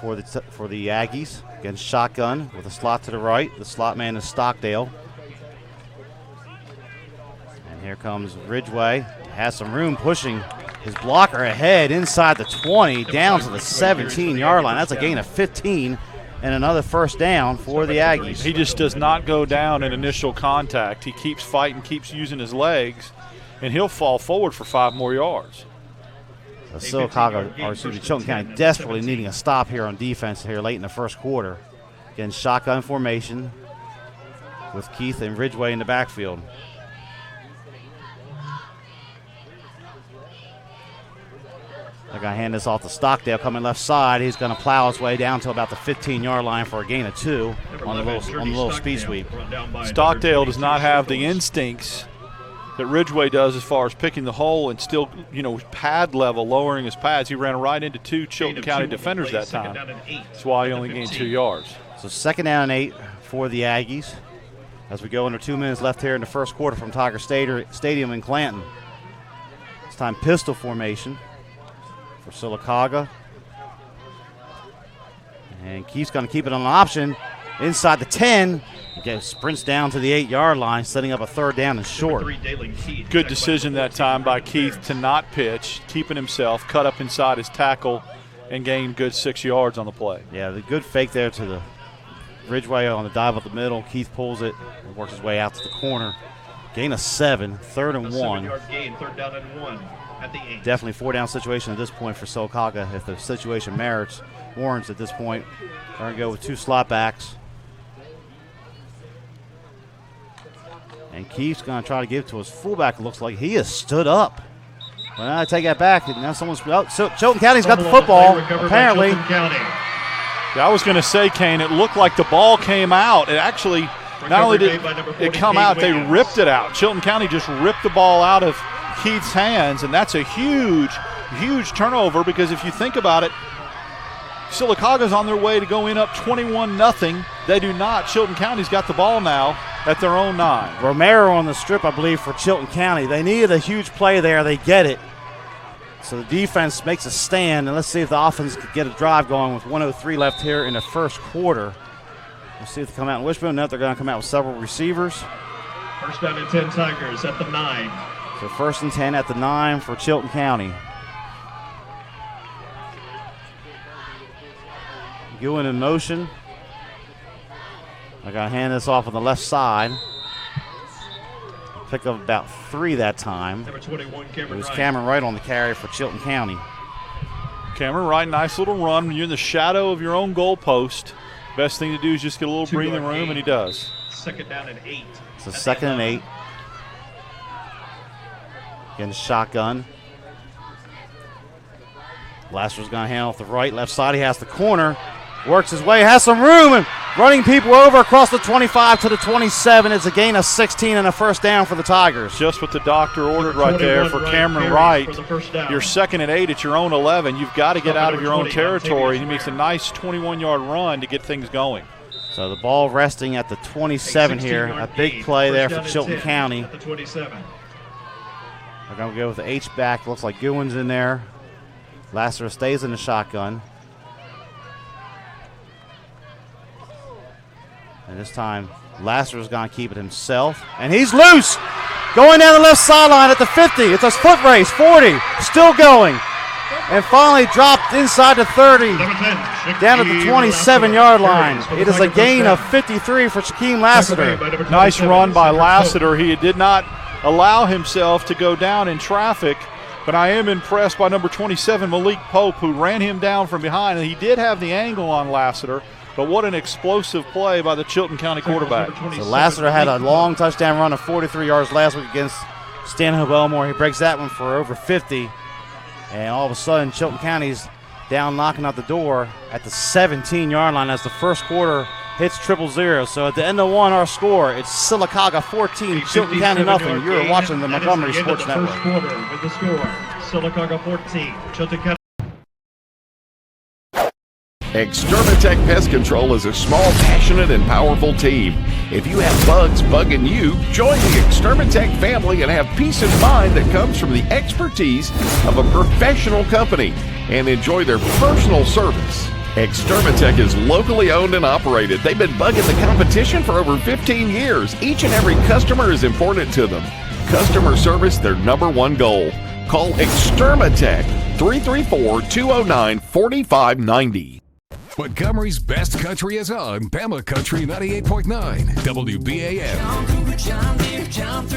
for the Aggies. Again, shotgun with a slot to the right. The slot man is Stockdale. And here comes Ridgeway. Has some room pushing his blocker ahead inside the 20, down to the 17-yard line. That's a gain of 15 and another 1st down for the Aggies. He just does not go down in initial contact. He keeps fighting, keeps using his legs, and he'll fall forward for 5 more yards. Chilton County desperately needing a stop here on defense here late in the 1st quarter. Again, shotgun formation with Keith and Ridgeway in the backfield. They're going to hand this off to Stockdale coming left side. He's going to plow his way down to about the 15-yard line for a gain of 2 on the little speed sweep. Stockdale does not have the instincts that Ridgeway does as far as picking the hole and still, pad level, lowering his pads. He ran right into 2 Chilton County defenders that time. That's why he only gained 2 yards. So 2nd down and 8 for the Aggies as we go under 2 minutes left here in the first quarter from Tiger Stadium in Clanton. This time pistol formation for Sylacauga. And Keith's going to keep it on an option inside the 10. He sprints down to the 8-yard line, setting up a 3rd down and short. Good decision that time by Keith to not pitch, keeping himself, cut up inside his tackle, and gain good 6 yards on the play. Yeah, the good fake there to the Ridgeway on the dive up the middle. Keith pulls it and works his way out to the corner. Gain of 7, 3rd and 1. 7-yard gain, 3rd down and 1 at the 8. Definitely 4-down situation at this point for Sylacauga if the situation warrants at this point. They're going to go with 2 slot backs. And Keith's going to try to give it to his fullback. It looks like he has stood up. Well, I take that back. Now someone's out. So Chilton County's got the football, apparently. Yeah, I was going to say, Kane, it looked like the ball came out. It actually, not only did it come out, they ripped it out. Chilton County just ripped the ball out of Keith's hands, and that's a huge, huge turnover because if you think about it, Sylacauga's on their way to going up 21-0. They do not. Chilton County's got the ball now at their own 9. Romero on the strip, I believe, for Chilton County. They needed a huge play there. They get it. So the defense makes a stand, and let's see if the offense can get a drive going with 1:03 left here in the first quarter. We'll see if they come out in Wishbone. No, they're going to come out with several receivers. 1st down and 10 Tigers at the 9. So 1st and 10 at the 9 for Chilton County. Going in motion. I got to hand this off on the left side. Pick up about 3 that time. Number 21, Cameron It was Wright. Cameron Wright on the carry for Chilton County. Cameron Wright, nice little run. When you're in the shadow of your own goal post, best thing to do is just get a little breathing room, and he does. 2nd down and 8. So 2nd and 8. Again, shotgun. Lassiter's going to hand off the right, left side. He has the corner. Works his way, has some room, and running people over across the 25 to the 27. It's a gain of 16 and a 1st down for the Tigers. Just what the doctor ordered right there for Cameron Wright. You're 2nd and 8 at your own 11. You've got to get out of your own territory. He makes a nice 21-yard run to get things going. So the ball resting at the 27 here. A big play there for Chilton County. At the 27. We're going to go with the H-back. Looks like Goodwin's in there. Lassiter stays in the shotgun. And this time, Lassiter's going to keep it himself. And he's loose! Going down the left sideline at the 50. It's a foot race. 40. Still going. And finally dropped inside the 30. Down at the 27-yard line. It is a gain of 53 for Shaquem Lassiter. Nice run by Lassiter. He did not allow himself to go down in traffic. But I am impressed by number 27, Malik Pope, who ran him down from behind. And he did have the angle on Lassiter. But what an explosive play by the Chilton County quarterback. So Lassiter had a long touchdown run of 43 yards last week against Stanhope Elmore. He breaks that one for over 50. And all of a sudden, Chilton County's down knocking out the door at the 17-yard line as the first quarter hits 0-0. So at the end of one, our score, it's Sylacauga 14, Chilton County nothing. You're watching the Montgomery Sports Network. First quarter with the score, Sylacauga 14, Chilton County. Extermatech Pest Control is a small, passionate, and powerful team. If you have bugs bugging you, join the Extermatech family and have peace of mind that comes from the expertise of a professional company and enjoy their personal service. Extermatech is locally owned and operated. They've been bugging the competition for over 15 years. Each and every customer is important to them. Customer service, their #1 goal. Call Extermatech 334-209-4590. Montgomery's best country is on Bama Country 98.9 WBAM.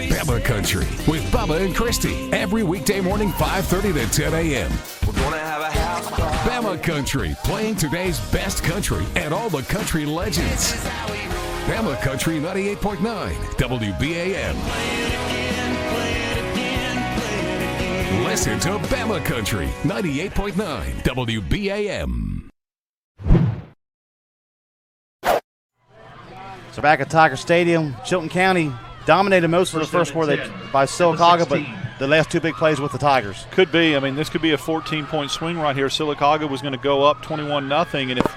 Bama Country with Bubba and Christy every weekday morning 5:30 to 10 a.m. We're gonna have a house party. Bama Country playing today's best country and all the country legends. Bama Country 98.9 WBAM. Listen to Bama Country 98.9 WBAM. So back at Tiger Stadium, Chilton County dominated most of the first quarter by Sylacauga, but the last two big plays with the Tigers. Could be. I mean, this could be a 14-point swing right here. Sylacauga was going to go up 21-0, and if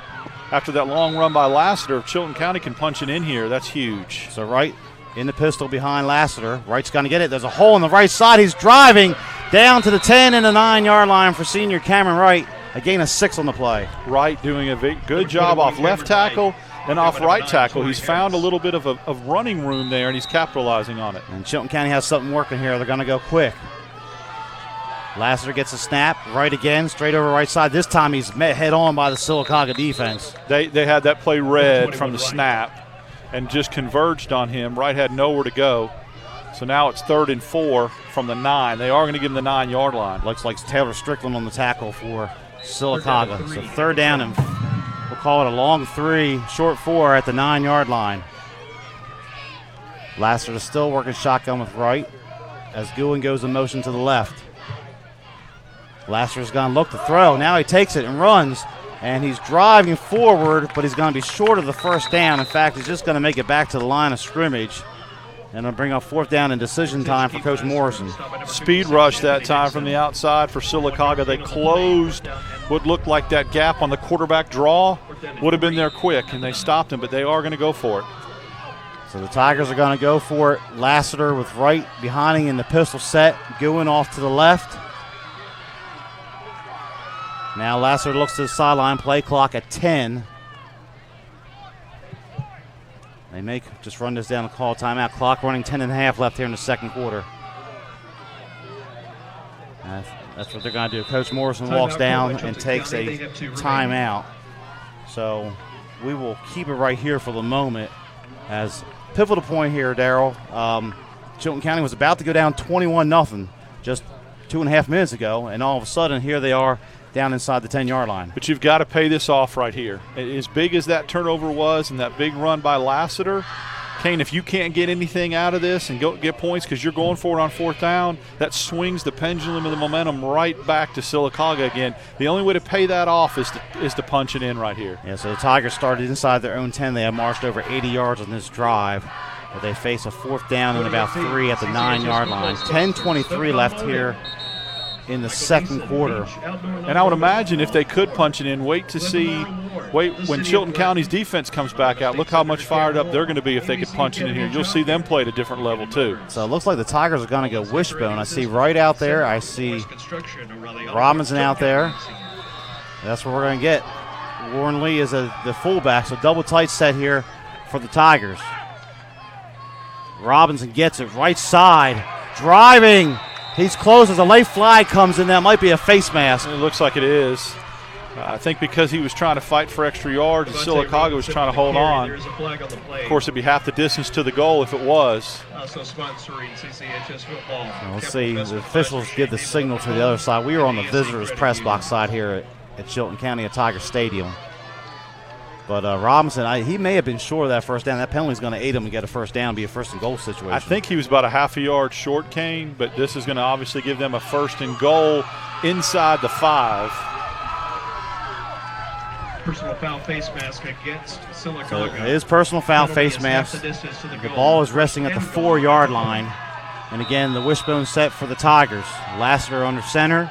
after that long run by Lassiter, if Chilton County can punch it in here, that's huge. So Wright in the pistol behind Lassiter. Wright's going to get it. There's a hole on the right side. He's driving down to the 10 and the 9-yard line for senior Cameron Wright. A gain of 6 on the play. Wright doing a good job off left tackle and off right tackle. He's found a little bit of running room there, and he's capitalizing on it. And Chilton County has something working here. They're going to go quick. Lassiter gets a snap. Right again, straight over right side. This time he's met head-on by the Sylacauga defense. They had that play read from the snap and just converged on him. Wright had nowhere to go. So now it's 3rd and 4 from the 9. They are going to give him the 9-yard line. Looks like Taylor Strickland on the tackle for Sylacauga. So 3rd down, and we'll call it a long 3, short 4 at the 9-yard line. Lassiter still working shotgun with Wright as Gouen goes in motion to the left. Lassiter's going to look to throw. Now he takes it and runs, and he's driving forward, but he's going to be short of the first down. In fact, he's just going to make it back to the line of scrimmage, and it'll bring up 4th down and decision time for Coach Morrison. Speed rush that time from the outside for Sylacauga. They closed what looked like that gap on the quarterback draw. Would have been there quick, and they stopped him, but they are going to go for it. So the Tigers are going to go for it. Lassiter with Wright behind him in the pistol set, Gouen off to the left. Now Lassiter looks to the sideline, play clock at 10. They may just run this down and call timeout. Clock running 10.5 left here in the second quarter. That's what they're going to do. Coach Morrison walks down and takes a timeout. So we will keep it right here for the moment. As pivotal point here, Darryl, Chilton County was about to go down 21-0 just 2.5 minutes ago, and all of a sudden here they are down inside the 10-yard line. But you've got to pay this off right here. As big as that turnover was and that big run by Lassiter, Kane, if you can't get anything out of this and go get points because you're going for it on 4th down, that swings the pendulum of the momentum right back to Sylacauga again. The only way to pay that off is to punch it in right here. Yeah, so the Tigers started inside their own 10. They have marched over 80 yards on this drive. But they face a 4th down and about 3 at the 9-yard line. 10:23 left here in the second quarter. And I would imagine if they could punch it in, wait when Chilton County's defense comes back out, look how much fired up they're going to be if they could punch it in here. You'll see them play at a different level too. So it looks like the Tigers are going to go wishbone. I see Wright out there. I see Robinson out there. That's what we're going to get. Warren Lee is the fullback, so double tight set here for the Tigers. Robinson gets it right side, driving. He's close as a late flag comes in. That might be a face mask. It looks like it is. I think because he was trying to fight for extra yards and Sylacauga was trying to hold on. Of course, it'd be half the distance to the goal if it was. We'll see. The officials give the signal to the other side. We are on the visitors' press box side here at Chilton County at Tiger Stadium. But Robinson, he may have been short of that first down. That penalty is going to aid him to get a first down, be a 1st and goal situation. I think he was about a half a yard short, Kane, but this is going to obviously give them a 1st and goal inside the 5. Personal foul face mask against Sylacauga. So it is personal foul face mask. The ball is resting at the 4-yard line. And again, the wishbone set for the Tigers. Lassiter under center.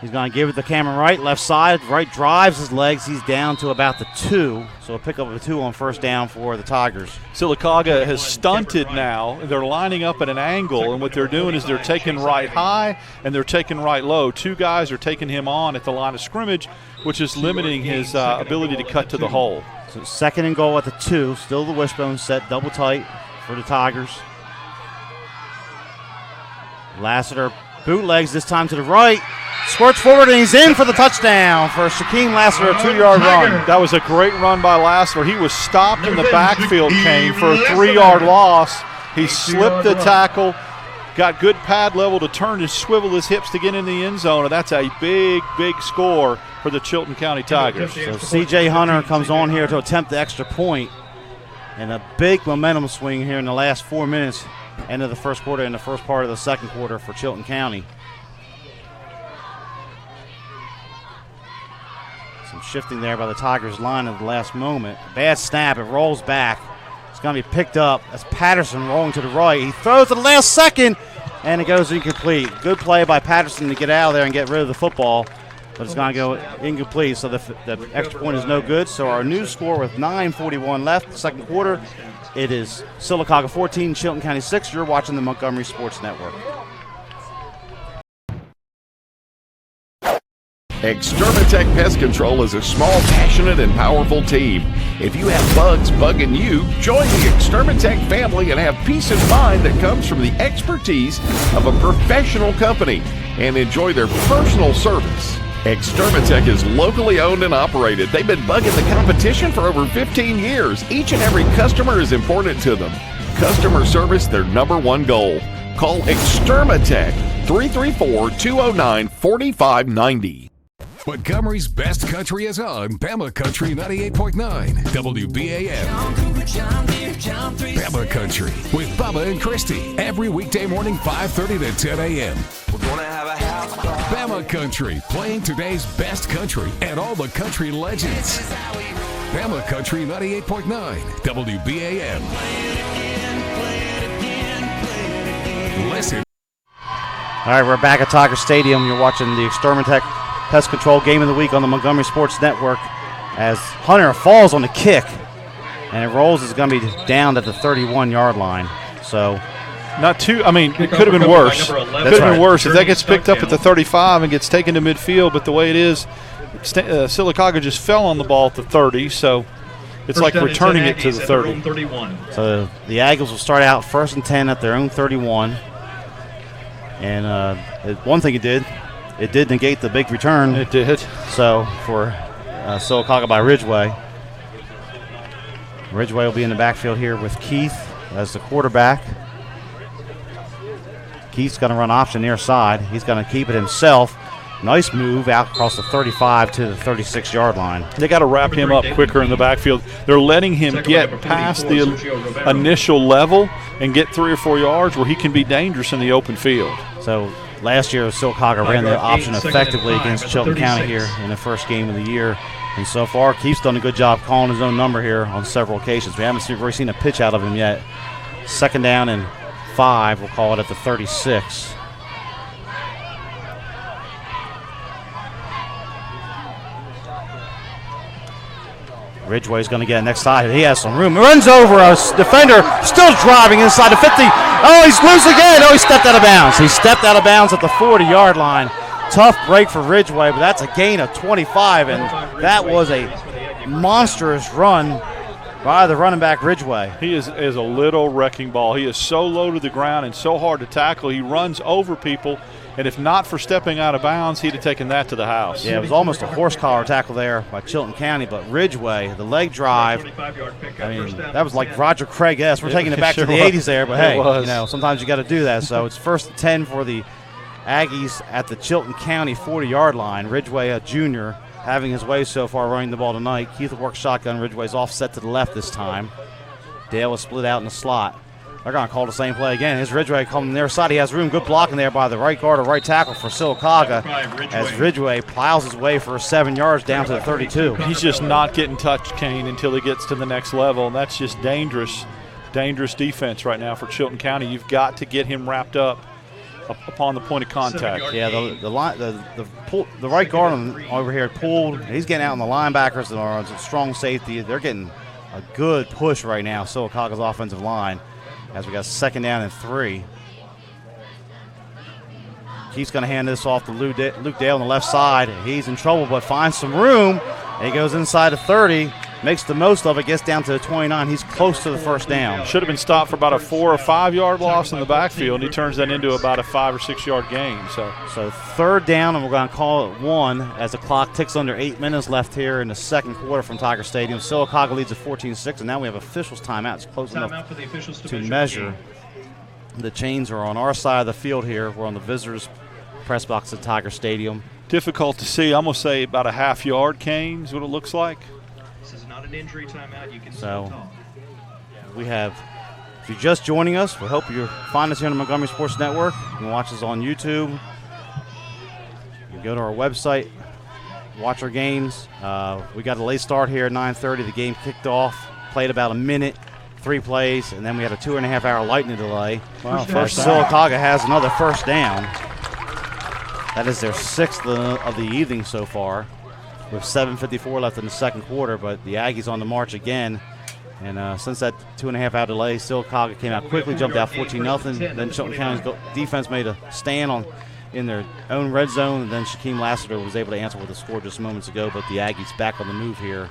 He's going to give it to Cameron Wright, left side. Wright drives his legs. He's down to about the 2. So a pickup of a 2 on 1st down for the Tigers. Sylacauga has stunted now. They're lining up at an angle, and what they're doing is they're taking Wright high and they're taking Wright low. 2 guys are taking him on at the line of scrimmage, which is limiting his ability to cut to the hole. So 2nd and goal at the 2. Still the wishbone set, double tight for the Tigers. Lassiter bootlegs this time to the right. Squirts forward, and he's in for the touchdown for Shaquem Lassiter, a 2-yard run. That was a great run by Lassiter. He was stopped in the backfield, Kane, for a 3-yard loss. He slipped the tackle, got good pad level to turn and swivel his hips to get in the end zone, and that's a big, big score for the Chilton County Tigers. So C.J. Hunter comes on here to attempt the extra point, and a big momentum swing here in the last 4 minutes, end of the first quarter and the first part of the second quarter for Chilton County. Some shifting there by the Tigers line at the last moment. Bad snap. It rolls back. It's going to be picked up as Patterson rolling to the right. He throws at the last second, and it goes incomplete. Good play by Patterson to get out of there and get rid of the football, but it's going to go incomplete, so the extra point is no good. So our new score with 9:41 left, the second quarter, it is Sylacauga 14, Chilton County 6. You're watching the Montgomery Sports Network. Extermatech Pest Control is a small, passionate, and powerful team. If you have bugs bugging you, join the Extermatech family and have peace of mind that comes from the expertise of a professional company and enjoy their personal service. Extermatech is locally owned and operated. They've been bugging the competition for over 15 years. Each and every customer is important to them. Customer service, their number one goal. Call Extermatech 334-209-4590. Montgomery's best country is on Bama Country 98.9 WBAM. Bama Country with Bubba and Christy every weekday morning 5:30 to 10 a.m. We're gonna have a house party. Bama Country playing today's best country and all the country legends. Bama Country 98.9 WBAM. Listen. All right, we're back at Tiger Stadium. You're watching the Extermatech Pest Control Game of the Week on the Montgomery Sports Network as Hunter falls on the kick, and it rolls. Is going to be down at the 31-yard line. So, not too. I mean, it could have been worse. Could have been worse if that gets picked up at the 35 and gets taken to midfield. But the way it is, Sylacauga just fell on the ball at the 30, so it's like returning it to the 30. So the Aggies will start out 1st and 10 at their own 31. And one thing it did negate the big return. It did. So for Sylacauga by Ridgeway. Ridgeway will be in the backfield here with Keith as the quarterback. Keith's going to run option near side. He's going to keep it himself. Nice move out across the 35 to the 36-yard line. They got to wrap him up quicker in the backfield. They're letting him get past the initial level and get 3 or 4 yards where he can be dangerous in the open field. So last year, Sylacauga ran the option effectively against Chilton County here in the first game of the year. And so far, Keith's done a good job calling his own number here on several occasions. We haven't really seen a pitch out of him yet. 2nd down and 5, we'll call it at the 36. Ridgeway's going to get it next side. He has some room. He runs over a defender, still driving inside the 50. Oh, he's loose again. Oh, he stepped out of bounds. He stepped out of bounds at the 40-yard line. Tough break for Ridgeway, but that's a gain of 25, and that was a monstrous run by the running back Ridgeway. He is a little wrecking ball. He is so low to the ground and so hard to tackle. He runs over people, and if not for stepping out of bounds, he'd have taken that to the house. Yeah, it was almost a horse collar tackle there by Chilton County, but Ridgeway, the leg drive, I mean, that was like Roger Craig-esque. We're taking it back to the 80s there, but hey, you know, sometimes you got to do that. So it's 1st and 10 for the Aggies at the Chilton County 40-yard line. Ridgeway, a junior, having his way so far running the ball tonight. Keith will work shotgun. Ridgeway's offset to the left this time. Dale is split out in the slot. They're going to call the same play again. Here's Ridgeway coming near side. He has room. Good blocking there by the right guard or right tackle for Sylacauga as Ridgeway plows his way for 7 yards down to the 32. He's just not getting touched, Kane, until he gets to the next level, and that's just dangerous defense right now for Chilton County. You've got to get him wrapped up upon the point of contact. Yeah, the right guard over here pulled. He's getting out on the linebackers and are a strong safety. They're getting a good push right now, Sylacauga's offensive line, as we got 2nd down and 3. Keith's going to hand this off to Luke Dale on the left side. He's in trouble, but finds some room. And he goes inside the 30, makes the most of it, gets down to the 29. He's close to the 1st down. Should have been stopped for about a 4 or 5 yard loss in the backfield, and he turns that into about a 5 or 6 yard gain. So 3rd down, and we're going to call it 1 as the clock ticks under 8 minutes left here in the second quarter from Tiger Stadium. Sylacauga leads at 14-6, and now we have officials timeout. It's close enough to measure. The chains are on our side of the field here. We're on the visitors' press box at Tiger Stadium. Difficult to see. I'm going to say about a half yard, Kane, is what it looks like. This is not an injury timeout. You can so we have, if you're just joining us, we hope you find us here on the Montgomery Sports Network. You can watch us on YouTube. You can go to our website, watch our games. We got a late start here at 9:30. The game kicked off, played about a minute, 3 plays, and then we had a 2.5-hour lightning delay. Wow, first Sylacauga has another first down. That is their 6th of the evening so far, with 7:54 left in the second quarter, but the Aggies on the march again. And since that 2.5-hour delay, Sylacauga came out quickly, jumped out 14-0. Then Chilton County's defense made a stand in their own red zone, and then Shaquem Lassiter was able to answer with a score just moments ago, but the Aggies back on the move here.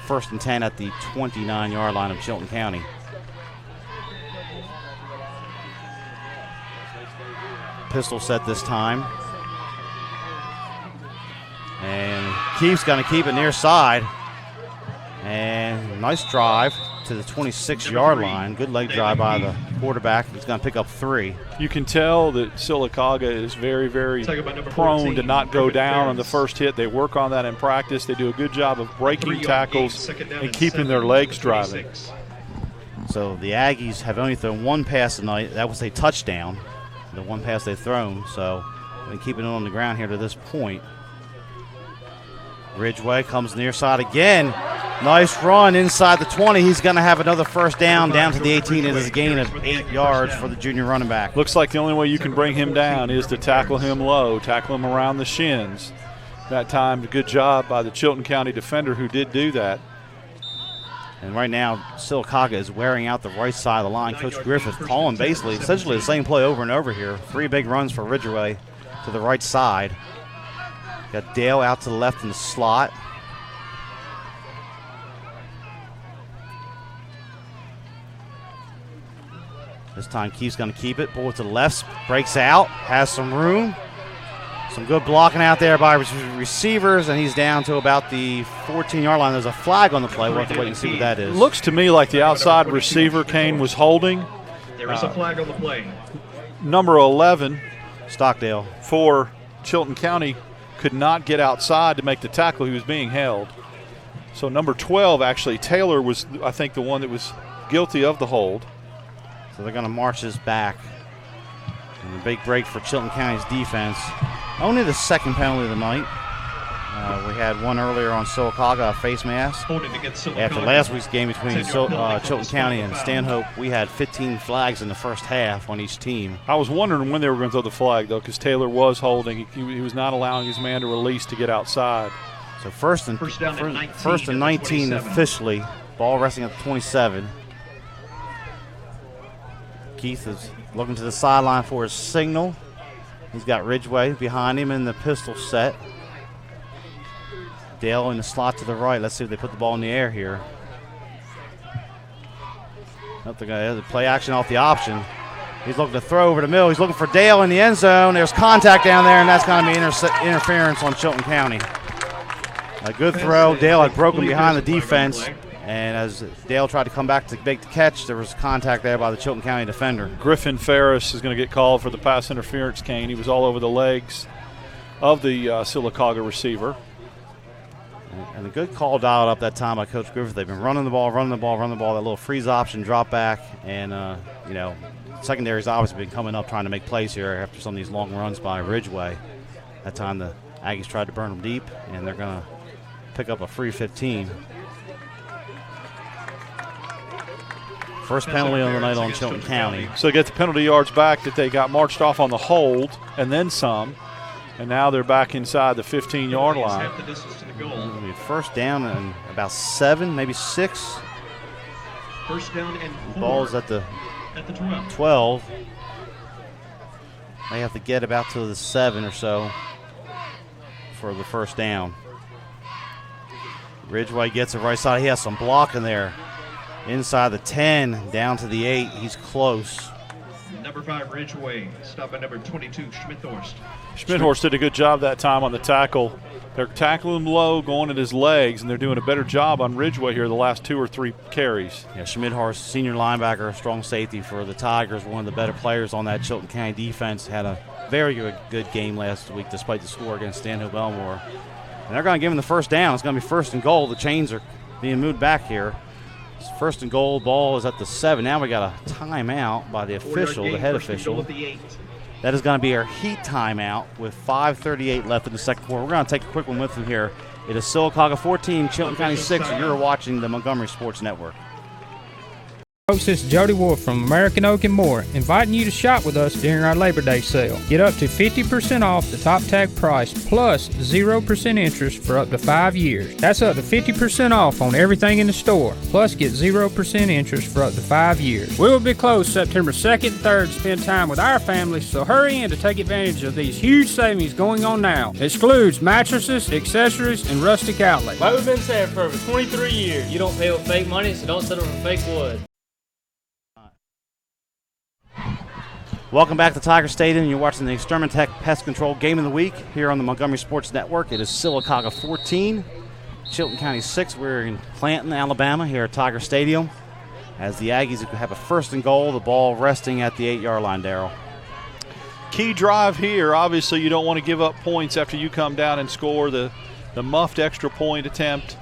1st and 10 at the 29-yard line of Chilton County. Pistol set this time. And Keefe's going to keep it near side. And nice drive to the 26-yard line. Good leg drive by the quarterback. He's going to pick up 3. You can tell that Sylacauga is very, very prone to not go down on the first hit. They work on that in practice. They do a good job of breaking tackles and keeping their legs driving. So the Aggies have only thrown 1 pass tonight. That was a touchdown, the 1 pass they've thrown. So they're keeping it on the ground here to this point. Ridgeway comes near side again. Nice run inside the 20. He's going to have another first down to the 18. It is a gain of 8 yards for the junior running back. Looks like the only way you can bring him down is to tackle him low, tackle him around the shins. That time, a good job by the Chilton County defender who did do that. And right now, Sylacauga is wearing out the right side of the line. Coach Griffith calling essentially the same play over and over here. 3 big runs for Ridgeway to the right side. Got Dale out to the left in the slot. This time Keefe's going to keep it. Pull it to the left. Breaks out. Has some room. Some good blocking out there by receivers, and he's down to about the 14-yard line. There's a flag on the play. We'll have to wait and see what that is. Looks to me like the outside receiver Kane was holding. There is a flag on the play. Number 11, Stockdale, for Chilton County, could not get outside to make the tackle. He was being held. So number 12, actually, Taylor was, I think, the one that was guilty of the hold. So they're going to march this back. And a big break for Chilton County's defense. Only the 2nd penalty of the night. We had one earlier on Sylacauga, a face mask. After last week's game between Chilton County and Stanhope, we had 15 flags in the first half on each team. I was wondering when they were going to throw the flag, though, because Taylor was holding. He was not allowing his man to release to get outside. So first and 19 officially. Ball resting at the 27. Keith is looking to the sideline for his signal. He's got Ridgeway behind him in the pistol set. Dale in the slot to the right. Let's see if they put the ball in the air here. Nope, they're going to play action off the option. He's looking to throw over the middle. He's looking for Dale in the end zone. There's contact down there, and that's going to be interference on Chilton County. A good throw. Dale had broken behind the defense. And as Dale tried to come back to make the catch, there was contact there by the Chilton County defender. Griffin Ferris is going to get called for the pass interference, Kane. He was all over the legs of the Sylacauga receiver. And a good call dialed up that time by Coach Griffith. They've been running the ball. That little freeze option drop back. And, secondary's obviously been coming up trying to make plays here after some of these long runs by Ridgeway. That time the Aggies tried to burn them deep, and they're going to pick up a free 15. First penalty of the night on Chilton County. So they get the penalty yards back that they got marched off on the hold and then some. And now they're back inside the 15-yard line. It'll be first down and about 7, maybe 6. First down and 4. Ball's at the 12. They have to get about to the 7 or so for the first down. Ridgeway gets it right side. He has some blocking there. Inside the 10, down to the 8. He's close. Number 5, Ridgeway. Stop by number 22, Schmidthorst. Schmidthorst did a good job that time on the tackle. They're tackling him low, going at his legs, and they're doing a better job on Ridgeway here the last 2 or 3 carries. Yeah, Schmidthorst, senior linebacker, strong safety for the Tigers, one of the better players on that Chilton County defense. Had a very good game last week despite the score against Stanhope Elmore. And they're going to give him the first down. It's going to be first and goal. The chains are being moved back here. First and goal, ball is at the 7. Now we got a timeout by the official, the head official. That is going to be our heat timeout with 5:38 left in the second quarter. We're going to take a quick one with them here. It is Sylacauga 14, Chilton County 6. You're watching the Montgomery Sports Network. Folks, this is Jody Wolf from American Oak and More, inviting you to shop with us during our Labor Day sale. Get up to 50% off the top tag price plus 0% interest for up to 5 years. That's up to 50% off on everything in the store. Plus get 0% interest for up to 5 years. We will be closed September 2nd and 3rd to spend time with our families, so hurry in to take advantage of these huge savings going on now. Excludes mattresses, accessories, and rustic outlet. Like we've been saying for over 23 years, you don't pay with fake money, so don't settle for fake wood. Welcome back to Tiger Stadium. You're watching the Extermatech Pest Control Game of the Week here on the Montgomery Sports Network. It is Sylacauga 14, Chilton County 6. We're in Clanton, Alabama here at Tiger Stadium as the Aggies have a first and goal, the ball resting at the 8-yard line, Darryl. Key drive here. Obviously, you don't want to give up points after you come down and score the muffed extra point attempt.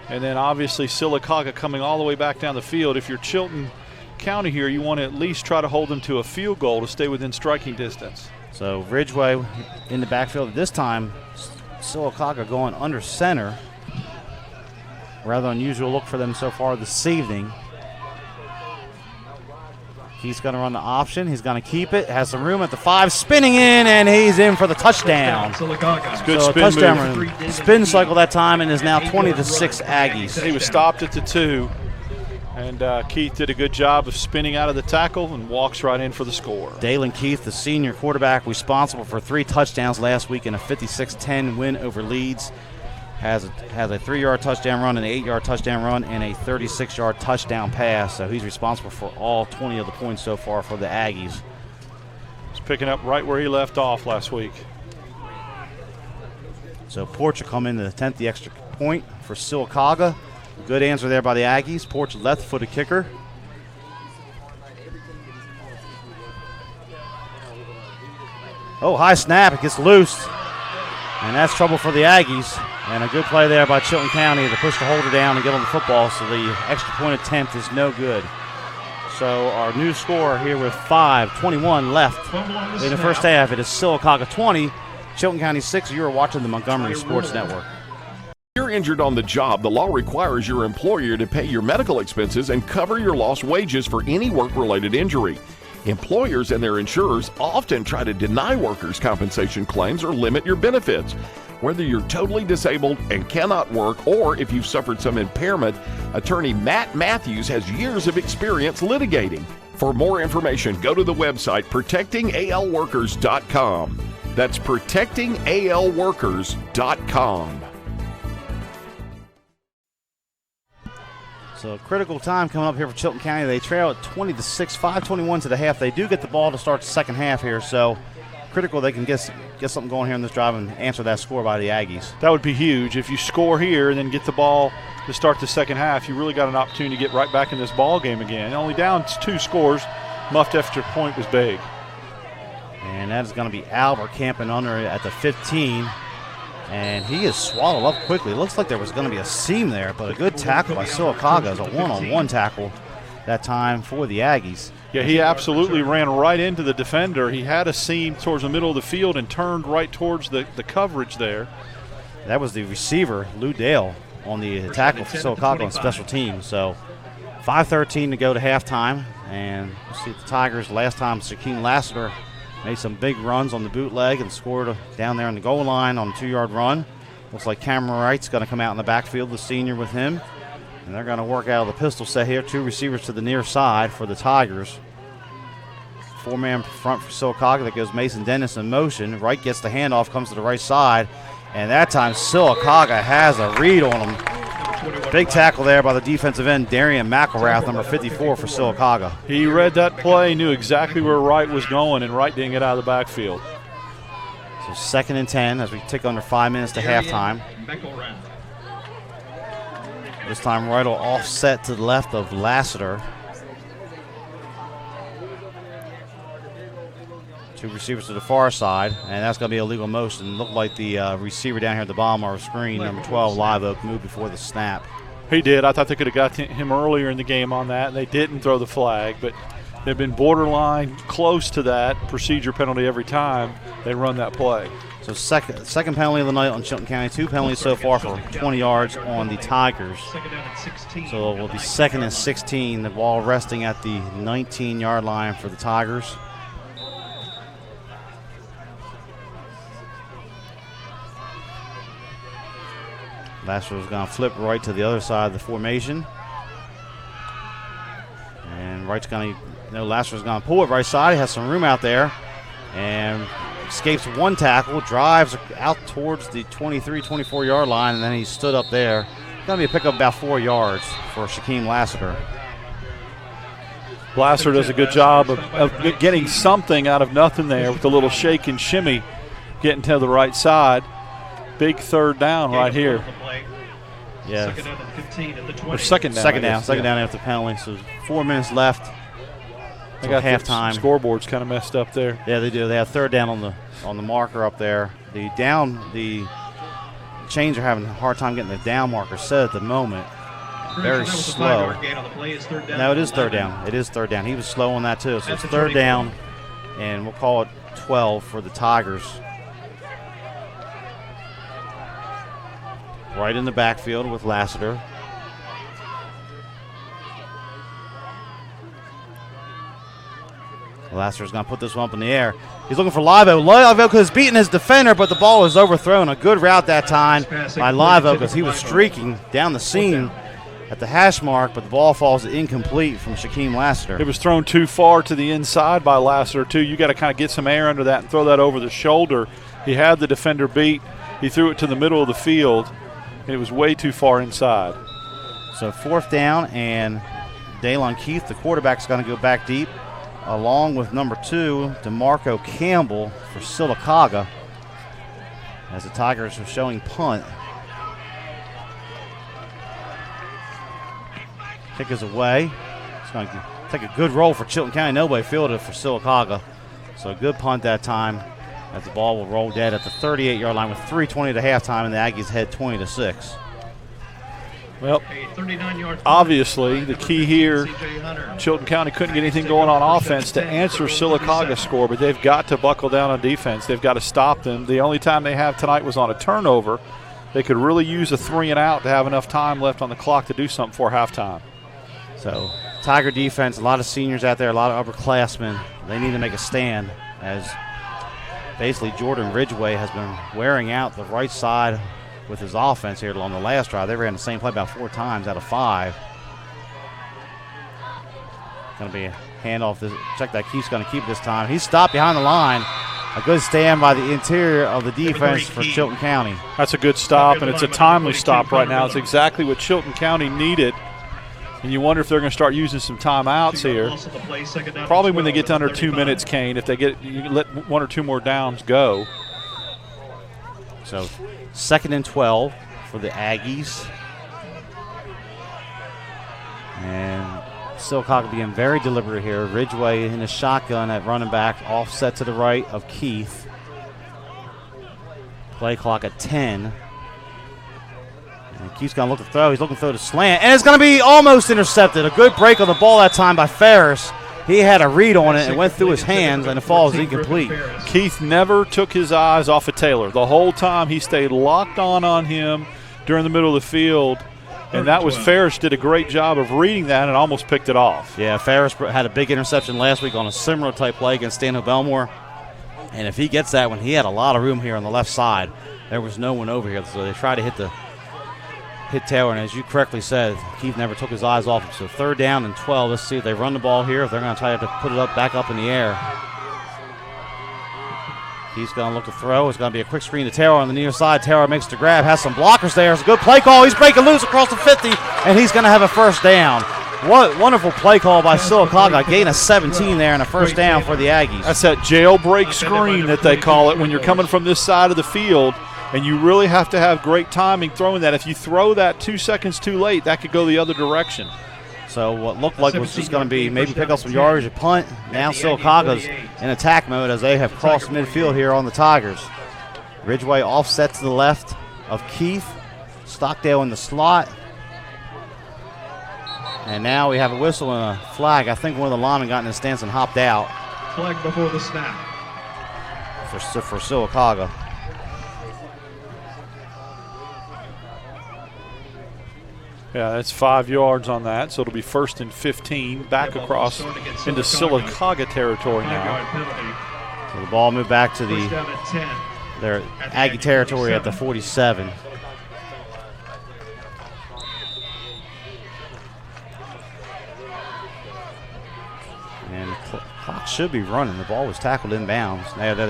And then obviously Sylacauga coming all the way back down the field. If you're Chilton County here, you want to at least try to hold them to a field goal to stay within striking distance. So Ridgeway in the backfield. This time, Sylacauga going under center. Rather unusual look for them so far this evening. He's going to run the option. He's going to keep it. Has some room at the 5. Spinning in, and he's in for the touchdown. It's good so spin touchdown move. Run. Spin cycle that time, and is now 20-6 Aggies. He was stopped at the 2. And Keith did a good job of spinning out of the tackle and walks right in for the score. Dalen Keith, the senior quarterback, responsible for 3 touchdowns last week in a 56-10 win over Leeds. Has a 3-yard touchdown run, an 8-yard touchdown run, and a 36-yard touchdown pass. So he's responsible for all 20 of the points so far for the Aggies. He's picking up right where he left off last week. So Porch will come in the 10th, the extra point for Sylacauga. Good answer there by the Aggies. Porch left-footed kicker. Oh, high snap. It gets loose. And that's trouble for the Aggies. And a good play there by Chilton County to push the holder down and get on the football. So the extra point attempt is no good. So our new score here with 5:21 left in the first half. It is Sylacauga 20, Chilton County 6. You are watching the Montgomery Sports Network. If you're injured on the job, the law requires your employer to pay your medical expenses and cover your lost wages for any work-related injury. Employers and their insurers often try to deny workers' compensation claims or limit your benefits. Whether you're totally disabled and cannot work, or if you've suffered some impairment, attorney Matt Matthews has years of experience litigating. For more information, go to the website protectingalworkers.com. That's protectingalworkers.com. So critical time coming up here for Chilton County. They trail at 20-6, 5:21 to the half. They do get the ball to start the second half here, so critical they can get something going here in this drive and answer that score by the Aggies. That would be huge. If you score here and then get the ball to start the second half, you really got an opportunity to get right back in this ball game again. Only down 2 scores. Muffed extra point was big. And that is going to be Albert camping under at the 15. And he is swallowed up quickly. It looks like there was going to be a seam there, but a good tackle by Sylacauga. It was a one-on-one tackle that time for the Aggies. Yeah, he absolutely ran right into the defender. He had a seam towards the middle of the field and turned right towards the coverage there. That was the receiver, Lou Dale, on the tackle for Sylacauga on special teams. So 5:13 to go to halftime. And we'll see the Tigers. Last time, Shaquem Lassiter made some big runs on the bootleg and scored down there on the goal line on a 2-yard run. Looks like Cameron Wright's going to come out in the backfield, the senior with him. And they're going to work out of the pistol set here. 2 receivers to the near side for the Tigers. 4-man front for Sylacauga. That goes Mason Dennis in motion. Wright gets the handoff, comes to the right side. And that time Sylacauga has a read on him. Big tackle there by the defensive end, Darian McElrath, number 54 for Sylacauga. He read that play, knew exactly where Wright was going, and Wright didn't get out of the backfield. So 2nd and 10 as we tick under 5 minutes to halftime. This time Wright will offset to the left of Lassiter. 2 receivers to the far side, and that's going to be a legal motion. Looked like the receiver down here at the bottom of our screen, number 12, Live Oak, moved before the snap. He did. I thought they could have got him earlier in the game on that, and they didn't throw the flag, but they've been borderline close to that procedure penalty every time. they run that play. So second penalty of the night on Chilton County. 2 penalties so far for 20 yards on the Tigers. So it will be 2nd and 16. The ball resting at the 19-yard line for the Tigers. Lassiter's going to flip right to the other side of the formation. And Wright's going to, Lassiter's going to pull it right side. He has some room out there. And escapes one tackle, drives out towards the 23, 24-yard line, and then he stood up there. Going to be a pickup about 4 yards for Shaquem Lassiter. Lassiter does a good job of getting something out of nothing there with a little shake and shimmy, getting to the right side. Big third down right here. Yeah. Or second down. Second down after the penalty. So 4 minutes left. They got halftime. Scoreboard's kind of messed up there. Yeah, they do. They have third down on the marker up there. The chains are having a hard time getting the down marker set at the moment. Very slow. No, it is third down. It is third down. He was slow on that too. So it's third down, and we'll call it 12 for the Tigers. Right in the backfield with Lassiter. Lassiter's going to put this one up in the air. He's looking for Live Oak. Live Oak has beaten his defender, but the ball is overthrown. A good route that time by Live Oak as he was streaking down the seam at the hash mark, but the ball falls incomplete from Shaquem Lassiter. It was thrown too far to the inside by Lassiter, too. You got to kind of get some air under that and throw that over the shoulder. He had the defender beat. He threw it to the middle of the field, and it was way too far inside. So fourth down, and Daylon Keith, the quarterback, is going to go back deep, along with number 2, DeMarco Campbell for Sylacauga, as the Tigers are showing punt. Kick is away. It's going to take a good roll for Chilton County. Nobody fielded for Sylacauga. So a good punt that time, as the ball will roll dead at the 38-yard line with 3:20 to halftime, and the Aggies head 20-6. Well, obviously the key here, Chilton County couldn't get anything going on offense to answer Sylacauga's score, but they've got to buckle down on defense. They've got to stop them. The only time they have tonight was on a turnover. They could really use a 3-and-out to have enough time left on the clock to do something for halftime. So Tiger defense, a lot of seniors out there, a lot of upperclassmen. They need to make a stand, as basically Jordan Ridgway has been wearing out the right side with his offense here on the last drive. They ran the same play about 4 times out of 5. Going to be a handoff. Check that. Keith's going to keep it this time. He's stopped behind the line. A good stand by the interior of the defense for Chilton County. That's a good stop, and it's a timely stop right now. It's exactly what Chilton County needed. And you wonder if they're going to start using some timeouts here. Probably when they get to under 2 minutes, Kane, if they you let 1 or 2 more downs go. So 2nd and 12 for the Aggies. And Sylacauga being very deliberate here. Ridgway in the shotgun at running back, offset to the right of Keith. Play clock at 10. And Keith's going to look to throw. He's looking to throw the slant. And it's going to be almost intercepted. A good break on the ball that time by Ferris. He had a read on it and went through his hands, and the fall is incomplete. Keith never took his eyes off of Taylor. The whole time he stayed locked on him during the middle of the field. And that was Ferris did a great job of reading that and almost picked it off. Yeah, Ferris had a big interception last week on a similar type play against Stanhope Belmore. And if he gets that one, he had a lot of room here on the left side. There was no one over here, so they tried to hit Taylor, and as you correctly said, Keith never took his eyes off him. So 3rd down and 12. Let's see if they run the ball here, if they're going to try to put it back up in the air. He's going to look to throw. It's going to be a quick screen to Taylor on the near side. Taylor makes the grab, has some blockers there. It's a good play call. He's breaking loose across the 50, and he's going to have a first down. What wonderful play call by Sylacauga. Gain of 17 there and a first down for the Aggies. That's that jailbreak screen that they call it when you're coming from this side of the field. And you really have to have great timing throwing that. If you throw that 2 seconds too late, that could go the other direction. So what looked like was just going to be maybe pick up some yardage, a punt. Now Sylacauga's in attack mode as they have crossed midfield here on the Tigers. Ridgway offset to the left of Keith. Stockdale in the slot. And now we have a whistle and a flag. I think one of the linemen got in his stance and hopped out. Flag before the snap. for Sylacauga. Yeah, that's 5 yards on that, so it'll be 1st and 15, back across into Sylacauga territory now. So the ball moved back to their Aggie territory at the 47. And the clock should be running. The ball was tackled inbounds. Now they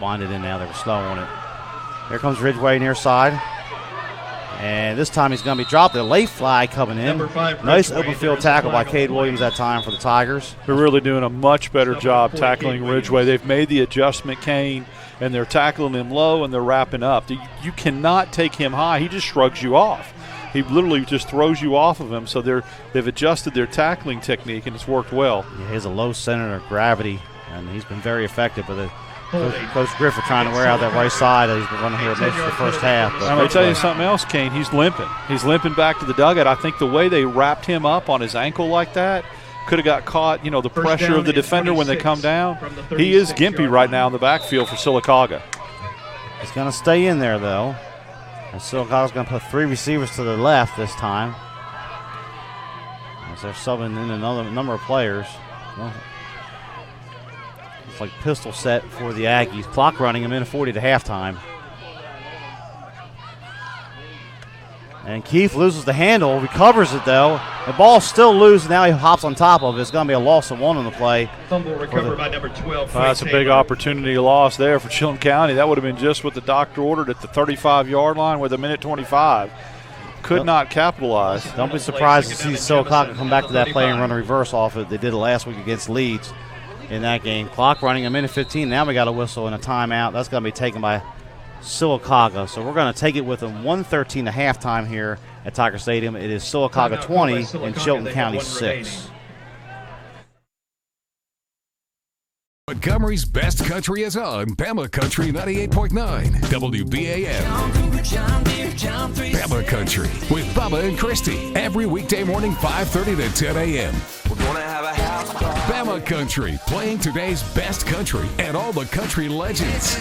wind it in now. They were slow on it. Here comes Ridgeway near side. And this time he's going to be dropped. A late flag coming in. Nice open field tackle by Cade Williams that time for the Tigers. They're really doing a much better job tackling Ridgeway. They've made the adjustment, Kane, and they're tackling him low and they're wrapping up. You cannot take him high. He just shrugs you off. He literally just throws you off of him. So they've adjusted their tackling technique, and it's worked well. Yeah, he has a low center of gravity, and he's been very effective with it. Coach Griffith trying to wear out that right side. He's been running here most of the first half. I'm going to tell you something else, Kane. He's limping. He's limping back to the dugout. I think the way they wrapped him up on his ankle like that could have got caught, the pressure of the defender when they come down. He is gimpy right now in the backfield for Sylacauga. He's going to stay in there, though. And Sylacauga's going to put 3 receivers to the left this time, as they're subbing in another number of players. Well, it's like pistol set for the Aggies. Clock running, a minute 40 to halftime. And Keith loses the handle, recovers it though. The ball's still loose, now he hops on top of it. It's going to be a loss of 1 on the play. Fumble recovered by number 12. That's a big opportunity loss there for Chilton County. That would have been just what the doctor ordered at the 35-yard line with a minute 25. Could not capitalize. Don't be surprised to see Sylacauga come back to that play and run a reverse off it. They did it last week against Leeds in that game. Clock running, a minute 15. Now we got a whistle and a timeout. That's going to be taken by Sylacauga. So we're going to take it with them 1:13 to halftime here at Tiger Stadium. It is Sylacauga 20 and Chilton County 6. Montgomery's best country is on Bama Country 98.9 WBAM. Bama Country with Bubba and Christy every weekday morning 5:30 to 10 a.m. We're gonna have a house party. Bama Country playing today's best country and all the country legends.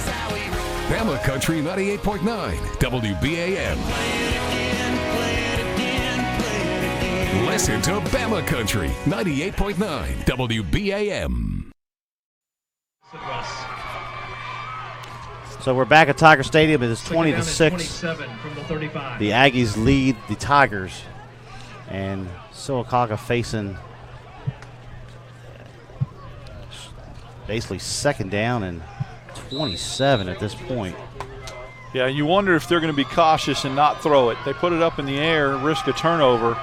Bama Country 98.9 WBAM. Listen to Bama Country 98.9 WBAM. So we're back at Tiger Stadium. It is 20 to 6. 27 from the 35. The Aggies lead the Tigers, and Sylacauga facing basically second down and 27 at this point. Yeah, you wonder if they're going to be cautious and not throw it. They put it up in the air, risk a turnover.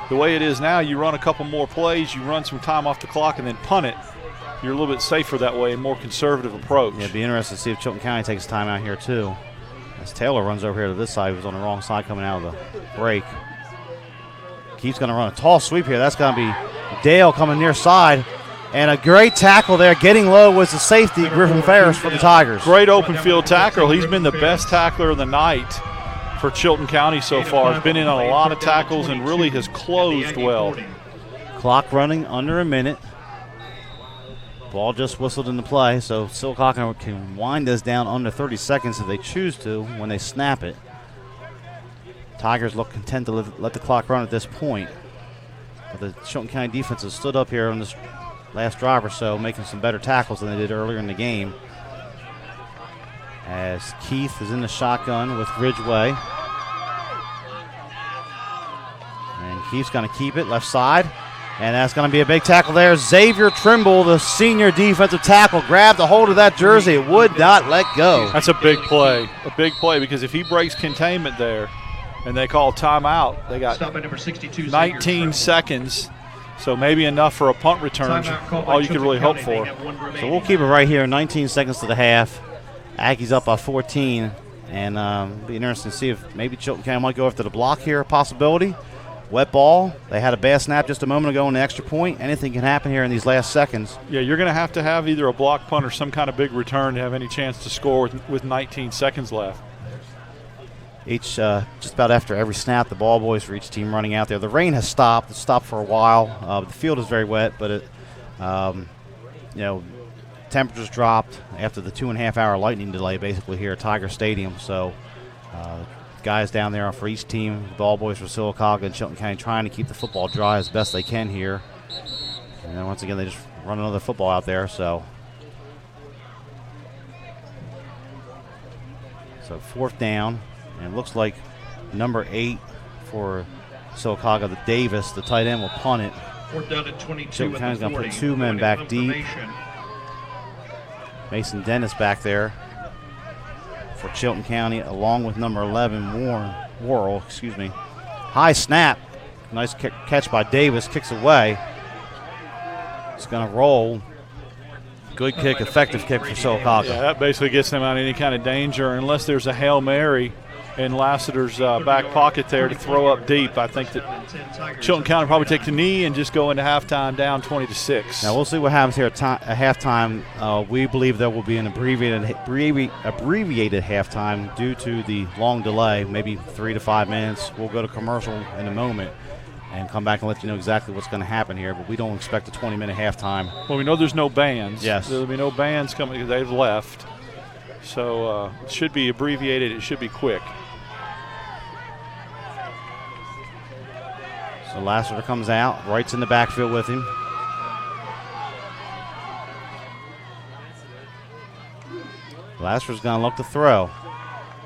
The way it is now, you run a couple more plays, you run some time off the clock, and then punt it. You're a little bit safer that way, a more conservative approach. Yeah, it'd be interesting to see if Chilton County takes time out here too. As Taylor runs over here to this side, he was on the wrong side coming out of the break. Keith's going to run a tall sweep here. That's going to be Dale coming near side. And a great tackle there. Getting low was the safety, Griffin Ferris, for the Tigers. Great open field tackle. He's been the best tackler of the night for Chilton County so far. He's been in on a lot of tackles and really has closed well. Clock running under a minute. Ball just whistled into play, so Sylacauga can wind this down under 30 seconds if they choose to when they snap it. Tigers look content to let the clock run at this point. But the Chilton County defense has stood up here on this last drive or so, making some better tackles than they did earlier in the game. As Keith is in the shotgun with Ridgeway. And Keith's going to keep it left side. And that's going to be a big tackle there. Xavier Trimble, the senior defensive tackle, grabbed a hold of that jersey. It would not let go. That's a big play. A big play because if he breaks containment there and they call timeout, they got number 62, 19 seconds. So maybe enough for a punt return. All you could really hope for. So we'll keep it right here. 19 seconds to the half. Aggies up by 14. And it'll be interesting to see if maybe Chilton County might go after the block here, a possibility. Wet ball. They had a bad snap just a moment ago on the extra point. Anything can happen here in these last seconds. Yeah, you're going to have either a block punt or some kind of big return to have any chance to score with 19 seconds left. Just about after every snap, the ball boys for each team running out there. The rain has stopped. It's stopped for a while. The field is very wet, but temperatures dropped after the 2.5-hour lightning delay basically here at Tiger Stadium. So guys down there for each team, the ball boys for Sylacauga and Chilton County, trying to keep the football dry as best they can here. And then once again, they just run another football out there. So 4th down, and it looks like number 8 for Sylacauga, the Davis, the tight end, will punt it. 4th down at 22. Chilton County's going to put 2 men back deep. Mason Dennis back there for Chilton County, along with number 11, Worrell. High snap. Nice catch by Davis. Kicks away. It's going to roll. Good kick, effective kick for Sylacauga. Yeah, that basically gets them out of any kind of danger unless there's a Hail Mary in Lassiter's back pocket there to throw up deep. I think that Chilton County probably take the knee and just go into halftime down 20-6. Now we'll see what happens here at halftime. We believe there will be an abbreviated halftime due to the long delay, maybe 3 to 5 minutes. We'll go to commercial in a moment and come back and let you know exactly what's going to happen here, but we don't expect a 20-minute halftime. Well, we know there's no bands. Yes. There'll be no bands coming because they've left. So it should be abbreviated. It should be quick. So Lassiter comes out, Wright's in the backfield with him. Lassiter's going to look to throw.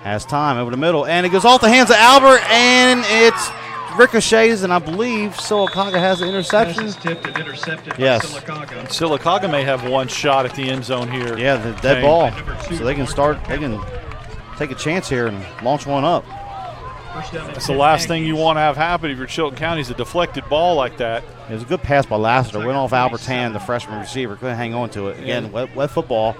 Has time over the middle, and it goes off the hands of Albert, and it's ricochets, and I believe Sylacauga has the interception. Tipped and intercepted yes. by Sylacauga. Sylacauga may have one shot at the end zone here. Yeah, the dead ball. So they can take a chance here and launch one up. That's the last thing you want to have happen if you're Chilton County is a deflected ball like that. It was a good pass by Lassiter. Went off Albert's hand, the freshman receiver. Couldn't hang on to it. Again, wet football.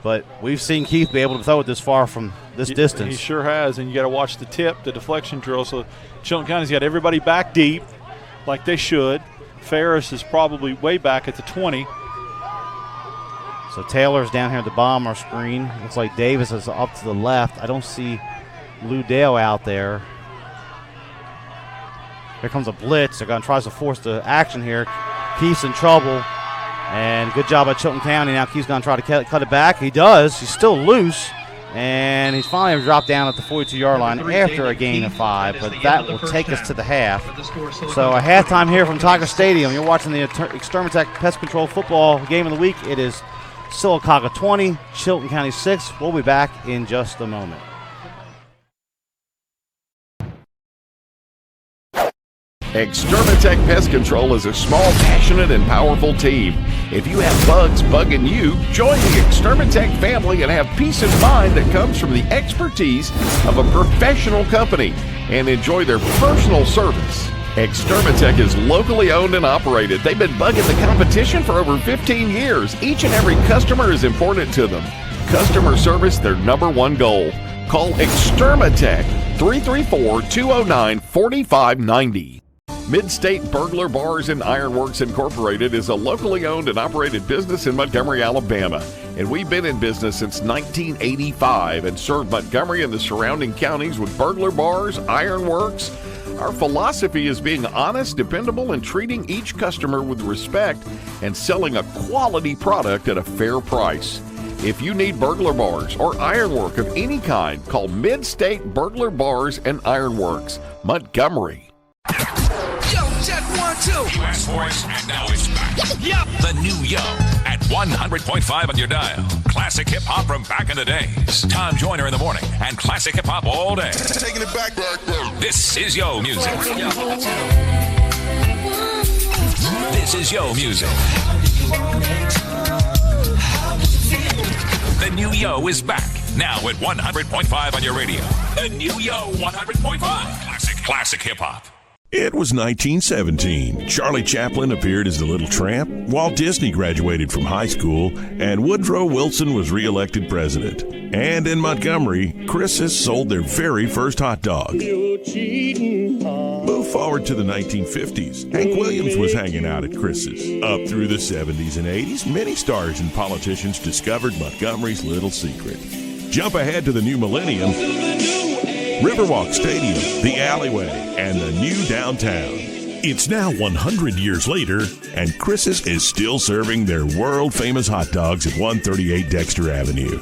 But we've seen Keith be able to throw it this far from this distance. He sure has, and you got to watch the tip, the deflection drill. So Chilton County's got everybody back deep like they should. Ferris is probably way back at the 20. So Taylor's down here at the bottom of our screen. Looks like Davis is up to the left. I don't see Lou Dale out there. Here comes a blitz. They're going to try to force the action here. Keith's in trouble. And good job by Chilton County. Now Keith's going to try to cut it back. He does. He's still loose. And he's finally dropped down at the 42-yard line after a gain of 5. But that will take us to the half. So a halftime here from Tiger Stadium. You're watching the Extermatech Pest Control Football Game of the Week. It is Sylacauga 20, Chilton County 6. We'll be back in just a moment. Extermatech Pest Control is a small, passionate, and powerful team. If you have bugs bugging you, join the Extermatech family and have peace of mind that comes from the expertise of a professional company and enjoy their personal service. Extermatech is locally owned and operated. They've been bugging the competition for over 15 years. Each and every customer is important to them. Customer service, their #1 goal. Call Extermatech 334-209-4590. Mid-State Burglar Bars and Ironworks Incorporated is a locally owned and operated business in Montgomery, Alabama. And we've been in business since 1985 and served Montgomery and the surrounding counties with burglar bars, ironworks. Our philosophy is being honest, dependable, and treating each customer with respect and selling a quality product at a fair price. If you need burglar bars or ironwork of any kind, call Mid-State Burglar Bars and Ironworks, Montgomery. Check 1, 2. US voice, and now it's back. Yep. The new Yo at 100.5 on your dial. Classic hip hop from back in the days. Tom Joyner in the morning and classic hip hop all day. Taking it back. This is Yo music. This is Yo music. The new Yo is back. Now at 100.5 on your radio. The new Yo 100.5. Classic hip hop. It was 1917. Charlie Chaplin appeared as the Little Tramp, Walt Disney graduated from high school, and Woodrow Wilson was reelected president. And in Montgomery, Chris's sold their very first hot dog. Move forward to the 1950s. Hank Williams was hanging out at Chris's. Up through the 70s and 80s, many stars and politicians discovered Montgomery's little secret. Jump ahead to the new millennium. Riverwalk Stadium, the alleyway, and the new downtown. It's now 100 years later, and Chris's is still serving their world-famous hot dogs at 138 Dexter Avenue.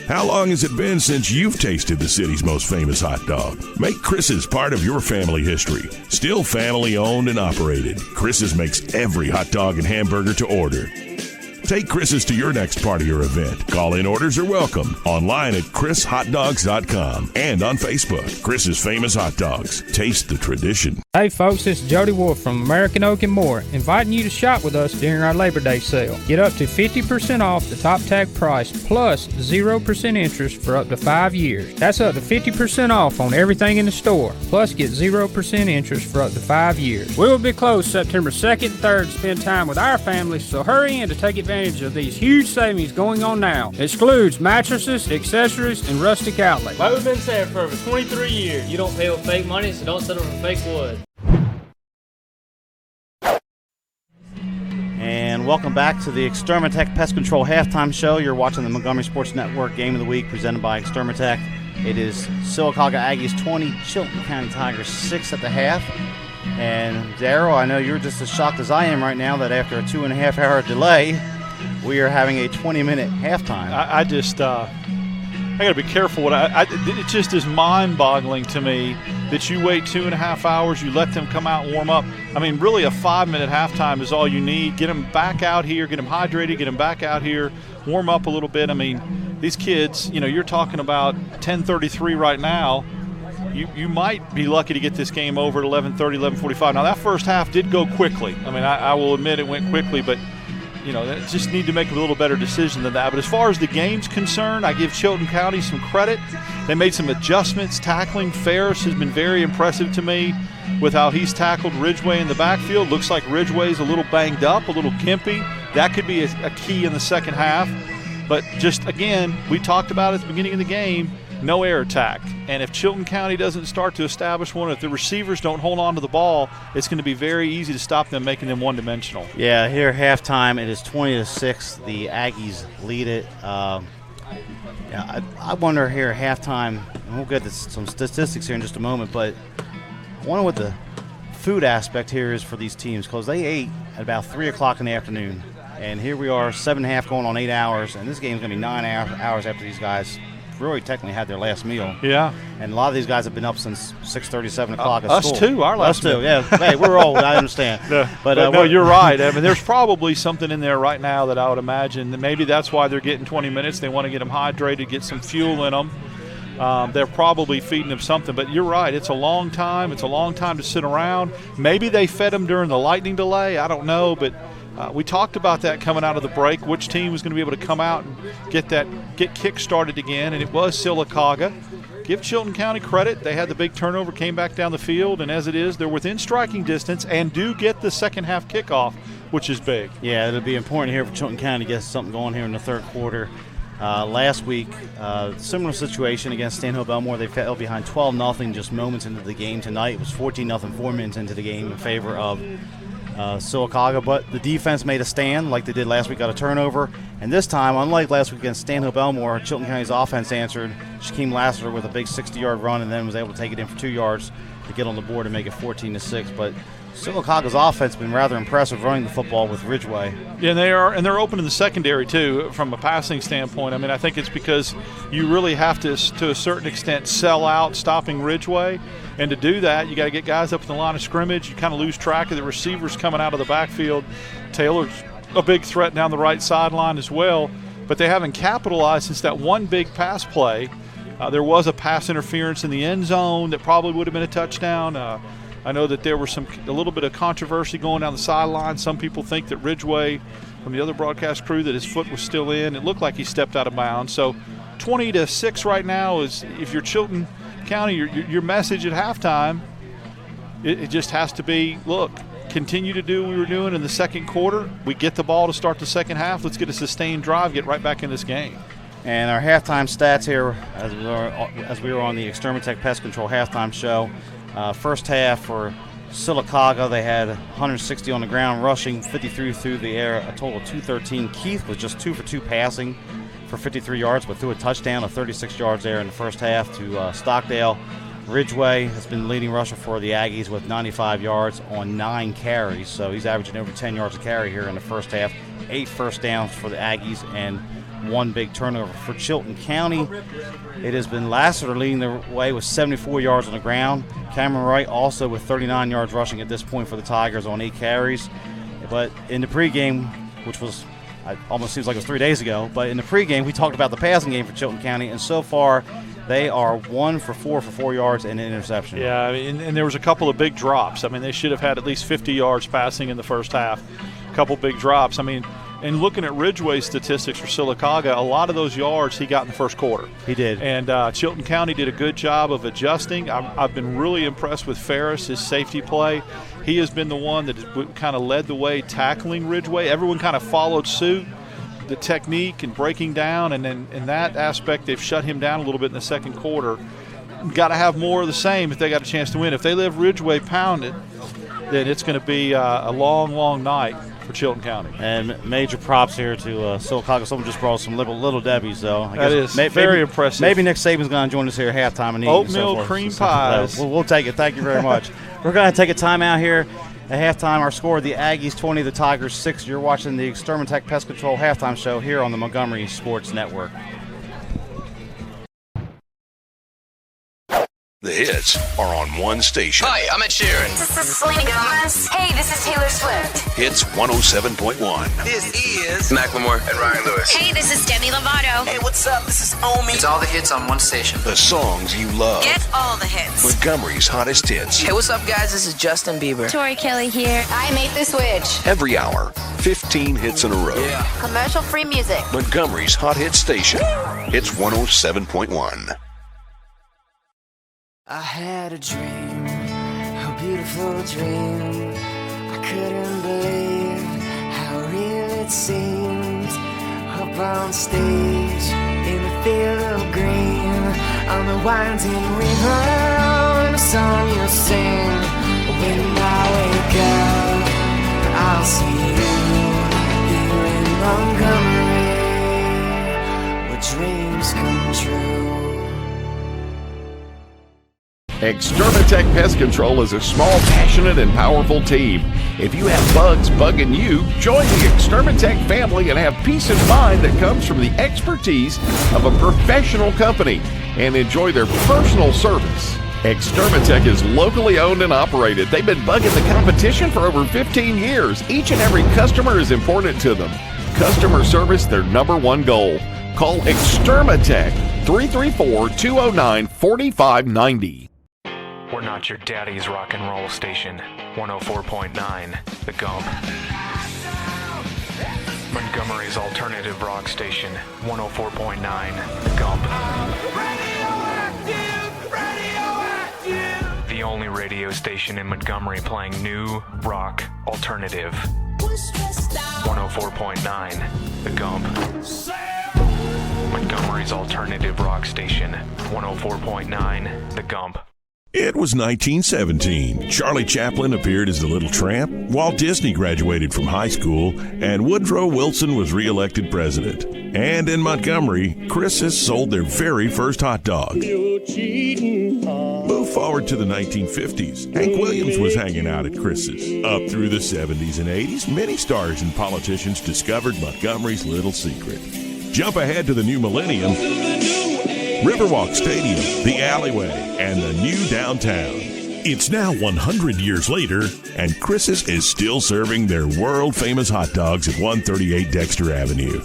How long has it been since you've tasted the city's most famous hot dog? Make Chris's part of your family history. Still family-owned and operated, Chris's makes every hot dog and hamburger to order. Take Chris's to your next party or event. Call-in orders are welcome. Online at chrishotdogs.com and on Facebook. Chris's Famous Hot Dogs. Taste the tradition. Hey folks, it's Jody Wolf from American Oak and More, inviting you to shop with us during our Labor Day sale. Get up to 50% off the top tag price plus 0% interest for up to 5 years. That's up to 50% off on everything in the store. Plus get 0% interest for up to 5 years. We will be closed September 2nd and 3rd to spend time with our families, so hurry in to take advantage of these huge savings going on now. Excludes mattresses, accessories, and rustic outlet. Like we've been saying for over 23 years, you don't pay with fake money, so don't settle for fake wood. And welcome back to the Extermatech Pest Control Halftime Show. You're watching the Montgomery Sports Network Game of the Week presented by Extermatech. It is Sylacauga Aggies 20, Chilton County Tigers 6 at the half. And Darryl, I know you're just as shocked as I am right now that after a 2.5 hour delay, we are having a 20-minute halftime. I got to be careful. It just is mind-boggling to me that you wait 2.5 hours, you let them come out and warm up. I mean, really a 5-minute halftime is all you need. Get them back out here, get them hydrated, get them back out here, warm up a little bit. I mean, these kids, you're talking about 10:33 right now. You might be lucky to get this game over at 11:30, 11:45. Now, that first half did go quickly. I mean, I will admit it went quickly, but they just need to make a little better decision than that. But as far as the game's concerned, I give Chilton County some credit. They made some adjustments. Tackling Ferris has been very impressive to me with how he's tackled Ridgeway in the backfield. Looks like Ridgeway's a little banged up, a little gimpy. That could be a key in the second half. But just, again, we talked about at the beginning of the game, no air attack. And if Chilton County doesn't start to establish one, if the receivers don't hold on to the ball, it's going to be very easy to stop them, making them one-dimensional. Yeah, here halftime, it is 20-6. The Aggies lead it. I wonder here halftime, and we'll get to some statistics here in just a moment, but I wonder what the food aspect here is for these teams, because they ate at about 3 o'clock in the afternoon. And here we are, 7.5 going on 8 hours, and this game's going to be 9 hours after these guys really technically had their last meal. Yeah. And a lot of these guys have been up since 6:30, 7 o'clock at us school. Us too, our last meal. Us too, yeah. Hey, we're old, I understand. But no, you're right. I mean, there's probably something in there right now that I would imagine that maybe that's why they're getting 20 minutes. They want to get them hydrated, get some fuel in them. They're probably feeding them something. But you're right. It's a long time. It's a long time to sit around. Maybe they fed them during the lightning delay. I don't know, but we talked about that coming out of the break, which team was going to be able to come out and get kick-started again, and it was Sylacauga. Give Chilton County credit. They had the big turnover, came back down the field, and as it is, they're within striking distance and do get the second-half kickoff, which is big. Yeah, it'll be important here for Chilton County to get something going here in the third quarter. Last week, similar situation against Stanhope Elmore. They fell behind 12-0 just moments into the game. Tonight it was 14-0 4 minutes into the game in favor of Sylacauga, but the defense made a stand like they did last week, got a turnover. And this time, unlike last week against Stanhope Elmore, Chilton County's offense answered. Shaquem Lassiter with a big 60-yard run and then was able to take it in for 2 yards to get on the board and make it 14-6. But Sylacauga's offense has been rather impressive running the football with Ridgeway. Yeah, they're open in the secondary too from a passing standpoint. I mean, I think it's because you really have to a certain extent, sell out stopping Ridgeway. And to do that, you got to get guys up in the line of scrimmage. You kind of lose track of the receivers coming out of the backfield. Taylor's a big threat down the right sideline as well. But they haven't capitalized since that one big pass play. There was a pass interference in the end zone that probably would have been a touchdown. I know that there was a little bit of controversy going down the sideline. Some people think that Ridgeway, from the other broadcast crew, that his foot was still in. It looked like he stepped out of bounds. So 20-6 right now is, if you're Chilton County, your message at halftime, it just has to be, look, continue to do what we were doing in the second quarter. We get the ball to start the second half. Let's get a sustained drive, get right back in this game. And our halftime stats here, as we were on the Extermatech Pest Control halftime show, first half for Sylacauga, they had 160 on the ground rushing, 53 through the air, a total of 213. Keith was just 2 for 2 passing for 53 yards, but threw a touchdown of 36 yards there in the first half to Stockdale. Ridgeway has been leading rusher for the Aggies with 95 yards on 9 carries. So he's averaging over 10 yards a carry here in the first half. 8 first downs for the Aggies and 1 big turnover for Chilton County. It has been Lassiter leading the way with 74 yards on the ground. Cameron Wright also with 39 yards rushing at this point for the Tigers on 8 carries. But in the pregame, which was, it almost seems like it was 3 days ago, but in the pregame we talked about the passing game for Chilton County, and so far they are 1 for 4 for 4 yards and an interception. Yeah, and there was a couple of big drops. I mean, they should have had at least 50 yards passing in the first half. A couple big drops. I mean, and looking at Ridgeway's statistics for Sylacauga, a lot of those yards he got in the first quarter. He did. And Chilton County did a good job of adjusting. I've been really impressed with Ferris, his safety play. He has been the one that kind of led the way tackling Ridgeway. Everyone kind of followed suit, the technique and breaking down, and then in that aspect they've shut him down a little bit in the second quarter. Got to have more of the same if they got a chance to win. If they let Ridgeway pound it, then it's going to be a long, long night for Chilton County. And major props here to Sylacauga. Someone just brought some little Debbie's, though. I that guess is very impressive. Maybe Nick Saban's going to join us here at halftime. And oatmeal cream pies. We'll take it. Thank you very much. We're going to take a timeout here. At halftime, our score, the Aggies 20, the Tigers 6. You're watching the Extermatech Pest Control halftime show here on the Montgomery Sports Network. The hits are on one station. Hi, I'm Ed Sheeran. This is Selena Gomez. Hey, this is Taylor Swift. Hits 107.1. This is Macklemore and Ryan Lewis. Hey, this is Demi Lovato. Hey, what's up? This is Omi. It's all the hits on one station. The songs you love. Get all the hits. Montgomery's hottest hits. Hey, what's up, guys? This is Justin Bieber. Tori Kelly here. I made the switch. Every hour, 15 hits in a row. Yeah. Commercial-free music. Montgomery's hot hit station. Hits 107.1. I had a dream, a beautiful dream. I couldn't believe how real it seemed. Up on stage, in the field of green, on the winding river, and a song you'll sing. When I wake up, I'll see you here in Montgomery, where dreams come true. Extermatech Pest Control is a small, passionate, and powerful team. If you have bugs bugging you, join the Extermatech family and have peace of mind that comes from the expertise of a professional company and enjoy their personal service. Extermatech is locally owned and operated. They've been bugging the competition for over 15 years. Each and every customer is important to them. Customer service, their #1 goal. Call Extermatech 334-209-4590. We're not your daddy's rock and roll station. 104.9, The Gump. Montgomery's alternative rock station. 104.9, The Gump. The only radio station in Montgomery playing new rock alternative. 104.9, The Gump. Montgomery's alternative rock station. 104.9, The Gump. It was 1917. Charlie Chaplin appeared as the Little Tramp, Walt Disney graduated from high school, and Woodrow Wilson was reelected president. And in Montgomery, Chris's sold their very first hot dog. Move forward to the 1950s. Hank Williams was hanging out at Chris's. Up through the 70s and 80s, many stars and politicians discovered Montgomery's little secret. Jump ahead to the new millennium. Riverwalk Stadium, the alleyway, and the new downtown. It's now 100 years later, and Chris's is still serving their world-famous hot dogs at 138 Dexter Avenue.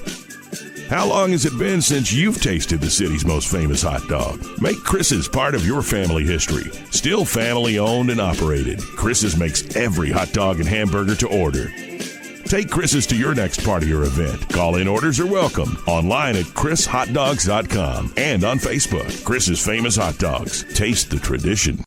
How long has it been since you've tasted the city's most famous hot dog? Make Chris's part of your family history. Still family-owned and operated, Chris's makes every hot dog and hamburger to order. Take Chris's to your next party or event. Call-in orders are welcome. Online at chrishotdogs.com and on Facebook. Chris's Famous Hot Dogs. Taste the tradition.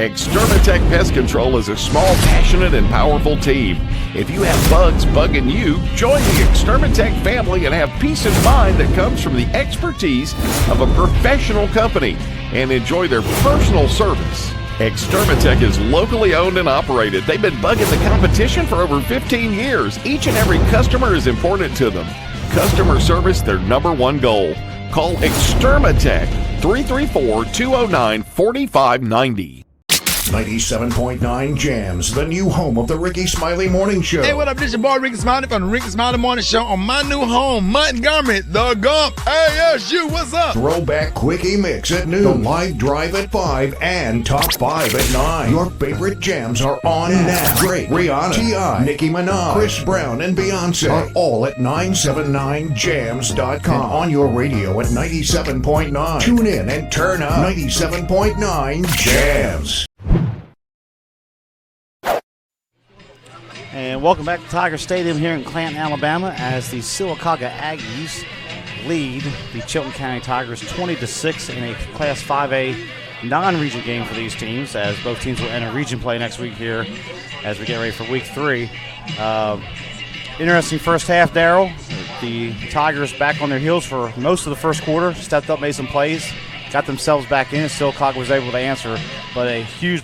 Extermatech Pest Control is a small, passionate, and powerful team. If you have bugs bugging you, join the Extermatech family and have peace of mind that comes from the expertise of a professional company and enjoy their personal service. Extermatech is locally owned and operated. They've been bugging the competition for over 15 years. Each and every customer is important to them. Customer service, their number one goal. Call Extermatech 334-209-4590. 97.9 Jams, the new home of the Ricky Smiley Morning Show. Hey, what up? This is your boy Ricky Smiley from the Ricky Smiley Morning Show on my new home, Montgomery, the Gump. ASU, what's up? Throwback Quickie Mix at noon, the live drive at 5, and top 5 at 9. Your favorite jams are on now. Drake, Rihanna, T.I., Nicki Minaj, Chris Brown, and Beyonce are all at 979jams.com and on your radio at 97.9. Tune in and turn up. 97.9 Jams. And welcome back to Tiger Stadium here in Clanton, Alabama, as the Sylacauga Aggies lead the Chilton County Tigers 20-6 in a Class 5A non-region game for these teams, as both teams will enter region play next week here as we get ready for Week 3. Interesting first half, Darryl. The Tigers back on their heels for most of the first quarter, stepped up, made some plays, got themselves back in. Sylacauga was able to answer, but a huge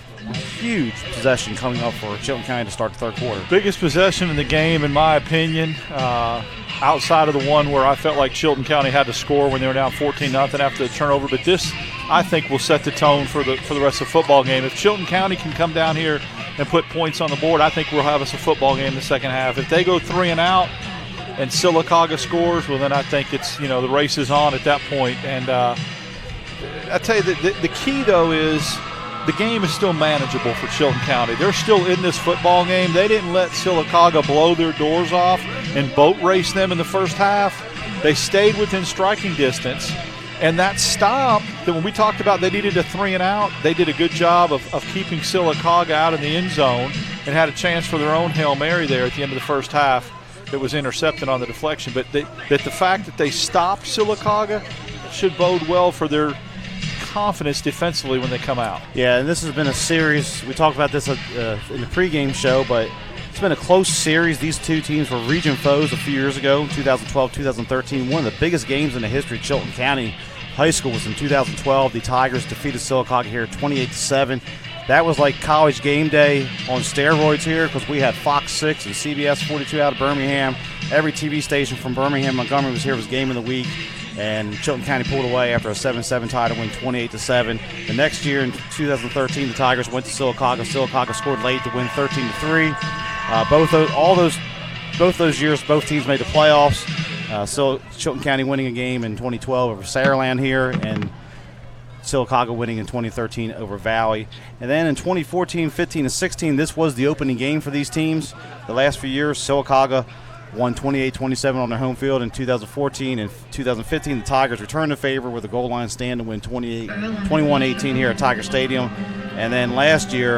possession coming up for Chilton County to start the third quarter. Biggest possession in the game, in my opinion, outside of the one where I felt like Chilton County had to score when they were down 14-0 after the turnover. But this, I think, will set the tone for the rest of the football game. If Chilton County can come down here and put points on the board, I think we'll have us a football game in the second half. If they go 3 and out and Sylacauga scores, well, then I think it's, the race is on at that point. And I tell you, the key, though, is the game is still manageable for Chilton County. They're still in this football game. They didn't let Sylacauga blow their doors off and boat race them in the first half. They stayed within striking distance. And that stop, that when we talked about they needed a 3 and out, they did a good job of keeping Sylacauga out in the end zone and had a chance for their own Hail Mary there at the end of the first half that was intercepted on the deflection. But the fact that they stopped Sylacauga should bode well for their confidence defensively when they come out. Yeah, and this has been a series. We talked about this in the pregame show, but it's been a close series. These two teams were region foes a few years ago, 2012, 2013. One of the biggest games in the history of Chilton County High School was in 2012. The Tigers defeated Sylacauga here 28-7. That was like college game day on steroids here, because we had Fox 6 and CBS 42 out of Birmingham. Every TV station from Birmingham, Montgomery was here. It was game of the week. And Chilton County pulled away after a 7-7 tie to win 28-7. The next year in 2013, the Tigers went to Sylacauga. Sylacauga scored late to win 13-3. Both those years, both teams made the playoffs. Chilton County winning a game in 2012 over Saraland here, and Sylacauga winning in 2013 over Valley. And then in 2014, 15, and 16, this was the opening game for these teams. The last few years, Sylacauga won 28-27 on their home field in 2014. And 2015, the Tigers returned the favor with a goal line stand to win 21-18 here at Tiger Stadium. And then last year,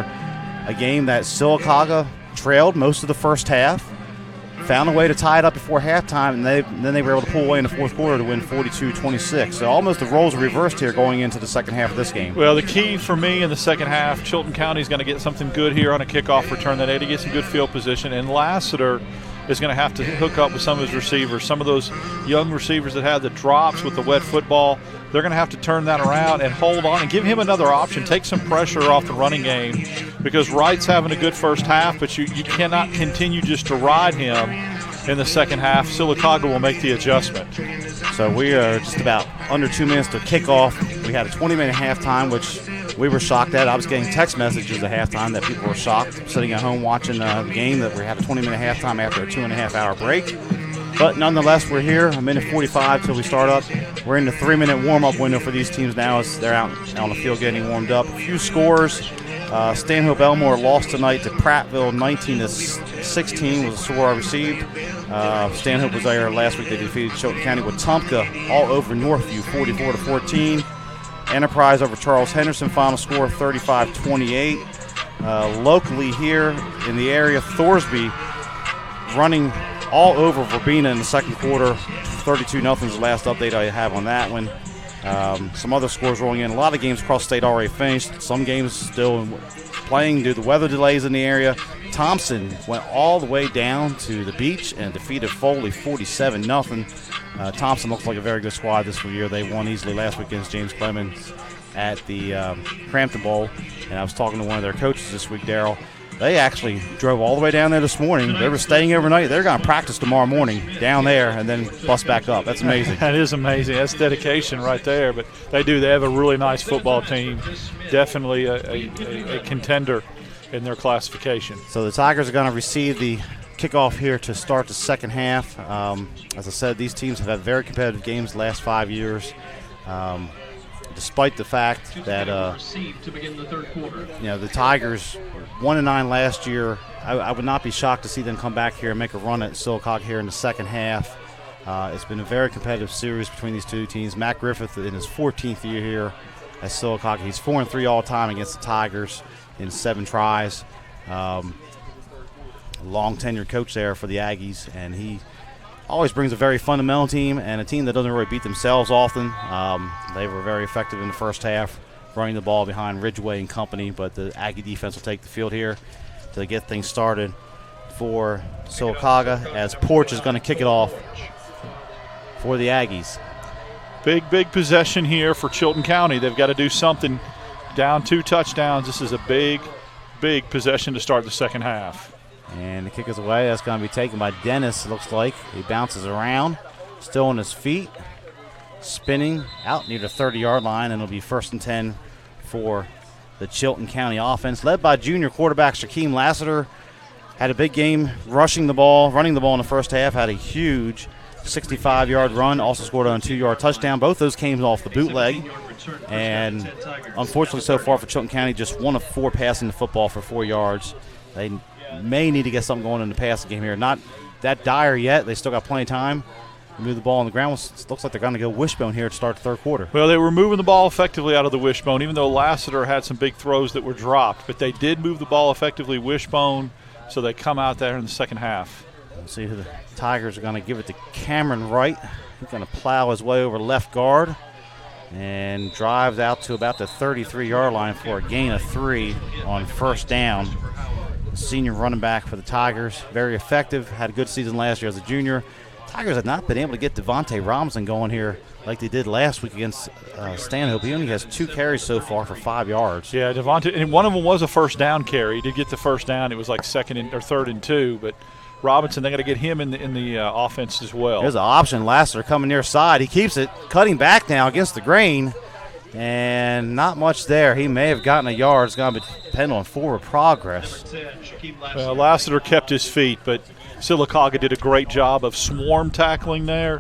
a game that Sylacauga trailed most of the first half, found a way to tie it up before halftime, and then they were able to pull away in the fourth quarter to win 42-26. So almost the roles are reversed here going into the second half of this game. Well, the key for me in the second half, Chilton County is going to get something good here on a kickoff return that day to get some good field position, and Lassiter is going to have to hook up with some of his receivers. Some of those young receivers that had the drops with the wet football, they're going to have to turn that around and hold on and give him another option, take some pressure off the running game, because Wright's having a good first half, but you cannot continue just to ride him in the second half. Sylacauga will make the adjustment. So we are just about under 2 minutes to kick off. We had a 20-minute halftime, which we were shocked at. I was getting text messages at halftime that people were shocked, sitting at home watching the game, that we had a 20-minute halftime after a 2.5-hour break. But nonetheless, we're here, a minute 45 till we start up. We're in the 3-minute warm-up window for these teams now as they're out on the field getting warmed up. A few scores. Stanhope Elmore lost tonight to Prattville 19-16 was the score I received. Stanhope was there last week. They defeated Chilton County. Wetumpka all over Northview 44-14. Enterprise over Charles Henderson, final score 35-28. Locally here in the area, Thorsby running all over Verbena in the second quarter. 32-0 is the last update I have on that one. Some other scores rolling in. A lot of games across state already finished. Some games still playing due to the weather delays in the area. Thompson went all the way down to the beach and defeated Foley 47-0. Thompson looks like a very good squad this year. They won easily last week against James Clemens at the Crampton Bowl. And I was talking to one of their coaches this week, Darryl. They actually drove all the way down there this morning. They were staying overnight. They're going to practice tomorrow morning down there and then bus back up. That's amazing. That is amazing. That's dedication right there. But they have a really nice football team. Definitely a contender in their classification. So the Tigers are going to receive the kickoff here to start the second half. As I said, these teams have had very competitive games the last 5 years. Despite the fact that the Tigers 1-9 last year, I would not be shocked to see them come back here and make a run at Sylacauga here in the second half. It's been a very competitive series between these two teams. Matt Griffith in his 14th year here at Sylacauga. He's 4-3 all time against the Tigers in 7 tries. Long tenured coach there for the Aggies, and he always brings a very fundamental team and a team that doesn't really beat themselves often. They were very effective in the first half, running the ball behind Ridgeway and company, but the Aggie defense will take the field here to get things started for Sylacauga as Porch is going to kick it off for the Aggies. Big possession here for Chilton County. They've got to do something. Down 2 touchdowns. This is a big possession to start the second half. And the kick is away. That's going to be taken by Dennis, it looks like. He bounces around, still on his feet, spinning out near the 30-yard line, and it'll be 1st and 10 for the Chilton County offense, led by junior quarterback Shaquem Lassiter. Had a big game running the ball in the first half, had a huge 65-yard run, also scored on a 2-yard touchdown. Both those came off the bootleg. And unfortunately so far for Chilton County, just 1 of 4 passing the football for 4 yards. They may need to get something going in the passing game here. Not that dire yet. They still got plenty of time to move the ball on the ground. It looks like they're going to go wishbone here to start the third quarter. Well, they were moving the ball effectively out of the wishbone, even though Lassiter had some big throws that were dropped. But they did move the ball effectively wishbone, so they come out there in the second half. Let's see who the Tigers are going to give it to Cameron Wright. He's going to plow his way over left guard and drives out to about the 33-yard line for a gain of 3 on first down. Senior running back for the Tigers, very effective, had a good season last year as a junior. Tigers have not been able to get Devontae Robinson going here like they did last week against Stanhope. He only has 2 carries so far for 5 yards. Yeah, Devontae, and one of them was a first down carry. He did get the first down. It was like 3rd and 2, but Robinson, they got to get him in the offense as well. There's an option. Lassiter coming near side. He keeps it, cutting back now against the grain, and not much there. He may have gotten a yard. It's going to depend on forward progress. Well, Lassiter kept his feet, but Sylacauga did a great job of swarm tackling there.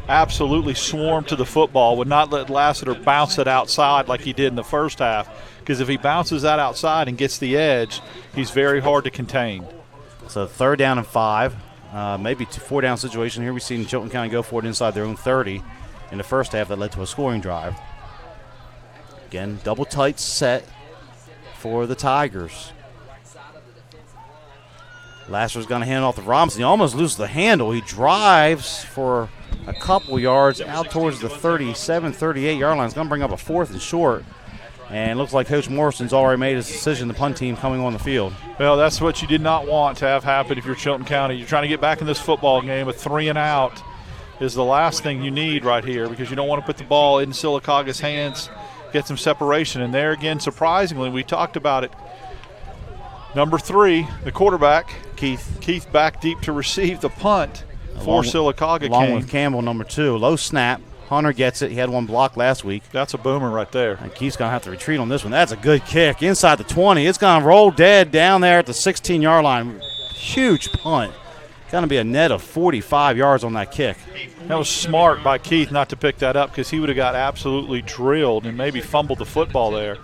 Absolutely swarmed to the football. Would not let Lassiter bounce it outside like he did in the first half, because if he bounces that outside and gets the edge, he's very hard to contain. So 3rd down and 5, maybe 4-down situation here. We've seen Chilton County go for it inside their own 30 in the first half. That led to a scoring drive. Again, double tight set for the Tigers. Lassiter's going to hand off to Robinson. He almost loses the handle. He drives for a couple yards out towards the 37, 38-yard line. It's going to bring up a 4th and short. And it looks like Coach Morrison's already made his decision, the punt team coming on the field. Well, that's what you did not want to have happen if you're Chilton County. You're trying to get back in this football game. A 3 and out is the last thing you need right here, because you don't want to put the ball in Sylacauga's hands, get some separation. And there again, surprisingly, we talked about it. Number 3, the quarterback, Keith back deep to receive the punt for Sylacauga. Along with Campbell, number 2. Low snap. Hunter gets it. He had one block last week. That's a boomer right there. And Keith's going to have to retreat on this one. That's a good kick. Inside the 20. It's going to roll dead down there at the 16-yard line. Huge punt. Going to be a net of 45 yards on that kick. That was smart by Keith not to pick that up, because he would have got absolutely drilled and maybe fumbled the football there.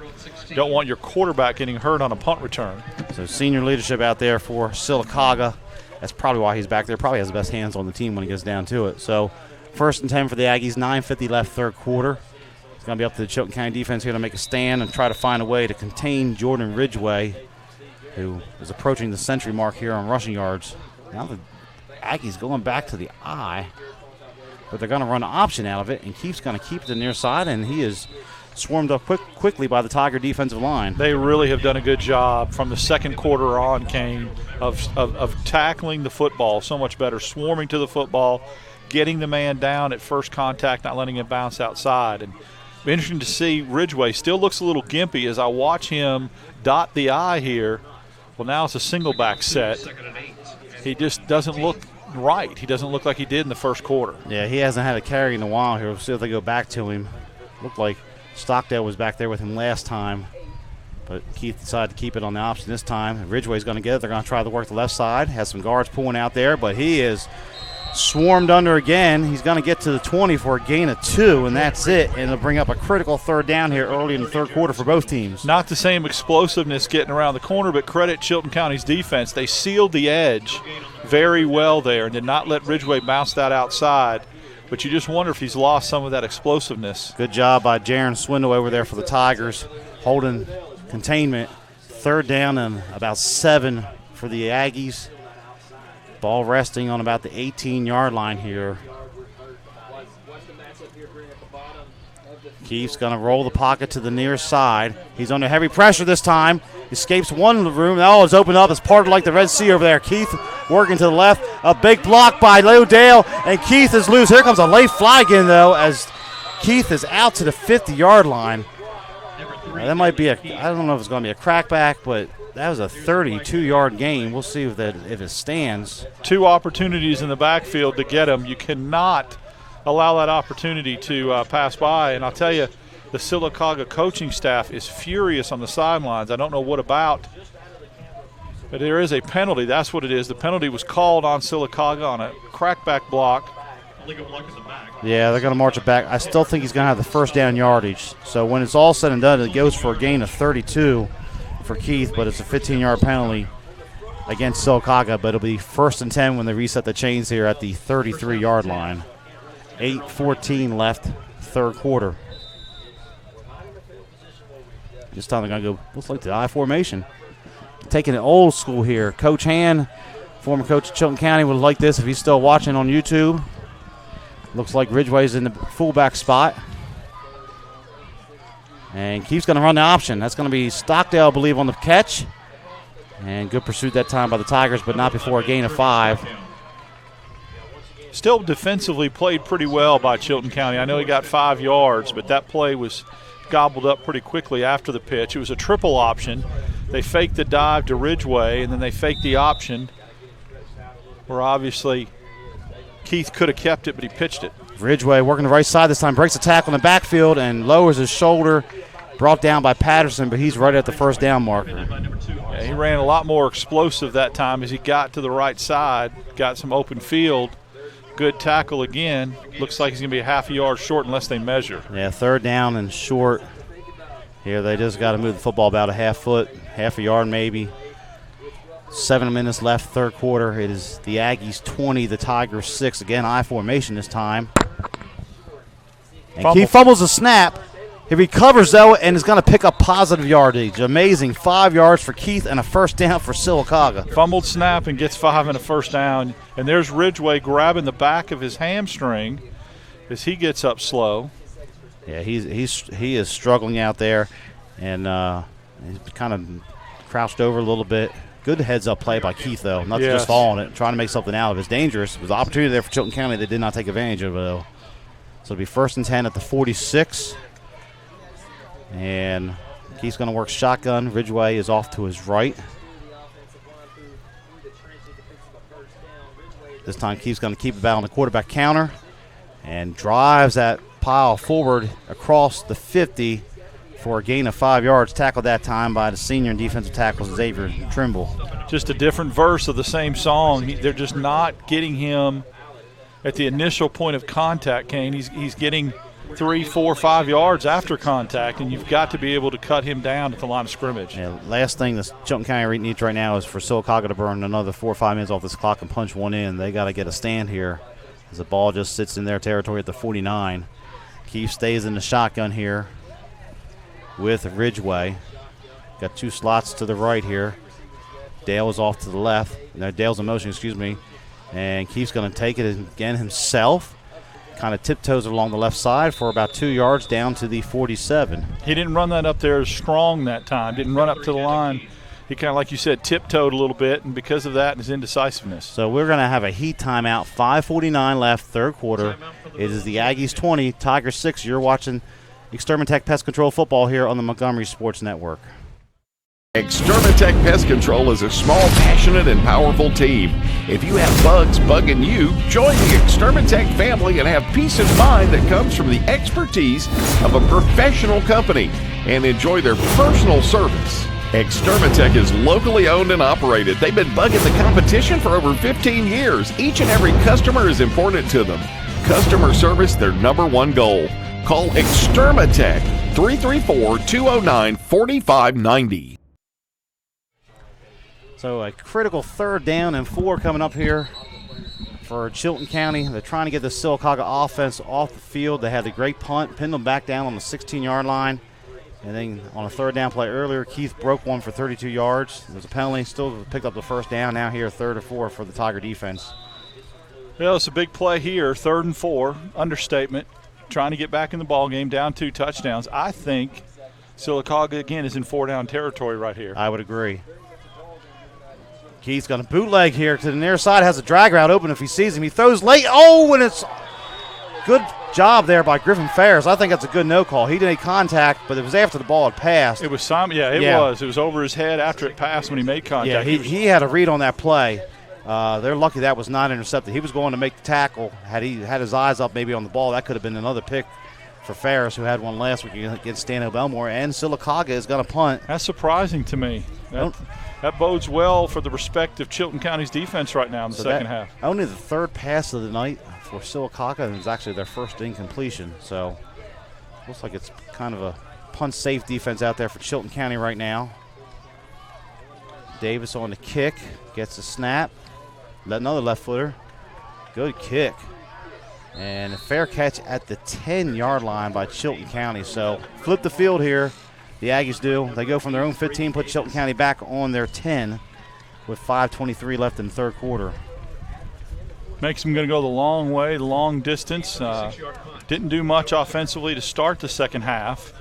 You don't want your quarterback getting hurt on a punt return. So senior leadership out there for Sylacauga. That's probably why he's back there. Probably has the best hands on the team when he gets down to it. So 1st and 10 for the Aggies, 9:50 left, third quarter. It's going to be up to the Chilton County defense here to make a stand and try to find a way to contain Jordan Ridgeway, who is approaching the century mark here on rushing yards. Now the Aggies going back to the I. but they're going to run an option out of it, and Keith's going to keep it to the near side, and he is swarmed up quickly by the Tiger defensive line. They really have done a good job from the second quarter on, Kane, of tackling the football so much better, swarming to the football, getting the man down at first contact, not letting him bounce outside. And interesting to see Ridgeway still looks a little gimpy as I watch him dot the I here. Well, now it's a single back set. He just doesn't look right. He doesn't look like he did in the first quarter. Yeah, he hasn't had a carry in a while here. We'll see if they go back to him. Looked like Stockdale was back there with him last time, but Keith decided to keep it on the option this time. Ridgeway's going to get it. They're going to try to work the left side. Has some guards pulling out there, but he is swarmed under again. He's going to get to the 20 for a gain of 2, and that's it. And it'll bring up a critical third down here early in the third quarter for both teams. Not the same explosiveness getting around the corner, but credit Chilton County's defense. They sealed the edge very well there and did not let Ridgeway bounce that outside. But you just wonder if he's lost some of that explosiveness. Good job by Jaron Swindle over there for the Tigers, holding containment. Third down and about 7 for the Aggies. Ball resting on about the 18-yard line here. Keith's going to roll the pocket to the near side. He's under heavy pressure this time. Escapes one room. Oh, it's opened up. It's parted like the Red Sea over there. Keith working to the left. A big block by Lou Dale, and Keith is loose. Here comes a late flag in, though, as Keith is out to the 50-yard line. Now, that might be I don't know if it's going to be a crackback, but that was a 32-yard gain. We'll see if it stands. 2 opportunities in the backfield to get him. You cannot allow that opportunity to pass by. And I'll tell you, the Sylacauga coaching staff is furious on the sidelines. I don't know what about, but there is a penalty. That's what it is. The penalty was called on Sylacauga on a crackback block. Yeah, they're going to march it back. I still think he's going to have the first down yardage. So when it's all said and done, it goes for a gain of 32 for Keith, but it's a 15-yard penalty against Sylacauga. But it'll be 1st and 10 when they reset the chains here at the 33-yard line. 8:14 left, third quarter. This time they're going to go, looks like the I formation. Taking it old school here. Coach Han, former coach of Chilton County, would like this if he's still watching on YouTube. Looks like Ridgeway's in the fullback spot. And Keith's going to run the option. That's going to be Stockdale, I believe, on the catch. And good pursuit that time by the Tigers, but not before a gain of 5. Still defensively played pretty well by Chilton County. I know he got 5 yards, but that play was gobbled up pretty quickly after the pitch. It was a triple option. They faked the dive to Ridgeway, and then they faked the option where obviously Keith could have kept it, but he pitched it. Ridgeway working the right side this time, breaks a tackle in the backfield and lowers his shoulder. Brought down by Patterson, but he's right at the first down mark. Yeah, he ran a lot more explosive that time as he got to the right side, got some open field. Good tackle again. Looks like he's going to be a half a yard short unless they measure. Yeah, third down and short. Here they just got to move the football about a half a yard maybe. 7 minutes left, third quarter. It is the Aggies 20, the Tigers 6. Again, I formation this time. And Keith fumbles the snap. He recovers, though, and is going to pick up positive yardage. Amazing. 5 yards for Keith and a first down for Sylacauga. Fumbled snap and gets 5 and a first down. And there's Ridgeway grabbing the back of his hamstring as he gets up slow. Yeah, he is struggling out there, and he's kind of crouched over a little bit. Good heads-up play by Keith, though. Not just falling it, trying to make something out of it. It's dangerous. It was an opportunity there for Chilton County. They did not take advantage of it, though. So it'll be 1st and 10 at the 46. And Keith's going to work shotgun. Ridgeway is off to his right. This time Keith's going to keep it back on the quarterback counter and drives that pile forward across the 50 for a gain of 5 yards. Tackled that time by the senior and defensive tackle, Xavier Trimble. Just a different verse of the same song. They're just not getting him at the initial point of contact, Kane. He's getting 3, 4, 5 yards after contact, and you've got to be able to cut him down at the line of scrimmage. Yeah, last thing the Chilton County needs right now is for Sylacauga to burn another 4 or 5 minutes off this clock and punch one in. They got to get a stand here as the ball just sits in their territory at the 49. Keith stays in the shotgun here with Ridgeway. Got 2 slots to the right here. Dale is off to the left. No, Dale's in motion, excuse me. And Keith's going to take it again himself. kind of tiptoes along the left side for about 2 yards down to the 47. He didn't run that up there strong that time. Didn't run up to the line. He kind of, like you said, tiptoed a little bit, and because of that, his indecisiveness. So we're going to have a heat timeout. 5:49 left, third quarter. It is the Aggies 20, Tigers 6. You're watching Extermatech Pest Control Football here on the Montgomery Sports Network. Extermatech Pest Control is a small, passionate, and powerful team. If you have bugs bugging you, join the Extermatech family and have peace of mind that comes from the expertise of a professional company and enjoy their personal service. Extermatech is locally owned and operated. They've been bugging the competition for over 15 years. Each and every customer is important to them. Customer service, their number one goal. Call Extermatech 334-209-4590. So a critical 3rd down and 4 coming up here for Chilton County. They're trying to get the Sylacauga offense off the field. They had the great punt, pinned them back down on the 16-yard line. And then on a 3rd down play earlier, Keith broke one for 32 yards. There was a penalty, still picked up the 1st down. Now here, 3rd or 4 for the Tiger defense. Well, it's a big play here, 3rd and 4, understatement. Trying to get back in the ball game, down 2 touchdowns. I think Sylacauga, again, is in 4-down territory right here. I would agree. Keith's going to bootleg here to the near side, has a drag route open if he sees him. He throws late. Oh, and it's good job there by Griffin Ferris. I think that's a good no call. He didn't make contact, but it was after the ball had passed. It was Simon. Yeah, it was. It was over his head after it passed when he made contact. Yeah, he had a read on that play. They're lucky that was not intercepted. He was going to make the tackle. Had he had his eyes up maybe on the ball, that could have been another pick for Ferris, who had one last week against Stano Belmore. And Sylacauga is going to punt. That's surprising to me. That bodes well for the respect of Chilton County's defense right now in the second half. Only the 3rd pass of the night for Sylacauga, and it's actually their 1st incompletion. So looks like it's kind of a punt-safe defense out there for Chilton County right now. Davis on the kick, gets the snap. Another left footer. Good kick. And a fair catch at the 10-yard line by Chilton County. So flip the field here. The Aggies do. They go from their own 15, put Chilton County back on their 10 with 5:23 left in the 3rd quarter. Makes them going to go the long way, the long distance. Didn't do much offensively to start the second half.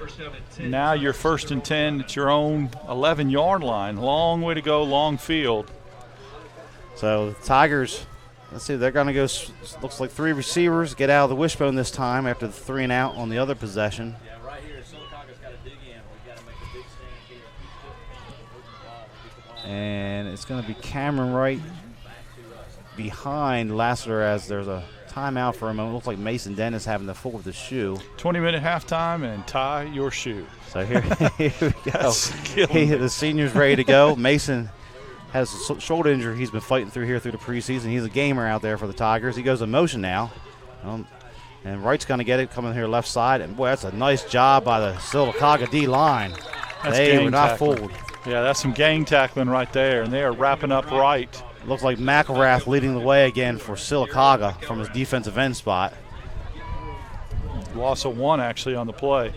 Now you're 1st and 10 at your own 11-yard line. Long way to go, long field. So the Tigers, let's see, they're going to go, looks like 3 receivers, get out of the wishbone this time after the 3 and out on the other possession. And it's going to be Cameron Wright behind Lassiter as there's a timeout for a moment. It looks like Mason Dennis having the fool with the shoe. 20-minute halftime and tie your shoe. So here we go. The senior's ready to go. Mason has a shoulder injury he's been fighting through here through the preseason. He's a gamer out there for the Tigers. He goes in motion now. And Wright's going to get it coming here left side. And, boy, that's a nice job by the Sylacauga D-line. They were not fooled. Yeah, that's some gang tackling right there, and they are wrapping up right. Looks like McElrath leading the way again for Sylacauga from his defensive end spot. Loss of 1 actually on the play.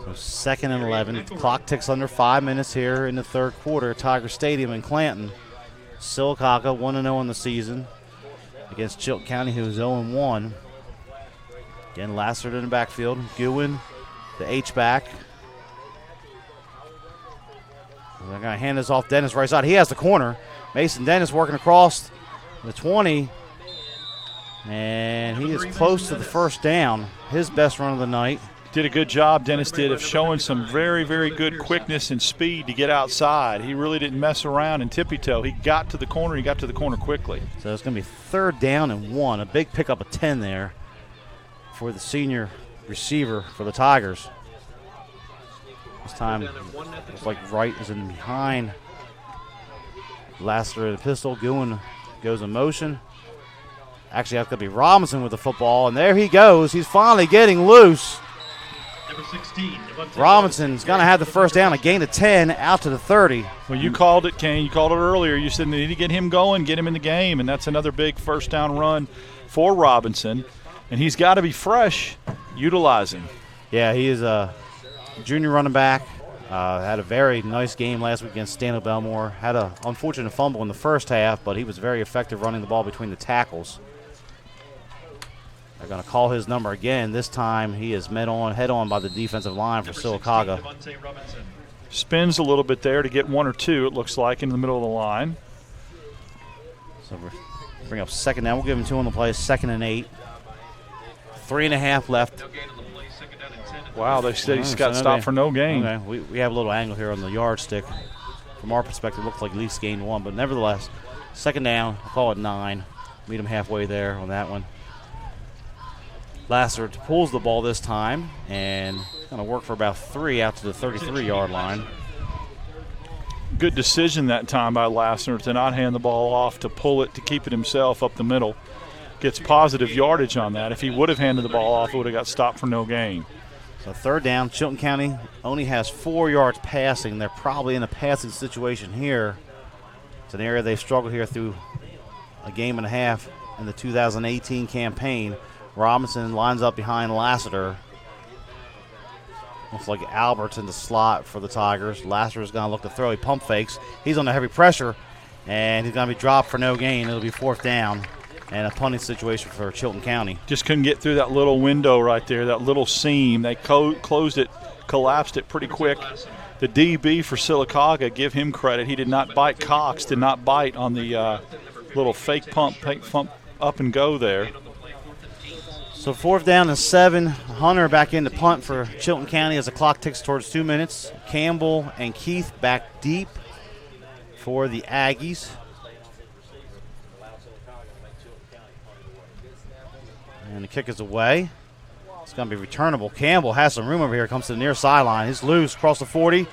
So 2nd and 11. The clock ticks under 5 minutes here in the 3rd quarter at Tiger Stadium in Clanton. Sylacauga 1-0 in the season against Chilton County, who is 0-1. Again, Lassiter in the backfield. Gewin, the H-back. They're going to hand this off Dennis right side. He has the corner. Mason Dennis working across the 20. And he is close to the 1st down. His best run of the night. Did a good job, Dennis did, of showing some very, very good quickness and speed to get outside. He really didn't mess around and tippy-toe. He got to the corner. He got to the corner quickly. So it's going to be 3rd down and 1. A big pickup of 10 there for the senior receiver for the Tigers. This time, looks like Wright is in behind Lassiter in the pistol. Gewin goes in motion. Actually, that's going to be Robinson with the football, and there he goes. He's finally getting loose. Number 16. Robinson's going to have the 1st down, a gain of 10 out to the 30. Well, you called it, Kane. You called it earlier. You said they need to get him going, get him in the game, and that's another big 1st down run for Robinson. And he's got to be fresh, utilizing. Yeah, he is a junior running back. Had a very nice game last week against Stano Belmore. Had an unfortunate fumble in the 1st half, but he was very effective running the ball between the tackles. They're going to call his number again. This time he is met on head-on by the defensive line for Sylacauga. Spins a little bit there to get 1 or 2, it looks like, in the middle of the line. So bring up second down. We'll give him 2 on the play. 2nd and 8. 3.5 left. Wow, they said he's got stopped for no gain. Okay, we have a little angle here on the yardstick. From our perspective, it looks like at least gained 1, but nevertheless, 2nd down. I'll call it 9. Meet him halfway there on that one. Lassiter pulls the ball this time and going to work for about 3 out to the 33-yard line. Good decision that time by Lassiter to not hand the ball off, to pull it, to keep it himself up the middle. Gets positive yardage on that. If he would have handed the ball off, it would have got stopped for no gain. So 3rd down. Chilton County only has 4 yards passing. They're probably in a passing situation here. It's an area they've struggled here through a game and a half in the 2018 campaign. Robinson lines up behind Lassiter. Looks like Albert's in the slot for the Tigers. Lassiter's going to look to throw. He pump fakes. He's under heavy pressure, and he's going to be dropped for no gain. It'll be 4th down and a punting situation for Chilton County. Just couldn't get through that little window right there, that little seam. They closed it, collapsed it pretty quick. The DB for Sylacauga, give him credit. He did not bite. Cox did not bite on the little fake pump up and go there. So 4th down and 7. Hunter back in to punt for Chilton County as the clock ticks towards 2 minutes. Campbell and Keith back deep for the Aggies. And the kick is away. It's going to be returnable. Campbell has some room over here. Comes to the near sideline. He's loose across the 40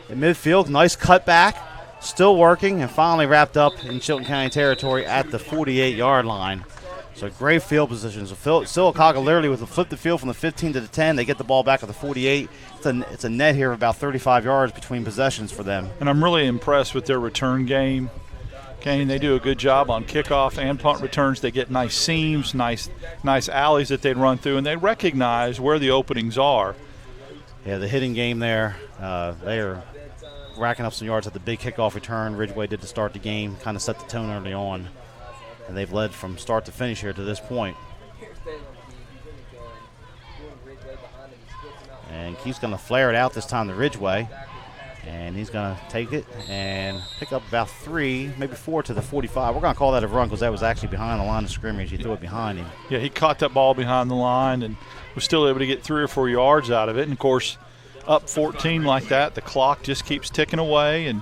in midfield. Nice cutback. Still working and finally wrapped up in Chilton County territory at the 48-yard line. So great field position. So Sylacauga literally with a flip the field from the 15 to the 10. They get the ball back at the 48. It's a net here of about 35 yards between possessions for them. And I'm really impressed with their return game. Kane, they do a good job on kickoff and punt returns. They get nice seams, nice alleys that they run through, and they recognize where the openings are. Yeah, the hitting game there, they are racking up some yards at the big kickoff return. Ridgeway did to start the game, kind of set the tone early on. And they've led from start to finish here to this point. And Keith's going to flare it out this time to Ridgeway. And he's going to take it and pick up about 3, maybe 4 to the 45. We're going to call that a run because that was actually behind the line of scrimmage. He threw it behind him. Yeah, he caught that ball behind the line and was still able to get 3 or 4 yards out of it. And, of course, up 14 like that, the clock just keeps ticking away and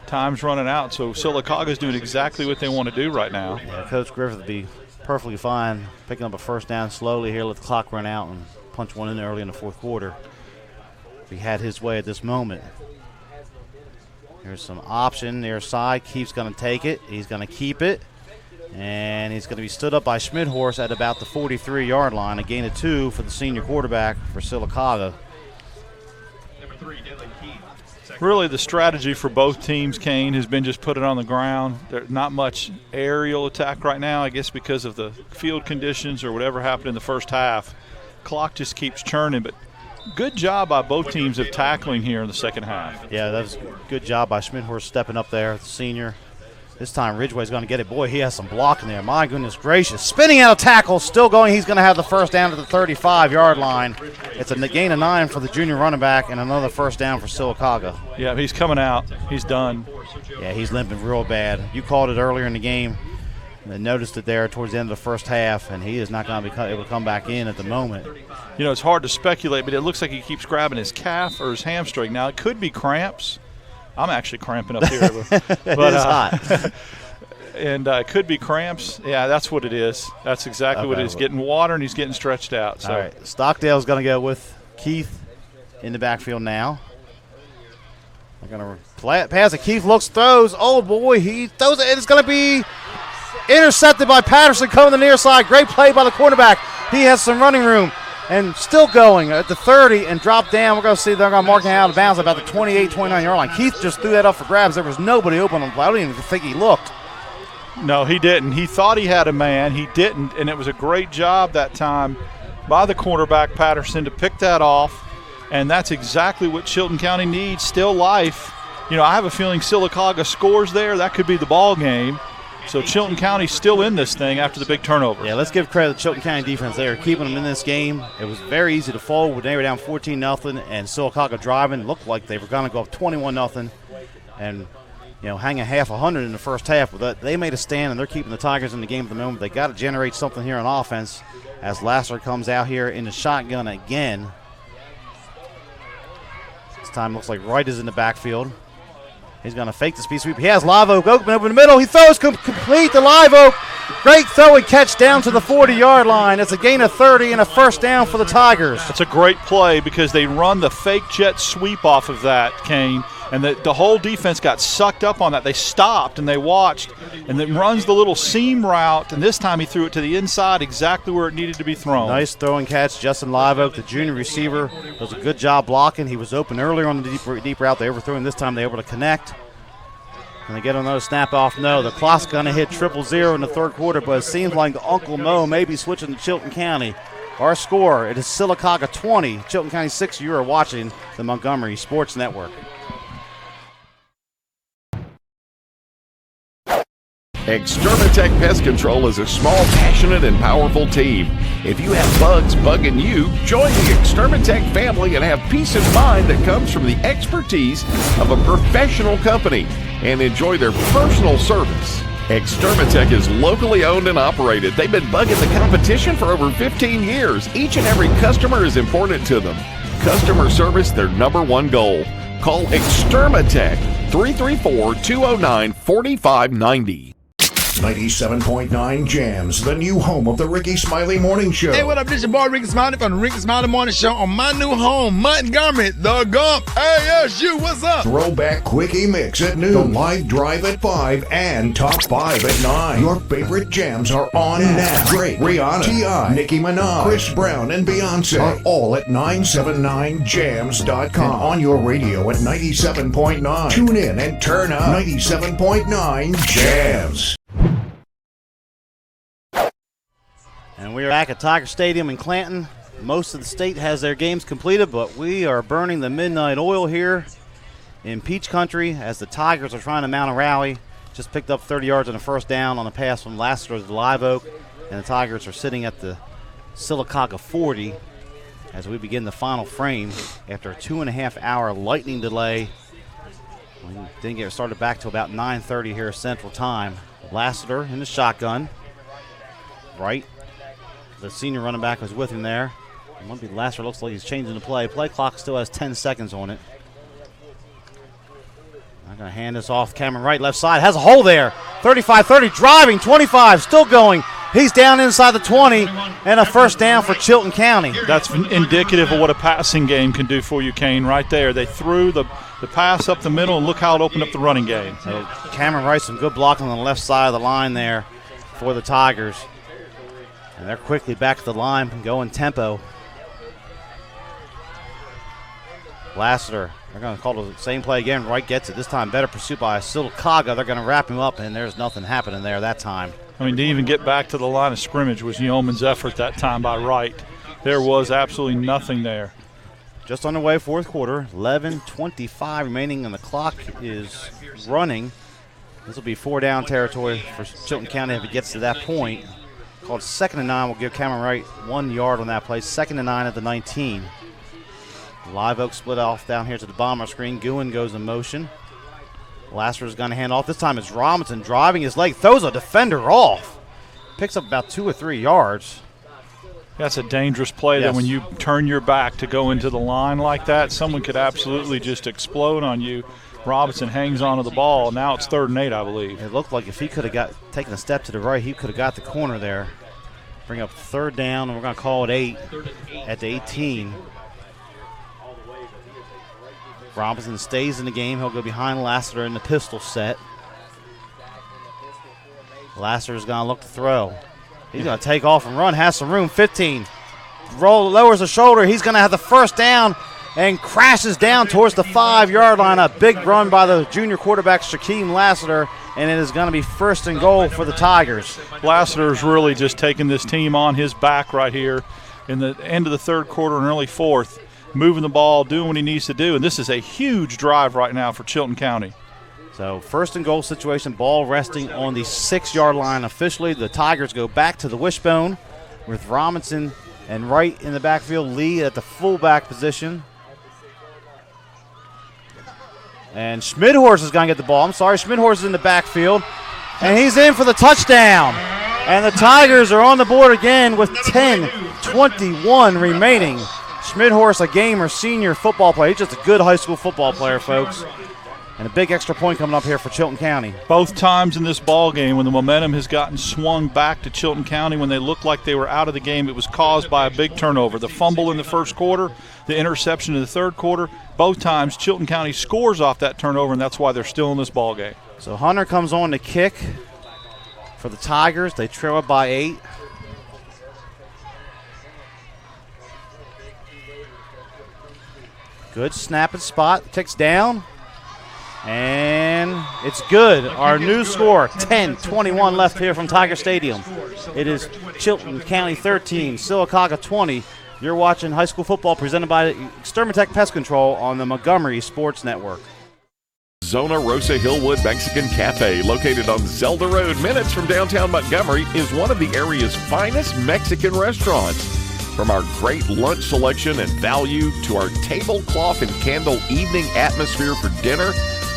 time's running out. So Sylacauga's doing exactly what they want to do right now. Yeah, Coach Griffith would be perfectly fine picking up a 1st down slowly here, let the clock run out, and punch one in early in the 4th quarter if he had his way at this moment. Here's some option near side. Keith's going to take it. He's going to keep it. And he's going to be stood up by Schmidhorst at about the 43-yard line. A gain of 2 for the senior quarterback for Sylacauga. Really the strategy for both teams, Kane, has been just put it on the ground. There's not much aerial attack right now, I guess because of the field conditions or whatever happened in the first half. Clock just keeps churning, but good job by both teams of tackling here in the second half. Yeah, that was a good job by Schmidhorst stepping up there, the senior. This time Ridgeway's going to get it. Boy, he has some blocking there. My goodness gracious. Spinning out of tackle, still going. He's going to have the 1st down at the 35-yard line. It's a gain of 9 for the junior running back and another 1st down for Sylacauga. Yeah, he's coming out. He's done. Yeah, he's limping real bad. You called it earlier in the game. And noticed it there towards the end of the first half, and he is not going to be able to come back in at the moment. You know, it's hard to speculate, but it looks like he keeps grabbing his calf or his hamstring. Now, it could be cramps. I'm actually cramping up here. But it is hot. And it could be cramps. Yeah, that's what it is. That's exactly what it is. Getting water, and he's getting stretched out. So. All right, Stockdale's going to go with Keith in the backfield now. They're going to pass it. Keith looks, throws. Oh, boy, he throws it. It's going to be intercepted by Patterson coming to the near side. Great play by the quarterback. He has some running room. And still going at the 30 and drop down. We're going to see they're going to mark him out of bounds about the 28, 29-yard line. Keith just threw that up for grabs. There was nobody open on the play. I don't even think he looked. No, he didn't. He thought he had a man. He didn't, and it was a great job that time by the quarterback, Patterson, to pick that off. And that's exactly what Chilton County needs, still life. You know, I have a feeling Sylacauga scores there. That could be the ball game. So Chilton County's still in this thing after the big turnover. Yeah, let's give credit to Chilton County defense. They are keeping them in this game. It was very easy to fold when they were down 14-0 and Sylacauga driving. It looked like they were going to go up 21-0 and hang a half 100 in the first half. But they made a stand, and they're keeping the Tigers in the game at the moment. They got to generate something here on offense as Lasser comes out here in the shotgun again. This time looks like Wright is in the backfield. He's going to fake the speed sweep. He has Live Oak open over the middle. He throws complete to Live Oak. Great throw and catch down to the 40-yard line. It's a gain of 30 and a first down for the Tigers. That's a great play because they run the fake jet sweep off of that, Kane, and the whole defense got sucked up on that. They stopped and they watched, and then runs the little seam route, and this time he threw it to the inside exactly where it needed to be thrown. Nice throw and catch. Justin Live Oak, the junior receiver, does a good job blocking. He was open earlier on the deep route. They overthrew him. This time they were able to connect. Can they get another snap off? No. The clock's going to hit 0-0 in the third quarter, but it seems like Uncle Mo may be switching to Chilton County. Our score, it is Sylacauga 20, Chilton County 6. You are watching the Montgomery Sports Network. Extermatech Pest Control is a small, passionate, and powerful team. If you have bugs bugging you, join the Extermatech family and have peace of mind that comes from the expertise of a professional company and enjoy their personal service. Extermatech is locally owned and operated. They've been bugging the competition for over 15 years. Each and every customer is important to them. Customer service, their #1 goal. Call Extermatech 334-209-4590. 97.9 Jams, the new home of the Ricky Smiley Morning Show. Hey, what up? This your boy Ricky Smiley from the Ricky Smiley Morning Show on my new home, Montgomery, the Gump. ASU, what's up? Throwback Quickie Mix at noon, the live drive at 5, and top 5 at 9. Your favorite jams are on now. Drake, Rihanna, T.I., Nicki Minaj, Chris Brown, and Beyonce are all at 979jams.com and on your radio at 97.9. Tune in and turn up. 97.9 Jams. And we are back at Tiger Stadium in Clanton. Most of the state has their games completed, but we are burning the midnight oil here in Peach Country as the Tigers are trying to mount a rally. Just picked up 30 yards on a first down on a pass from Lassiter to Live Oak, and the Tigers are sitting at the Sylacauga 40 as we begin the final frame after a 2.5-hour lightning delay. We didn't get started back to about 9:30 here Central Time. Lassiter in the shotgun. Right. The senior running back was with him there. It might be Lassiter. Looks like he's changing the play. Play clock still has 10 seconds on it. I'm going to hand this off. Cameron Wright, left side. Has a hole there. 35-30, driving, 25, still going. He's down inside the 20, and a first down for Chilton County. That's indicative of what a passing game can do for you, Kane, right there. They threw the pass up the middle, and look how it opened up the running game. So Cameron Wright, some good blocking on the left side of the line there for the Tigers. And they're quickly back to the line and going tempo. Lassiter, they're going to call the same play again. Wright gets it. This time better pursuit by Sylacauga. They're going to wrap him up, and there's nothing happening there that time. I mean, to even get back to the line of scrimmage was Yeoman's effort that time by Wright. There was absolutely nothing there. Just underway, fourth quarter, 11:25 remaining, and the clock is running. This will be 4-down territory for Chilton County if it gets to that point. Called 2nd and 9. We'll give Cameron Wright 1 yard on that play. 2nd and 9 at the 19. Live Oak split off down here to the bottom of the screen. Guin goes in motion. Lassiter's going to hand off. This time it's Robinson driving his leg. Throws a defender off. Picks up about 2 or 3 yards. That's a dangerous play that when you turn your back to go into the line like that, someone could absolutely just explode on you. Robinson hangs onto the ball. Now it's 3rd and 8, I believe. It looked like if he could have taken a step to the right, he could have got the corner there. Bring up 3rd down, and we're going to call it 8 at the 18. Robinson stays in the game. He'll go behind Lassiter in the pistol set. Lassiter's going to look to throw. He's going to take off and run. Has some room. 15. Lowers the shoulder. He's going to have the first down and crashes down towards the 5-yard line. A big run by the junior quarterback, Shaquem Lassiter, and it is going to be 1st and goal for the Tigers. Lassiter's really just taking this team on his back right here in the end of the 3rd quarter and early 4th, moving the ball, doing what he needs to do, and this is a huge drive right now for Chilton County. So first and goal situation, ball resting on the 6-yard line officially. The Tigers go back to the wishbone with Robinson and Wright in the backfield, Lee at the fullback position. And Schmidhorst is going to get the ball. I'm sorry, Schmidhorst is in the backfield. And he's in for the touchdown. And the Tigers are on the board again with 10:21 remaining. Schmidhorst, a gamer, senior football player. He's just a good high school football player, folks. And a big extra point coming up here for Chilton County. Both times in this ball game when the momentum has gotten swung back to Chilton County, when they looked like they were out of the game, it was caused by a big turnover. The fumble in the first quarter, the interception in the third quarter. Both times Chilton County scores off that turnover, and that's why they're still in this ball game. So Hunter comes on to kick for the Tigers. They trail it by 8. Good snap and spot. Kicks down. And it's good. Our new score, 10:21 left here from Tiger Stadium. It is Chilton County 13, Sylacauga 20. You're watching high school football presented by Extermatech Pest Control on the Montgomery Sports Network. Zona Rosa Hillwood Mexican Cafe, located on Zelda Road, minutes from downtown Montgomery, is one of the area's finest Mexican restaurants. From our great lunch selection and value to our tablecloth and candle evening atmosphere for dinner,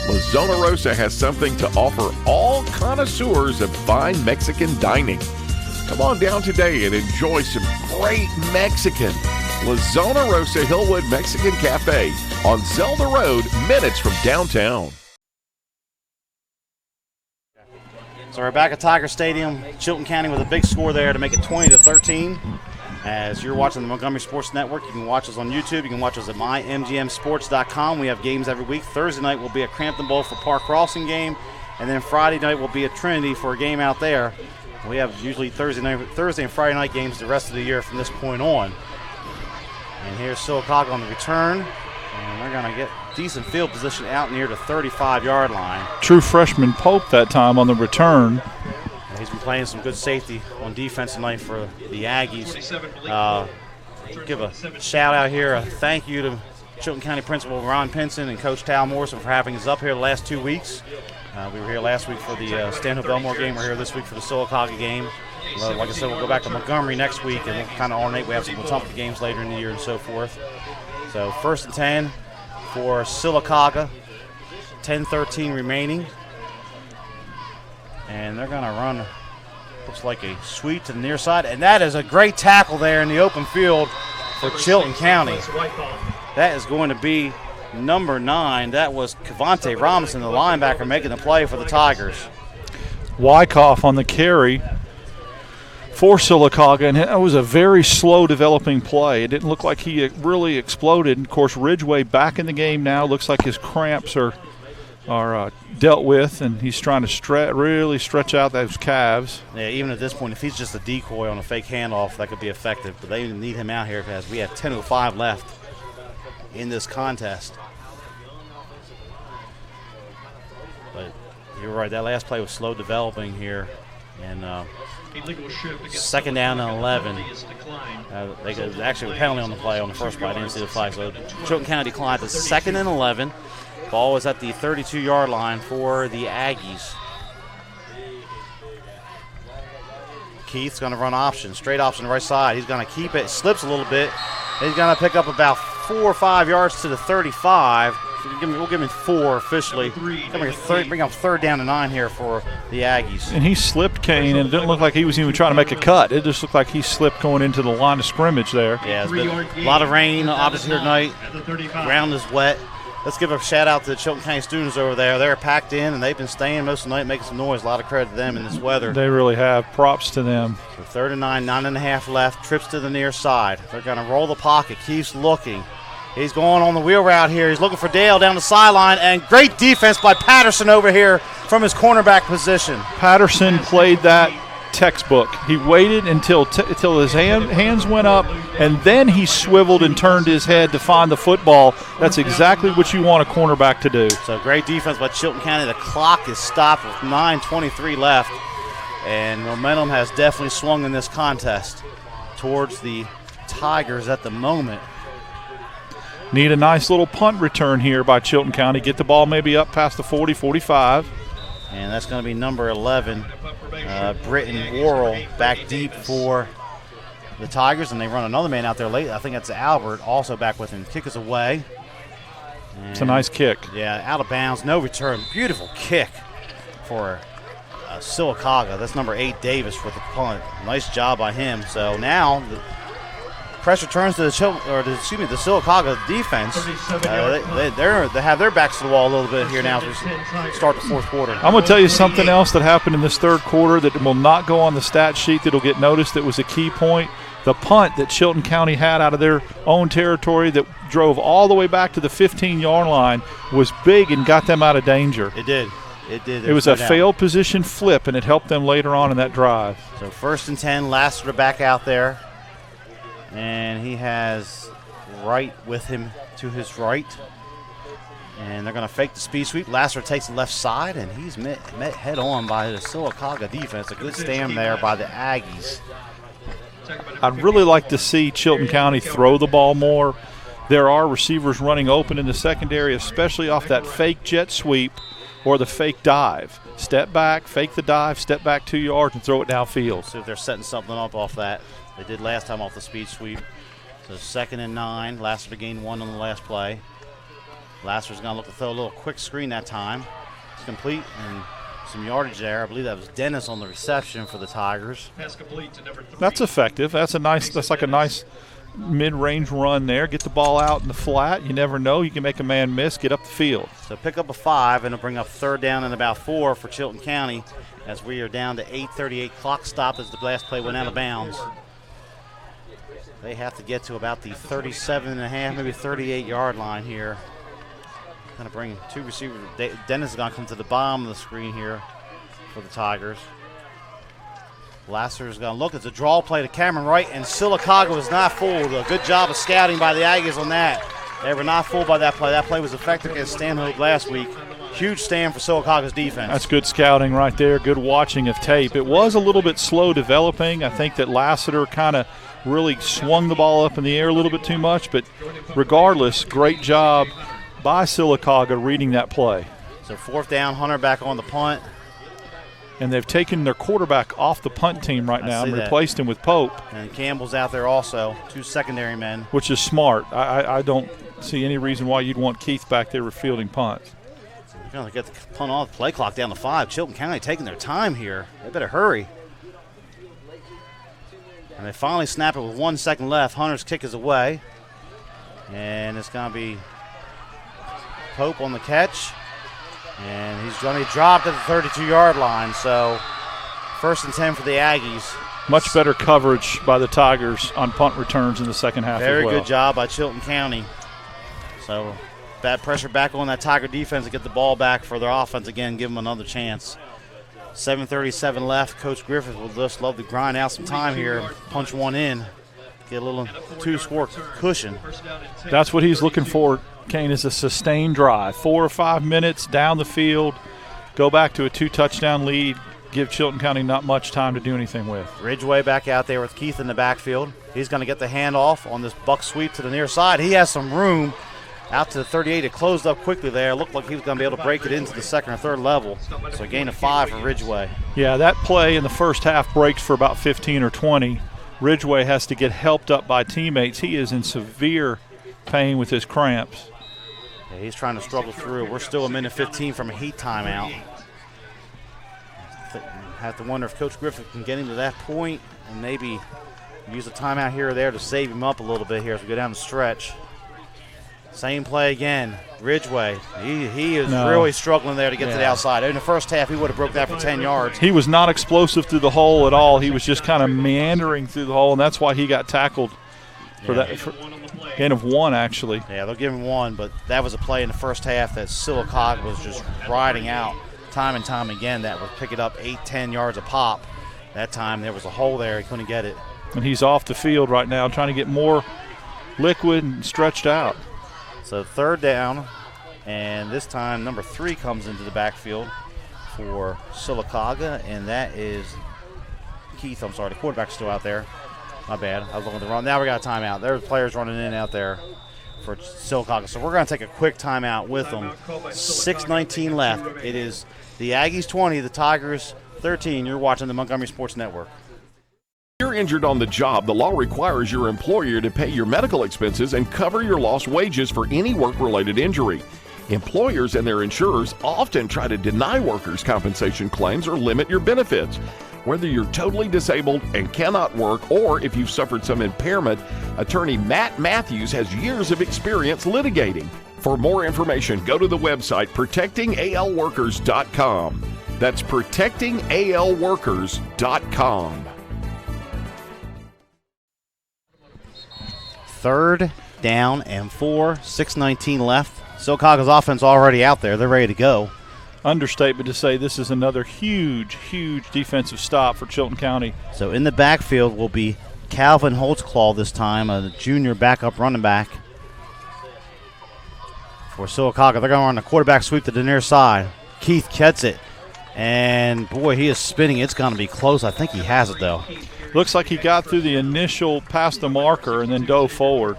La Zona Rosa has something to offer all connoisseurs of fine Mexican dining. Come on down today and enjoy some great Mexican. La Zona Rosa Hillwood Mexican Cafe on Zelda Road, minutes from downtown. So we're back at Tiger Stadium, Chilton County with a big score there to make it 20-13. As you're watching the Montgomery Sports Network, you can watch us on YouTube. You can watch us at mymgmsports.com. We have games every week. Thursday night will be a Crampton Bowl for Park Crossing game, and then Friday night will be at Trinity for a game out there. We have usually Thursday and Friday night games the rest of the year from this point on. And here's Sylacauga on the return, and they're going to get decent field position out near the 35-yard line. True freshman Pope that time on the return. He's been playing some good safety on defense tonight for the Aggies. Give a shout out here, a thank you to Chilton County Principal Ron Pinson and Coach Tal Morrison for having us up here the last 2 weeks. We were here last week for the Stanhope-Belmore game. We're here this week for the Sylacauga game. Like I said, we'll go back to Montgomery next week, and we'll kind of alternate. We have some Wetumpka games later in the year and so forth. So 1st and 10 for Sylacauga, 10:13 remaining. And they're going to run, looks like a sweep to the near side. And that is a great tackle there in the open field for Chilton County. That is going to be number 9. That was Cavante Robinson, the linebacker, making the play for the Tigers. Wyckoff on the carry for Sylacauga, and that was a very slow developing play. It didn't look like he really exploded. Of course, Ridgway back in the game now. Looks like his cramps are dealt with, and he's trying to really stretch out those calves. Yeah, even at this point, if he's just a decoy on a fake handoff, that could be effective. But they need him out here because we have 10:05 left in this contest. But you're right, that last play was slow developing here. And second down and 11. They could actually a penalty on the play on the first play. I didn't see the flag. So Chilton County declined to 2nd and 11. Ball is at the 32-yard line for the Aggies. Keith's going to run option, straight option right side. He's going to keep it, slips a little bit. He's going to pick up about 4 or 5 yards to the 35. We'll give him 4 officially. Bring up 3rd down and 9 here for the Aggies. And he slipped, Kane, and it didn't look like he was even trying to make a cut. It just looked like he slipped going into the line of scrimmage there. Yeah, it's been a lot of rain, obviously, here tonight. Ground is wet. Let's give a shout out to the Chilton County students over there. They're packed in, and they've been staying most of the night, making some noise. A lot of credit to them in this weather. They really have. Props to them. So 3rd and 9, 9.5 left. Trips to the near side. They're going to roll the pocket. Keith's looking. He's going on the wheel route here. He's looking for Dale down the sideline, and great defense by Patterson over here from his cornerback position. Patterson played that textbook. He waited until his hands went up, and then he swiveled and turned his head to find the football. That's exactly what you want a cornerback to do. So great defense by Chilton County. The clock is stopped with 9:23 left, and momentum has definitely swung in this contest towards the Tigers at the moment. Need a nice little punt return here by Chilton County. Get the ball maybe up past the 40, 45. And that's going to be number 11, Britton Worrell, back deep for the Tigers. And they run another man out there late. I think that's Albert, also back with him. Kick is away. And it's a nice kick. Yeah, out of bounds, no return. Beautiful kick for Sylacauga. That's number 8, Davis, with the punt. Nice job by him. So now the pressure turns to the Sylacauga defense. They have their backs to the wall a little bit here now as we start the fourth quarter. I'm going to tell you something else that happened in this third quarter that will not go on the stat sheet that will get noticed. That was a key point. The punt that Chilton County had out of their own territory that drove all the way back to the 15-yard line was big and got them out of danger. It did. It did. It was a failed position flip, and it helped them later on in that drive. So 1st and 10, Lassiter back out there. And he has Wright with him to his right. And they're going to fake the speed sweep. Lassiter takes the left side, and he's met head on by the Sylacauga defense. A good stand there by the Aggies. I'd really like to see Chilton County throw the ball more. There are receivers running open in the secondary, especially off that fake jet sweep or the fake dive. Step back, fake the dive, step back 2 yards, and throw it downfield. See if they're setting something up off that. They did last time off the speed sweep. So 2nd and 9. Lassiter gained 1 on the last play. Lassiter's going to look to throw a little quick screen that time. It's complete and some yardage there. I believe that was Dennis on the reception for the Tigers. That's effective. That's like a nice mid-range run there. Get the ball out in the flat. You never know. You can make a man miss, get up the field. So pick up a 5, and it'll bring up 3rd down and about 4 for Chilton County as we are down to 8:38. Clock stopped as the last play went out of bounds. They have to get to about the 37.5, maybe 38-yard line here. Going to bring 2 receivers. Dennis is going to come to the bottom of the screen here for the Tigers. Lassiter is going to look. It's a draw play to Cameron Wright, and Sylacauga was not fooled. A good job of scouting by the Aggies on that. They were not fooled by that play. That play was effective against Stanhope last week. Huge stand for Sylacauga's defense. That's good scouting right there, good watching of tape. It was a little bit slow developing. I think that Lassiter kind of really swung the ball up in the air a little bit too much, but regardless, great job by Sylacauga reading that play. So 4th down, Hunter back on the punt. And they've taken their quarterback off the punt team right now and replaced him with Pope. And Campbell's out there also, 2 secondary men. Which is smart. I don't see any reason why you'd want Keith back there fielding punts. They're going to get the punt off, play clock down to 5. Chilton County taking their time here. They better hurry. And they finally snap it with 1 second left. Hunter's kick is away. And it's going to be Pope on the catch. And he's going to be dropped at the 32-yard line. So 1st and 10 for the Aggies. Much better coverage by the Tigers on punt returns in the second half Very as well. good job by Chilton County. So bad pressure back on that Tiger defense to get the ball back for their offense again, give them another chance. 7:37 left. Coach Griffith will just love to grind out some time here, punch one in, get a little 2-score cushion. That's what he's looking for, Kane, is a sustained drive. 4 or 5 minutes down the field, go back to a 2-touchdown lead, give Chilton County not much time to do anything with. Ridgeway back out there with Keith in the backfield. He's going to get the handoff on this buck sweep to the near side. He has some room out to the 38. It closed up quickly there. It looked like he was going to be able to break it into the 2nd or 3rd level. So a gain of 5 for Ridgeway. Yeah, that play in the first half breaks for about 15 or 20. Ridgeway has to get helped up by teammates. He is in severe pain with his cramps. Yeah, he's trying to struggle through. We're still a minute 15 from a heat timeout. Have to wonder if Coach Griffith can get him to that point and maybe use a timeout here or there to save him up a little bit here as we go down the stretch. Same play again. Ridgeway, he is really struggling there to get to the outside. In the first half, he would have broke that for 10 yards. He was not explosive through the hole at all. He was just kind of meandering through the hole, and that's why he got tackled for that gain of 1, actually. Yeah, they'll give him 1, but that was a play in the first half that Sylacauga was just riding out time and time again. That would pick it up 8-10 yards a pop. That time there was a hole there. He couldn't get it. And he's off the field right now trying to get more liquid and stretched out. So 3rd down, and this time number 3 comes into the backfield for Sylacauga, and that is Keith. I'm sorry, the quarterback's still out there. My bad. I was looking at the run. Now we got a timeout. There's players running in out there for Sylacauga. So we're going to take a quick timeout with them. 6:19 left. It is the Aggies 20, the Tigers 13. You're watching the Montgomery Sports Network. If you're injured on the job, the law requires your employer to pay your medical expenses and cover your lost wages for any work-related injury. Employers and their insurers often try to deny workers' compensation claims or limit your benefits. Whether you're totally disabled and cannot work or if you've suffered some impairment, attorney Matt Matthews has years of experience litigating. For more information, go to the website protectingalworkers.com. That's protectingalworkers.com. 3rd down and 4, 6:19 left. Sylacauga's offense already out there. They're ready to go. Understatement to say this is another huge, huge defensive stop for Chilton County. So in the backfield will be Calvin Holtzclaw this time, a junior backup running back for Sylacauga. They're going to run a quarterback sweep to the near side. Keith gets it, and boy, he is spinning. It's going to be close. I think he has it, though. Looks like he got through the initial past the marker and then dove forward,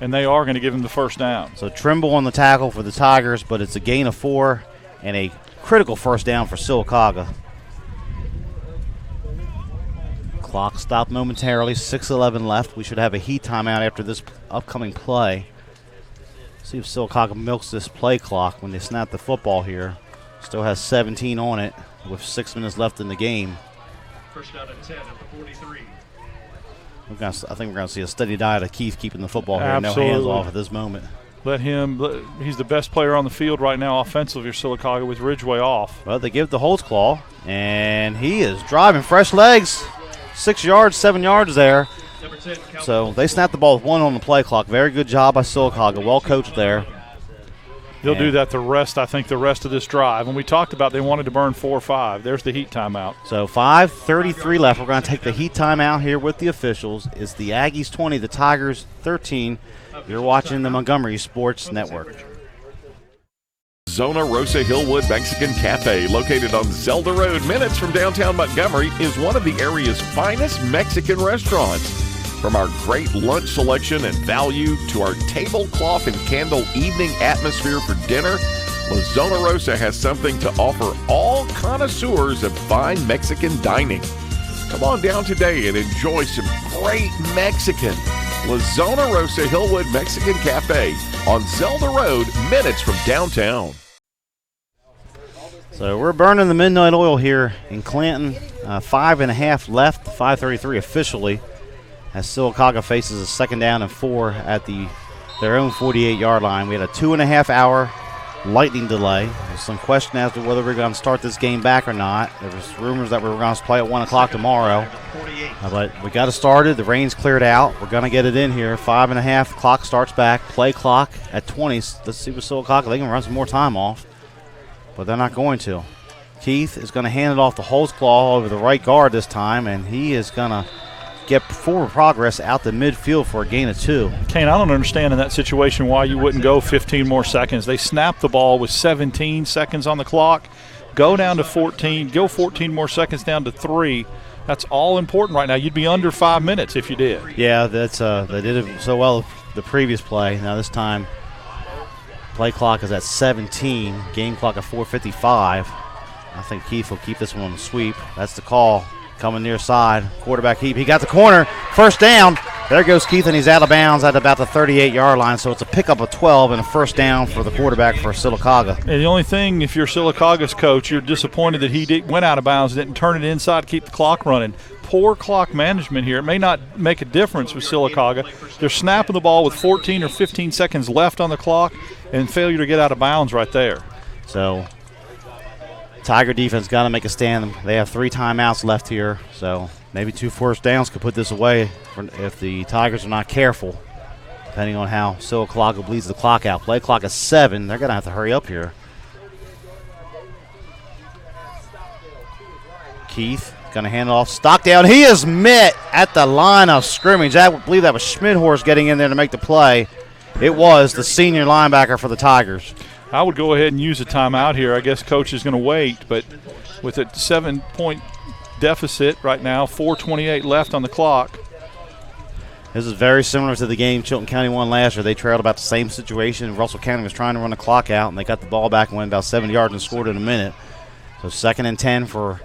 and they are going to give him the first down. So Trimble on the tackle for the Tigers, but it's a gain of 4 and a critical first down for Sylacauga. Clock stopped momentarily, 6:11 left. We should have a heat timeout after this upcoming play. See if Sylacauga milks this play clock when they snap the football here. Still has 17 on it with 6 minutes left in the game. First down and 10 at the 43. I think we're going to see a steady diet of Keith keeping the football here. Absolutely. No hands off at this moment. He's the best player on the field right now offensively for Sylacauga with Ridgeway off. Well, they give the Holtzclaw, and he is driving fresh legs. 6 yards, 7 yards there. So they snapped the ball with 1 on the play clock. Very good job by Sylacauga. Well coached there. They'll do that the rest of this drive. And we talked about they wanted to burn 4 or 5. There's the heat timeout. So 5:33 left. We're going to take the heat timeout here with the officials. It's the Aggies 20, the Tigers 13. You're watching the Montgomery Sports Network. Zona Rosa Hillwood Mexican Cafe, located on Zelda Road, minutes from downtown Montgomery, is one of the area's finest Mexican restaurants. From our great lunch selection and value to our tablecloth and candle evening atmosphere for dinner, La Zona Rosa has something to offer all connoisseurs of fine Mexican dining. Come on down today and enjoy some great Mexican. La Zona Rosa Hillwood Mexican Cafe on Zelda Road, minutes from downtown. So we're burning the midnight oil here in Clanton. 5.5 left, 5:33 officially, as Sylacauga faces a 2nd down and 4 at their own 48-yard line. We had a 2.5-hour lightning delay. There's some question as to whether we're going to start this game back or not. There was rumors that we were going to play at 1 o'clock tomorrow. But we got it started. The rain's cleared out. We're going to get it in here. 5.5, clock starts back. Play clock at 20. Let's see what Sylacauga, they can run some more time off. But they're not going to. Keith is going to hand it off to Holtzclaw over the right guard this time, and he is going to get forward progress out the midfield for a gain of 2. Kane, I don't understand in that situation why you wouldn't go 15 more seconds. They snapped the ball with 17 seconds on the clock. Go down to 14. Go 14 more seconds down to 3. That's all important right now. You'd be under 5 minutes if you did. Yeah, that's they did it so well the previous play. Now this time, play clock is at 17. Game clock at 4:55. I think Keith will keep this one on the sweep. That's the call. Coming near side, quarterback heap. He got the corner. First down. There goes Keith, and he's out of bounds at about the 38-yard line. So it's a pickup of 12 and a first down for the quarterback for Sylacauga. And the only thing, if you're Sylacauga's coach, you're disappointed that he went out of bounds, didn't turn it inside, keep the clock running. Poor clock management here. It may not make a difference with Sylacauga. They're snapping the ball with 14 or 15 seconds left on the clock and failure to get out of bounds right there. So Tiger defense got to make a stand. They have 3 timeouts left here, so maybe 2 first downs could put this away if the Tigers are not careful, depending on how Sylacauga bleeds the clock out. Play clock is 7. They're going to have to hurry up here. Keith going to hand it off. Stockdale. He is met at the line of scrimmage. I believe that was Schmidhorst getting in there to make the play. It was the senior linebacker for the Tigers. I would go ahead and use a timeout here. I guess coach is going to wait, but with a 7-point deficit right now, 4:28 left on the clock. This is very similar to the game Chilton County won last year. They trailed about the same situation. Russell County was trying to run the clock out, and they got the ball back and went about 70 yards and scored in a minute. So 2nd and 10 for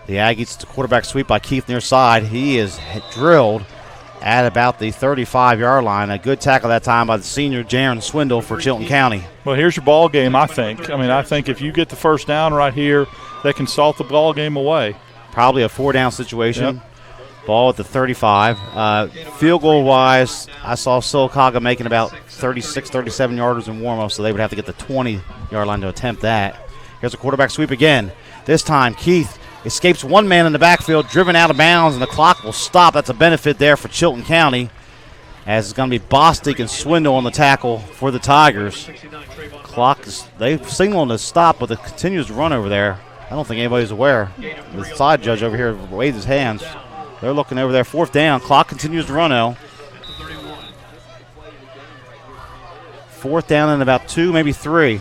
the Aggies. It's a quarterback sweep by Keith near side. He is drilled at about the 35-yard line. A good tackle that time by the senior Jaron Swindle for Chilton County. Well, here's your ball game, I think. I think if you get the first down right here, they can salt the ball game away. Probably a 4-down situation. Yep. Ball at the 35. Field goal-wise, I saw Sylacauga making about 36, 37 yarders in warm-up, so they would have to get the 20-yard line to attempt that. Here's a quarterback sweep again. This time, Keith escapes one man in the backfield, driven out of bounds, and the clock will stop. That's a benefit there for Chilton County, as it's going to be Bostic and Swindle on the tackle for the Tigers. Clock is, they've signaled to stop, but it continues to run over there. I don't think anybody's aware. The side judge over here waved his hands. They're looking over there. 4th down. Clock continues to run, L. 4th down and about 2, maybe 3.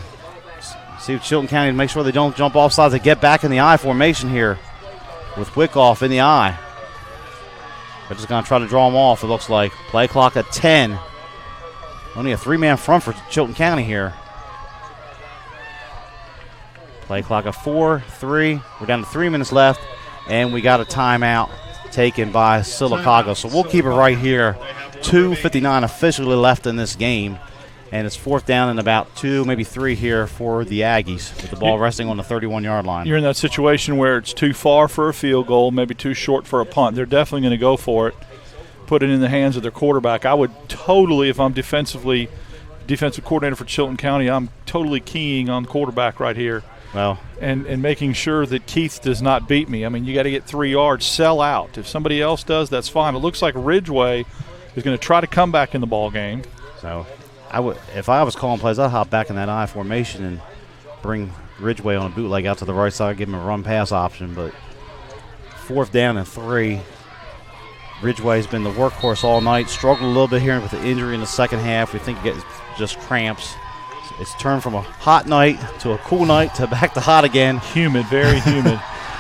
See if Chilton County to make sure they don't jump off sides. They get back in the I formation here with Wickoff in the I. They're just going to try to draw them off, it looks like. Play clock at 10. Only a 3-man front for Chilton County here. Play clock at 4, 3. We're down to 3 minutes left, and we got a timeout taken by Sylacauga. So we'll keep it right here. 2:59 officially left in this game. And it's 4th down and about 2, maybe 3 here for the Aggies, with the ball resting on the 31-yard line. You're in that situation where it's too far for a field goal, maybe too short for a punt. They're definitely going to go for it, put it in the hands of their quarterback. I would totally, if I'm defensive coordinator for Chilton County, I'm totally keying on quarterback right here. Well, and making sure that Keith does not beat me. You got to get 3 yards, sell out. If somebody else does, that's fine. It looks like Ridgeway is going to try to come back in the ball game. So if I was calling plays, I'd hop back in that I formation and bring Ridgeway on a bootleg out to the right side, give him a run-pass option. But 4th down and 3. Ridgeway's been the workhorse all night. Struggled a little bit here with the injury in the second half. We think he gets just cramps. It's turned from a hot night to a cool night to back to hot again. Humid, very humid.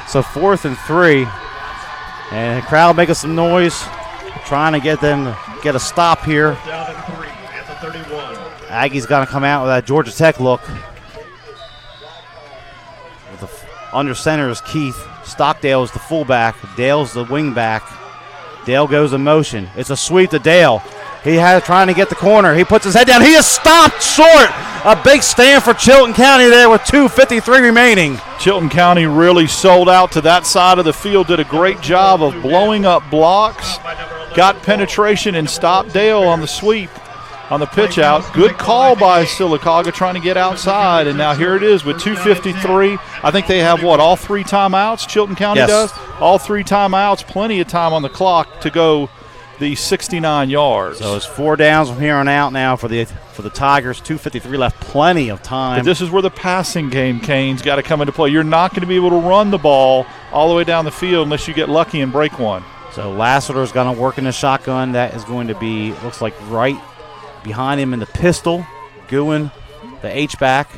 So 4th and 3. And the crowd making some noise, trying to get them to get a stop here. Down and 3 at the 31. Aggie's got to come out with that Georgia Tech look. With the under center is Keith. Stockdale is the fullback. Dale's the wingback. Dale goes in motion. It's a sweep to Dale. He has trying to get the corner. He puts his head down. He is stopped short. A big stand for Chilton County there with 2:53 remaining. Chilton County really sold out to that side of the field, did a great job of blowing up blocks, got penetration and stopped Dale on the sweep, on the pitch out. Good call by Sylacauga trying to get outside, and now here it is with 2:53. I think they have, all 3 timeouts? Chilton County does? All 3 timeouts, plenty of time on the clock to go the 69 yards. So it's 4 downs from here on out now for the Tigers. 2:53 left, plenty of time. But this is where the passing game, Kane's got to come into play. You're not going to be able to run the ball all the way down the field unless you get lucky and break one. So Lassiter's going to work in the shotgun. That is going to be, looks like right behind him in the pistol. Goodwin, the H-back.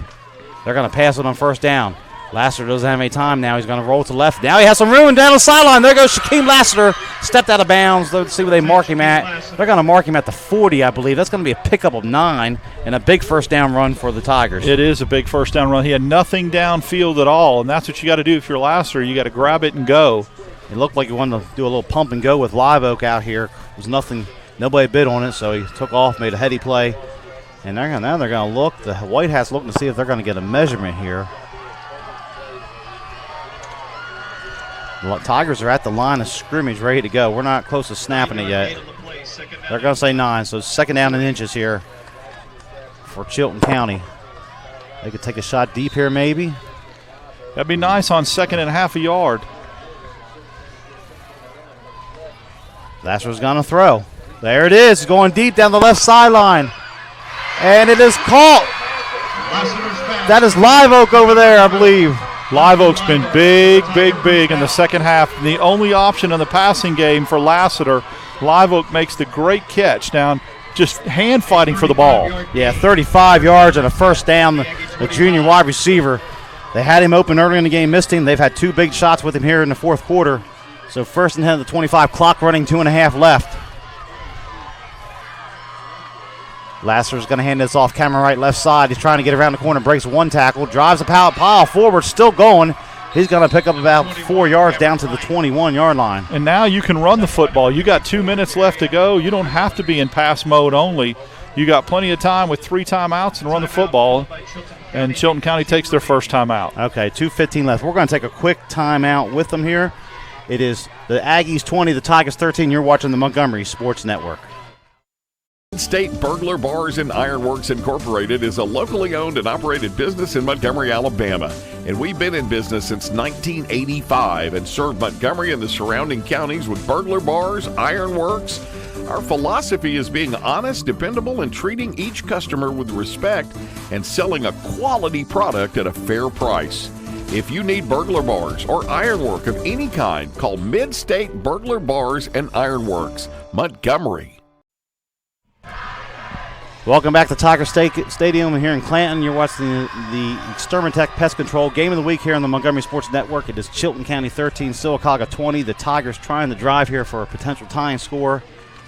They're going to pass it on 1st down. Lassiter doesn't have any time now. He's going to roll to the left. Now he has some room down the sideline. There goes Shaquem Lassiter. Stepped out of bounds. Let's see where they mark him at. They're going to mark him at the 40, I believe. That's going to be a pickup of 9 and a big 1st down run for the Tigers. It is a big 1st down run. He had nothing downfield at all, and that's what you got to do if you're Lassiter. You got to grab it and go. It looked like he wanted to do a little pump and go with Live Oak out here. It was nothing. Nobody bid on it, so he took off, made a heady play. And now they're going to look. The White Hats looking to see if they're going to get a measurement here. The Tigers are at the line of scrimmage ready to go. We're not close to snapping it yet. They're going to say 9, so 2nd down and inches here for Chilton County. They could take a shot deep here maybe. That'd be nice on 2nd and half a yard. Lassiter's going to throw. There it is, going deep down the left sideline. And it is caught. That is Live Oak over there, I believe. Live Oak's been big in the second half. The only option in the passing game for Lassiter, Live Oak makes the great catch down, just hand fighting for the ball. Yeah, 35 yards and a 1st down, the junior wide receiver. They had him open early in the game, missed him. They've had 2 big shots with him here in the 4th quarter. So 1st and 10 at the 25, clock running, 2.5 left. Lassiter's going to hand this off Cameron Wright left side. He's trying to get around the corner, breaks one tackle, drives a pile forward, still going. He's going to pick up about 4 yards down to the 21-yard line. And now you can run the football. You got 2 minutes left to go. You don't have to be in pass mode only. You got plenty of time with 3 timeouts and run the football. And Chilton County takes their first timeout. Okay, 2:15 left. We're going to take a quick timeout with them here. It is the Aggies 20, the Tigers 13. You're watching the Montgomery Sports Network. State Burglar Bars and Ironworks Incorporated is a locally owned and operated business in Montgomery, Alabama. And we've been in business since 1985 and served Montgomery and the surrounding counties with burglar bars, ironworks. Our philosophy is being honest, dependable, and treating each customer with respect and selling a quality product at a fair price. If you need burglar bars or ironwork of any kind, call Mid-State Burglar Bars and Ironworks, Montgomery. Welcome back to Tiger Stadium here in Clanton. You're watching the Extermatech Pest Control Game of the Week here on the Montgomery Sports Network. It is Chilton County 13, Sylacauga 20. The Tigers trying to drive here for a potential tying score.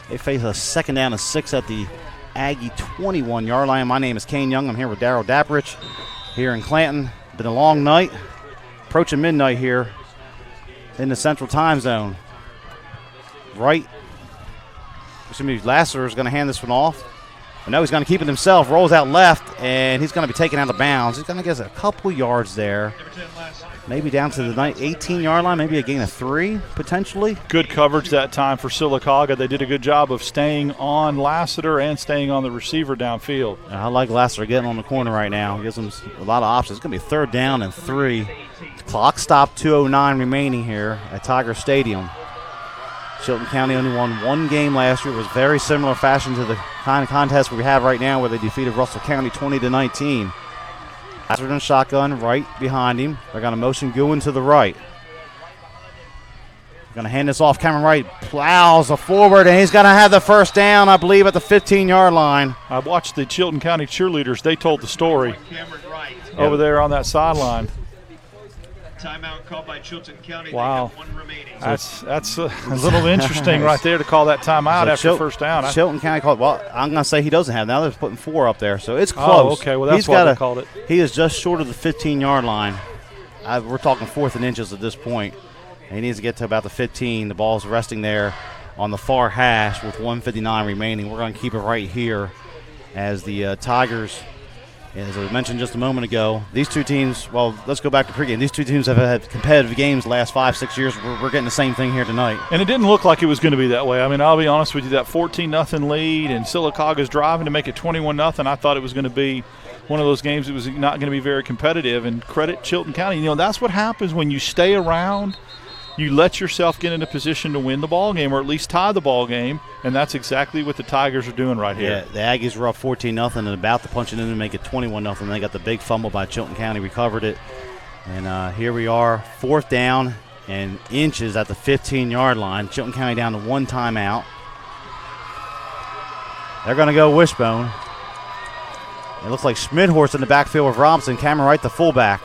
They face a 2nd down and 6 at the Aggie 21-yard line. My name is Kane Young. I'm here with Darryl Daprich here in Clanton. Been a long night, approaching midnight here in the Central Time Zone. Lassiter is going to hand this one off. But no, he's going to keep it himself. Rolls out left, and he's going to be taken out of bounds. He's going to get a couple yards there. Maybe down to the 18-yard line, maybe a gain of 3, potentially. Good coverage that time for Sylacauga. They did a good job of staying on Lassiter and staying on the receiver downfield. I like Lassiter getting on the corner right now. Gives them a lot of options. It's going to be 3rd down and 3. Clock stop, 2:09 remaining here at Tiger Stadium. Chilton County only won 1 game last year. It was very similar fashion to the kind of contest we have right now where they defeated Russell County 20-19. Lassiter in shotgun right behind him. They're going to motion Goodwin to the right. Going to hand this off. Cameron Wright plows forward, and he's going to have the 1st down, I believe, at the 15-yard line. I watched the Chilton County cheerleaders. They told the story over there on that sideline. Timeout called by Chilton County. Wow. They have 1 remaining. That's a little interesting right there to call that timeout after 1st down. Chilton County called. Well, I'm going to say he doesn't have. Now they're putting 4 up there, so it's close. Oh, okay. Well, that's why they called it. He is just short of the 15-yard line. We're talking 4th and inches at this point. He needs to get to about the 15. The ball's resting there on the far hash with 1:59 remaining. We're going to keep it right here as the Tigers. As I mentioned just a moment ago, these two teams, well, let's go back to pregame. These two teams have had competitive games the last 5-6 years. We're getting the same thing here tonight. And it didn't look like it was going to be that way. I mean, I'll be honest with you, that 14-0 lead and Sylacauga's driving to make it 21-0. I thought it was going to be one of those games that was not going to be very competitive. And credit Chilton County. You know, that's what happens when you stay around. You let yourself get in a position to win the ball game or at least tie the ball game, and that's exactly what the Tigers are doing right here. Yeah, the Aggies were up 14-0 and about to punch it in and make it 21-0. They got the big fumble by Chilton County, recovered it. And here we are, 4th down and inches at the 15-yard line. Chilton County down to 1 timeout. They're going to go wishbone. It looks like Schmidhorst in the backfield with Robinson. Cameron Wright, the fullback.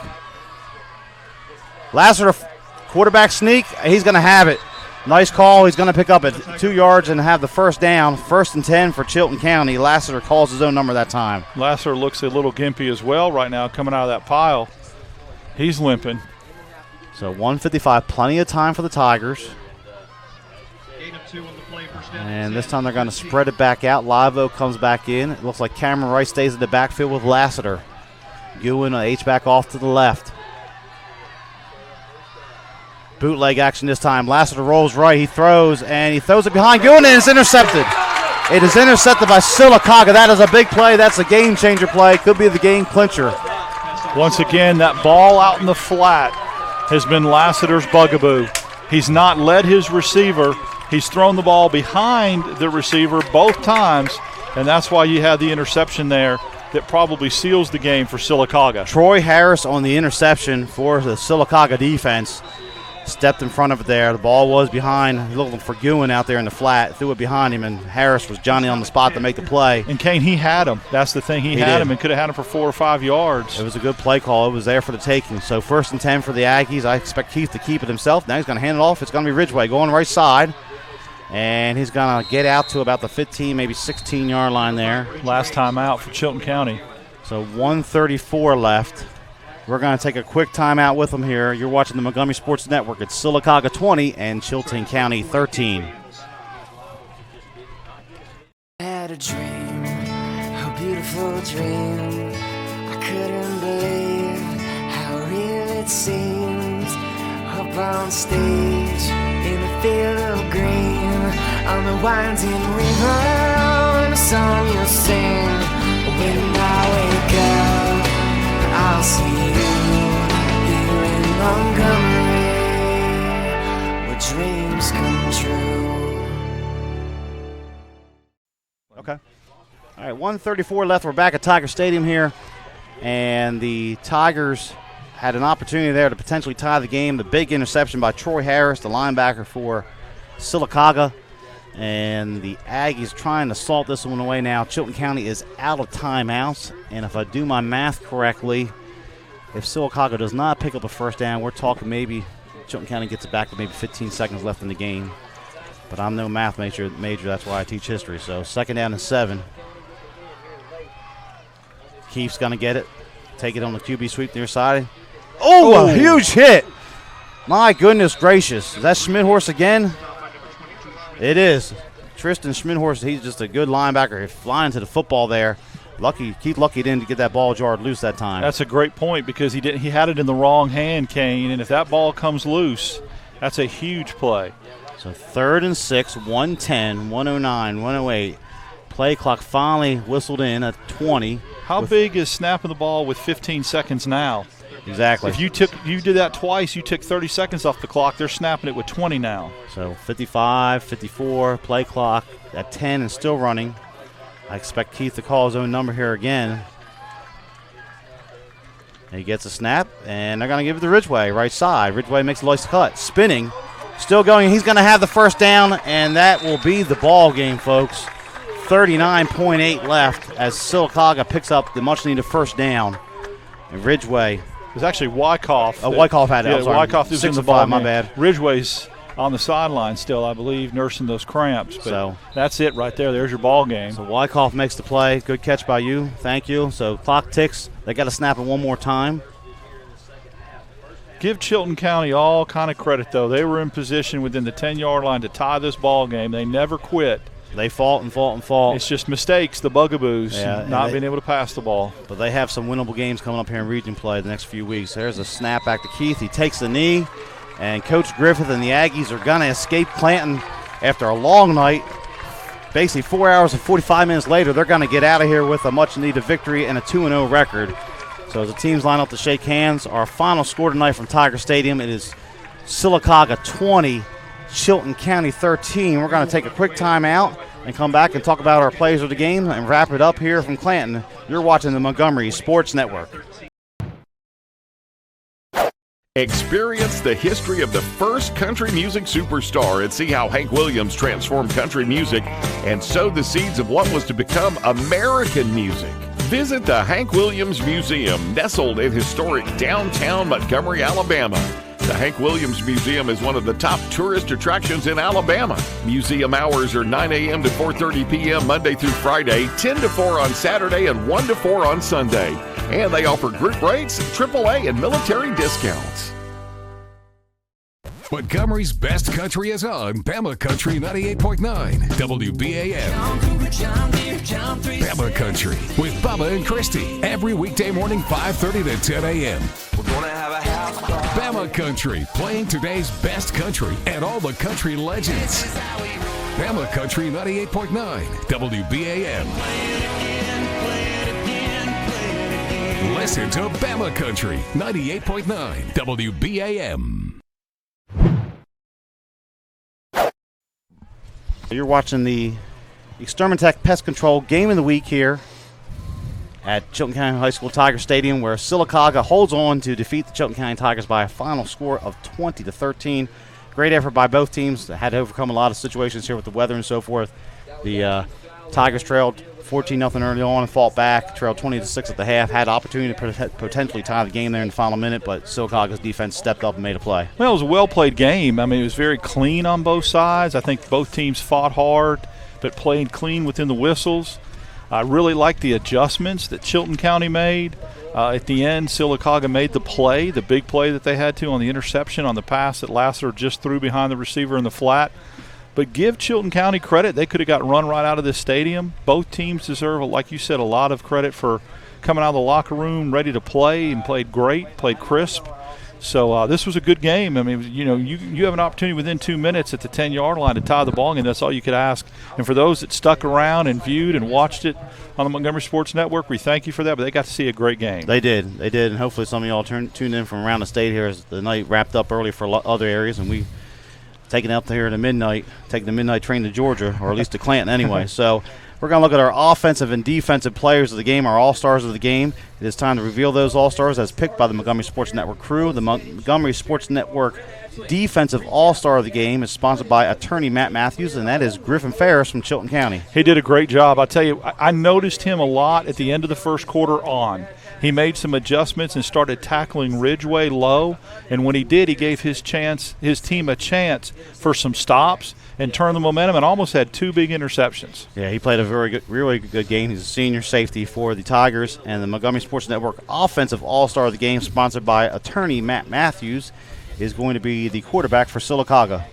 Lassiter, quarterback sneak. He's going to have it. Nice call. He's going to pick up at 2 yards and have the 1st down. 1st and 10 for Chilton County. Lassiter calls his own number that time. Lassiter looks a little gimpy as well right now coming out of that pile. He's limping. So 1:55, plenty of time for the Tigers. And this time they're going to spread it back out. Livo comes back in. It looks like Cameron Wright stays in the backfield with Lassiter. Goodwin, H-back off to the left. Bootleg action this time. Lassiter rolls right. He throws it behind Goodwin, and it's intercepted. It is intercepted by Sylacauga. That is a big play. That's a game-changer play. Could be the game clincher. Once again, that ball out in the flat has been Lassiter's bugaboo. He's not led his receiver. He's thrown the ball behind the receiver both times, and that's why you have the interception there that probably seals the game for Sylacauga. Troy Harris on the interception for the Sylacauga defense. Stepped in front of it there. The ball was behind. Looking for Goodwin out there in the flat. Threw it behind him, and Harris was Johnny on the spot to make the play. And Kane, he had him. That's the thing. He had him and could have had him for 4 or 5 yards. It was a good play call. It was there for the taking. So 1st and 10 for the Aggies. I expect Keith to keep it himself. Now he's going to hand it off. It's going to be Ridgeway going right side. And he's going to get out to about the 15, maybe 16-yard line there. Last time out for Chilton County. So 1:34 left. We're going to take a quick timeout with them here. You're watching the Montgomery Sports Network. It's Sylacauga 20 and Chilton County 13. I had a dream, a beautiful dream. I couldn't believe how real it seemed. Up on stage, in a field of green, on the winding river, and a song you'll sing. When I wake up, I'll see you here in Montgomery, where dreams come true. Okay. All right, 1:34 left. We're back at Tiger Stadium here, and the Tigers had an opportunity there to potentially tie the game. The big interception by Troy Harris, the linebacker for Sylacauga, and the Aggies trying to salt this one away now. Chilton County is out of timeouts, and if I do my math correctly, if Sylacauga does not pick up a first down, we're talking maybe Chilton County gets it back with maybe 15 seconds left in the game. But I'm no math major, that's why I teach history. So 2nd down and 7. Keefe's going to get it. Take it on the QB sweep near side. Oh, a huge hit. My goodness gracious. Is that Schmidhorst again? It is. Tristan Schmidhorst, he's just a good linebacker. He's flying to the football there. Keith Lucky didn't get that ball jarred loose that time. That's a great point because he had it in the wrong hand, Kane, and if that ball comes loose, that's a huge play. So 3rd and 6, 110, 109, 108. Play clock finally whistled in at 20. How big is snapping the ball with 15 seconds now? Exactly. If you did that twice, you took 30 seconds off the clock. They're snapping it with 20 now. So 55, 54, play clock at 10 and still running. I expect Keith to call his own number here again. And he gets a snap, and they're going to give it to Ridgway, right side. Ridgway makes a nice cut, spinning, still going. He's going to have the first down, and that will be the ball game, folks. 39.8 left as Sylacauga picks up the much-needed first down. And Ridgway. It was actually Wyckoff. Wyckoff had it. Yeah, Wyckoff is in the ball. My bad. Ridgway's on the sideline still, I believe, nursing those cramps. But so that's it right there. There's your ball game. So Wyckoff makes the play. Good catch by you. Thank you. So clock ticks. They got to snap it one more time. Give Chilton County all kind of credit, though. They were in position within the 10-yard line to tie this ball game. They never quit. They fought and fought and fought. It's just mistakes, the bugaboos, not being able to pass the ball. But they have some winnable games coming up here in region play the next few weeks. There's a snap back to Keith. He takes the knee, and Coach Griffith and the Aggies are going to escape Clanton after a long night. Basically 4 hours and 45 minutes later, they're going to get out of here with a much-needed victory and a 2-0 record. So as the teams line up to shake hands, our final score tonight from Tiger Stadium, it is Sylacauga 20, Chilton County 13. We're going to take a quick timeout and come back and talk about our plays of the game and wrap it up here from Clanton. You're watching the Montgomery Sports Network. Experience the history of the first country music superstar and see how Hank Williams transformed country music and sowed the seeds of what was to become American music. Visit the Hank Williams Museum, nestled in historic downtown Montgomery, Alabama. The Hank Williams Museum is one of the top tourist attractions in Alabama. Museum hours are 9 a.m. to 4:30 p.m. Monday through Friday, 10 to 4 on Saturday, and 1 to 4 on Sunday. And they offer group rates, AAA, and military discounts. Montgomery's best country is on Bama Country 98.9 WBAM. Bama Country with Bubba and Christy every weekday morning 5:30 to 10 a.m. We're gonna have a house party. Bama Country playing today's best country and all the country legends. Bama Country 98.9 WBAM. Listen to Bama Country 98.9 WBAM. You're watching the Extermatech Pest Control Game of the Week here at Chilton County High School Tiger Stadium, where Sylacauga holds on to defeat the Chilton County Tigers by a final score of 20-13. Great effort by both teams. They had to overcome a lot of situations here with the weather and so forth. The Tigers trailed 14-0 early on and fought back, trailed 20-6 at the half, had opportunity to potentially tie the game there in the final minute, but Sylacauga's defense stepped up and made a play. Well, it was a well-played game. I mean, it was very clean on both sides. I think both teams fought hard but played clean within the whistles. I really liked the adjustments that Chilton County made. At the end, Sylacauga made the play, the big play that they had to on the interception on the pass that Lassiter just threw behind the receiver in the flat. But give Chilton County credit. They could have got run right out of this stadium. Both teams deserve, like you said, a lot of credit for coming out of the locker room ready to play and played great, played crisp. So this was a good game. I mean, you have an opportunity within 2 minutes at the 10-yard line to tie the ball, and that's all you could ask. And for those that stuck around and viewed and watched it on the Montgomery Sports Network, we thank you for that, but they got to see a great game. They did, and hopefully some of y'all tuned in from around the state here as the night wrapped up early for other areas, and we taking up here to midnight, taking the midnight train to Georgia, or at least to Clanton anyway. So we're going to look at our offensive and defensive players of the game, our all-stars of the game. It is time to reveal those all-stars as picked by the Montgomery Sports Network crew. The Montgomery Sports Network defensive all-star of the game is sponsored by attorney Matt Matthews, and that is Griffin Ferris from Chilton County. He did a great job. I tell you, I noticed him a lot at the end of the first quarter on. He made some adjustments and started tackling Ridgeway low, and when he did, he gave his team a chance for some stops and turned the momentum and almost had 2 big interceptions. Yeah, he played a really good game. He's a senior safety for the Tigers, and the Montgomery Sports Network offensive all-star of the game, sponsored by attorney Matt Matthews, is going to be the quarterback for Sylacauga.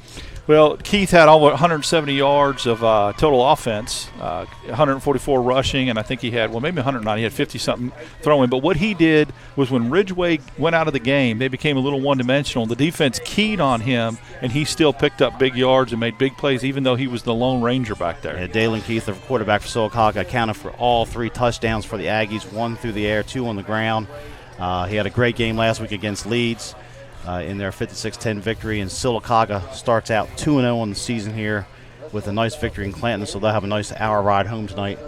Well, Keith had over 170 yards of total offense, 144 rushing, and I think he had, maybe 190. He had 50-something throwing. But what he did was when Ridgeway went out of the game, they became a little one-dimensional. The defense keyed on him, and he still picked up big yards and made big plays, even though he was the lone ranger back there. Yeah, Dalen Keith, the quarterback for Sylacauga, accounted for all 3 touchdowns for the Aggies, 1 through the air, 2 on the ground. He had a great game last week against Leeds. In their 56-10 victory, and Sylacauga starts out 2-0 on the season here with a nice victory in Clanton, so they'll have a nice hour ride home tonight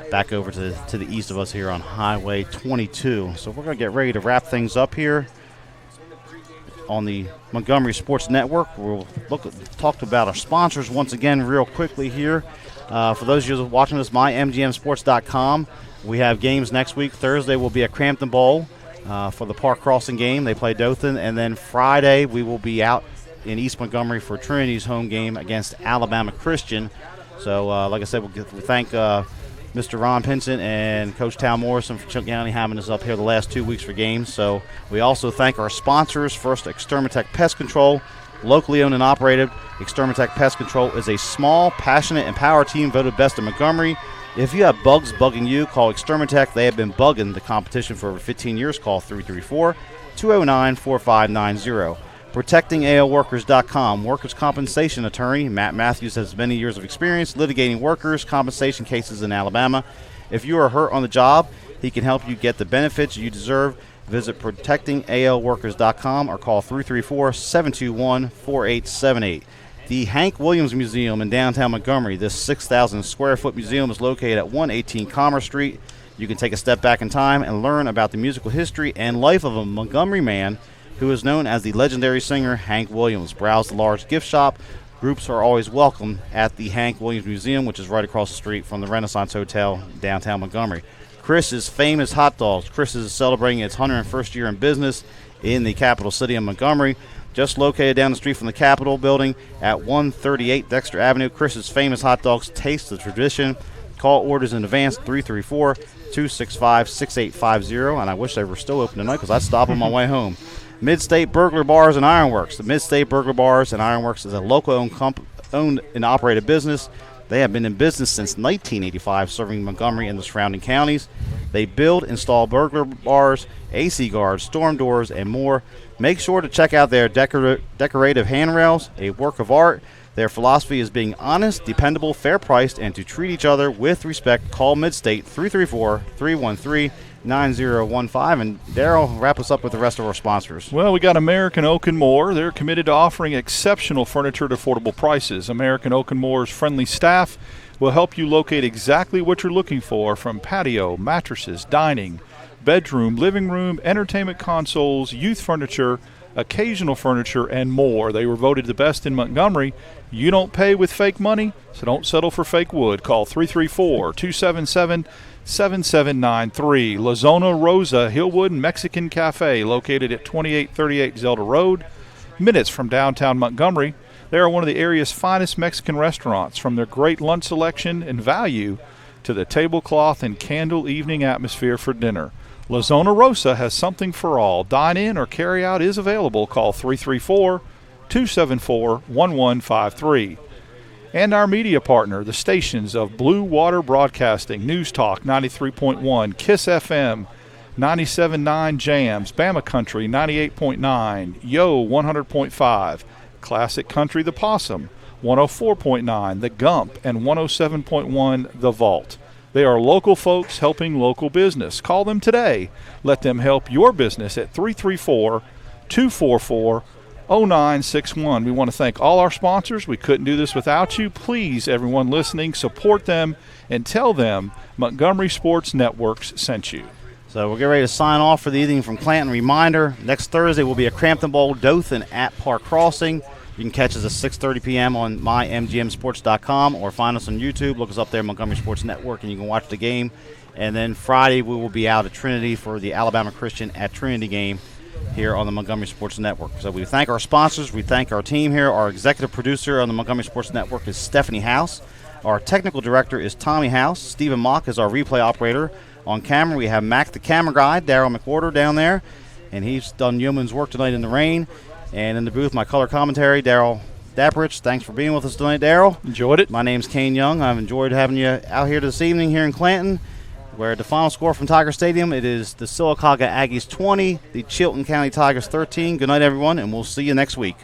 back over to the east of us here on Highway 22. So we're going to get ready to wrap things up here on the Montgomery Sports Network. We'll talk about our sponsors once again real quickly here. For those of you watching us, mymgmsports.com. We have games next week. Thursday will be at Crampton Bowl. For the Park Crossing game. They play Dothan. And then Friday we will be out in East Montgomery for Trinity's home game against Alabama Christian. So, like I said, we thank Mr. Ron Pinson and Coach Tal Morrison for Chilton County having us up here the last 2 weeks for games. So we also thank our sponsors. First, Extermatech Pest Control. Locally owned and operated, Extermatech Pest Control is a small, passionate, and power team voted best in Montgomery. If you have bugs bugging you, call Extermatech. They have been bugging the competition for over 15 years. Call 334-209-4590. ProtectingALWorkers.com. Workers' compensation attorney Matt Matthews has many years of experience litigating workers' compensation cases in Alabama. If you are hurt on the job, he can help you get the benefits you deserve. Visit ProtectingALWorkers.com or call 334-721-4878. The Hank Williams Museum in downtown Montgomery. This 6,000 square foot museum is located at 118 Commerce Street. You can take a step back in time and learn about the musical history and life of a Montgomery man who is known as the legendary singer Hank Williams. Browse the large gift shop. Groups are always welcome at the Hank Williams Museum, which is right across the street from the Renaissance Hotel downtown Montgomery. Chris's Famous Hot Dogs. Chris's is celebrating its 101st year in business in the capital city of Montgomery. Just located down the street from the Capitol building at 138 Dexter Avenue. Chris's Famous Hot Dogs. Taste the tradition. Call orders in advance, 334-265-6850. And I wish they were still open tonight because I'd stop on my way home. Mid-State Burglar Bars and Ironworks. The Mid-State Burglar Bars and Ironworks is a local owned and operated business. They have been in business since 1985, serving Montgomery and the surrounding counties. They build, install burglar bars, AC guards, storm doors, and more. Make sure to check out their decorative handrails, a work of art. Their philosophy is being honest, dependable, fair-priced, and to treat each other with respect. Call Mid-State 334-313-9015. And Daryl, wrap us up with the rest of our sponsors. Well, we got American Oak & More. They're committed to offering exceptional furniture at affordable prices. American Oak & More's friendly staff will help you locate exactly what you're looking for, from patio, mattresses, dining, bedroom, living room, entertainment consoles, youth furniture, occasional furniture, and more. They were voted the best in Montgomery. You don't pay with fake money, so don't settle for fake wood. Call 334-277-7793. La Zona Rosa Hillwood Mexican Cafe, located at 2838 Zelda Road, minutes from downtown Montgomery. They are one of the area's finest Mexican restaurants. From their great lunch selection and value to the tablecloth and candle evening atmosphere for dinner, La Zona Rosa has something for all. Dine in or carry out is available. Call 334-274-1153. And our media partner, the stations of Blue Water Broadcasting, News Talk 93.1, Kiss FM 97.9 Jams, Bama Country 98.9, Yo 100.5, Classic Country The Possum 104.9, The Gump, and 107.1 The Vault. They are local folks helping local business. Call them today. Let them help your business at 334-244-0961. We want to thank all our sponsors. We couldn't do this without you. Please, everyone listening, support them and tell them Montgomery Sports Networks sent you. So we're getting ready to sign off for the evening from Clanton. Reminder, next Thursday will be a Crampton Bowl Dothan at Park Crossing. You can catch us at 6:30 p.m. on mymgmsports.com or find us on YouTube. Look us up there, Montgomery Sports Network, and you can watch the game. And then Friday we will be out at Trinity for the Alabama Christian at Trinity game here on the Montgomery Sports Network. So we thank our sponsors. We thank our team here. Our executive producer on the Montgomery Sports Network is Stephanie House. Our technical director is Tommy House. Stephen Mock is our replay operator. On camera, we have Mac, the camera guy, Daryl McWhorter down there, and he's done yeoman's work tonight in the rain. And in the booth, my color commentary, Daryl Dapprich. Thanks for being with us tonight, Daryl. Enjoyed it. My name's Kane Young. I've enjoyed having you out here this evening here in Clanton, where the final score from Tiger Stadium, it is the Sylacauga Aggies 20, the Chilton County Tigers 13. Good night, everyone, and we'll see you next week.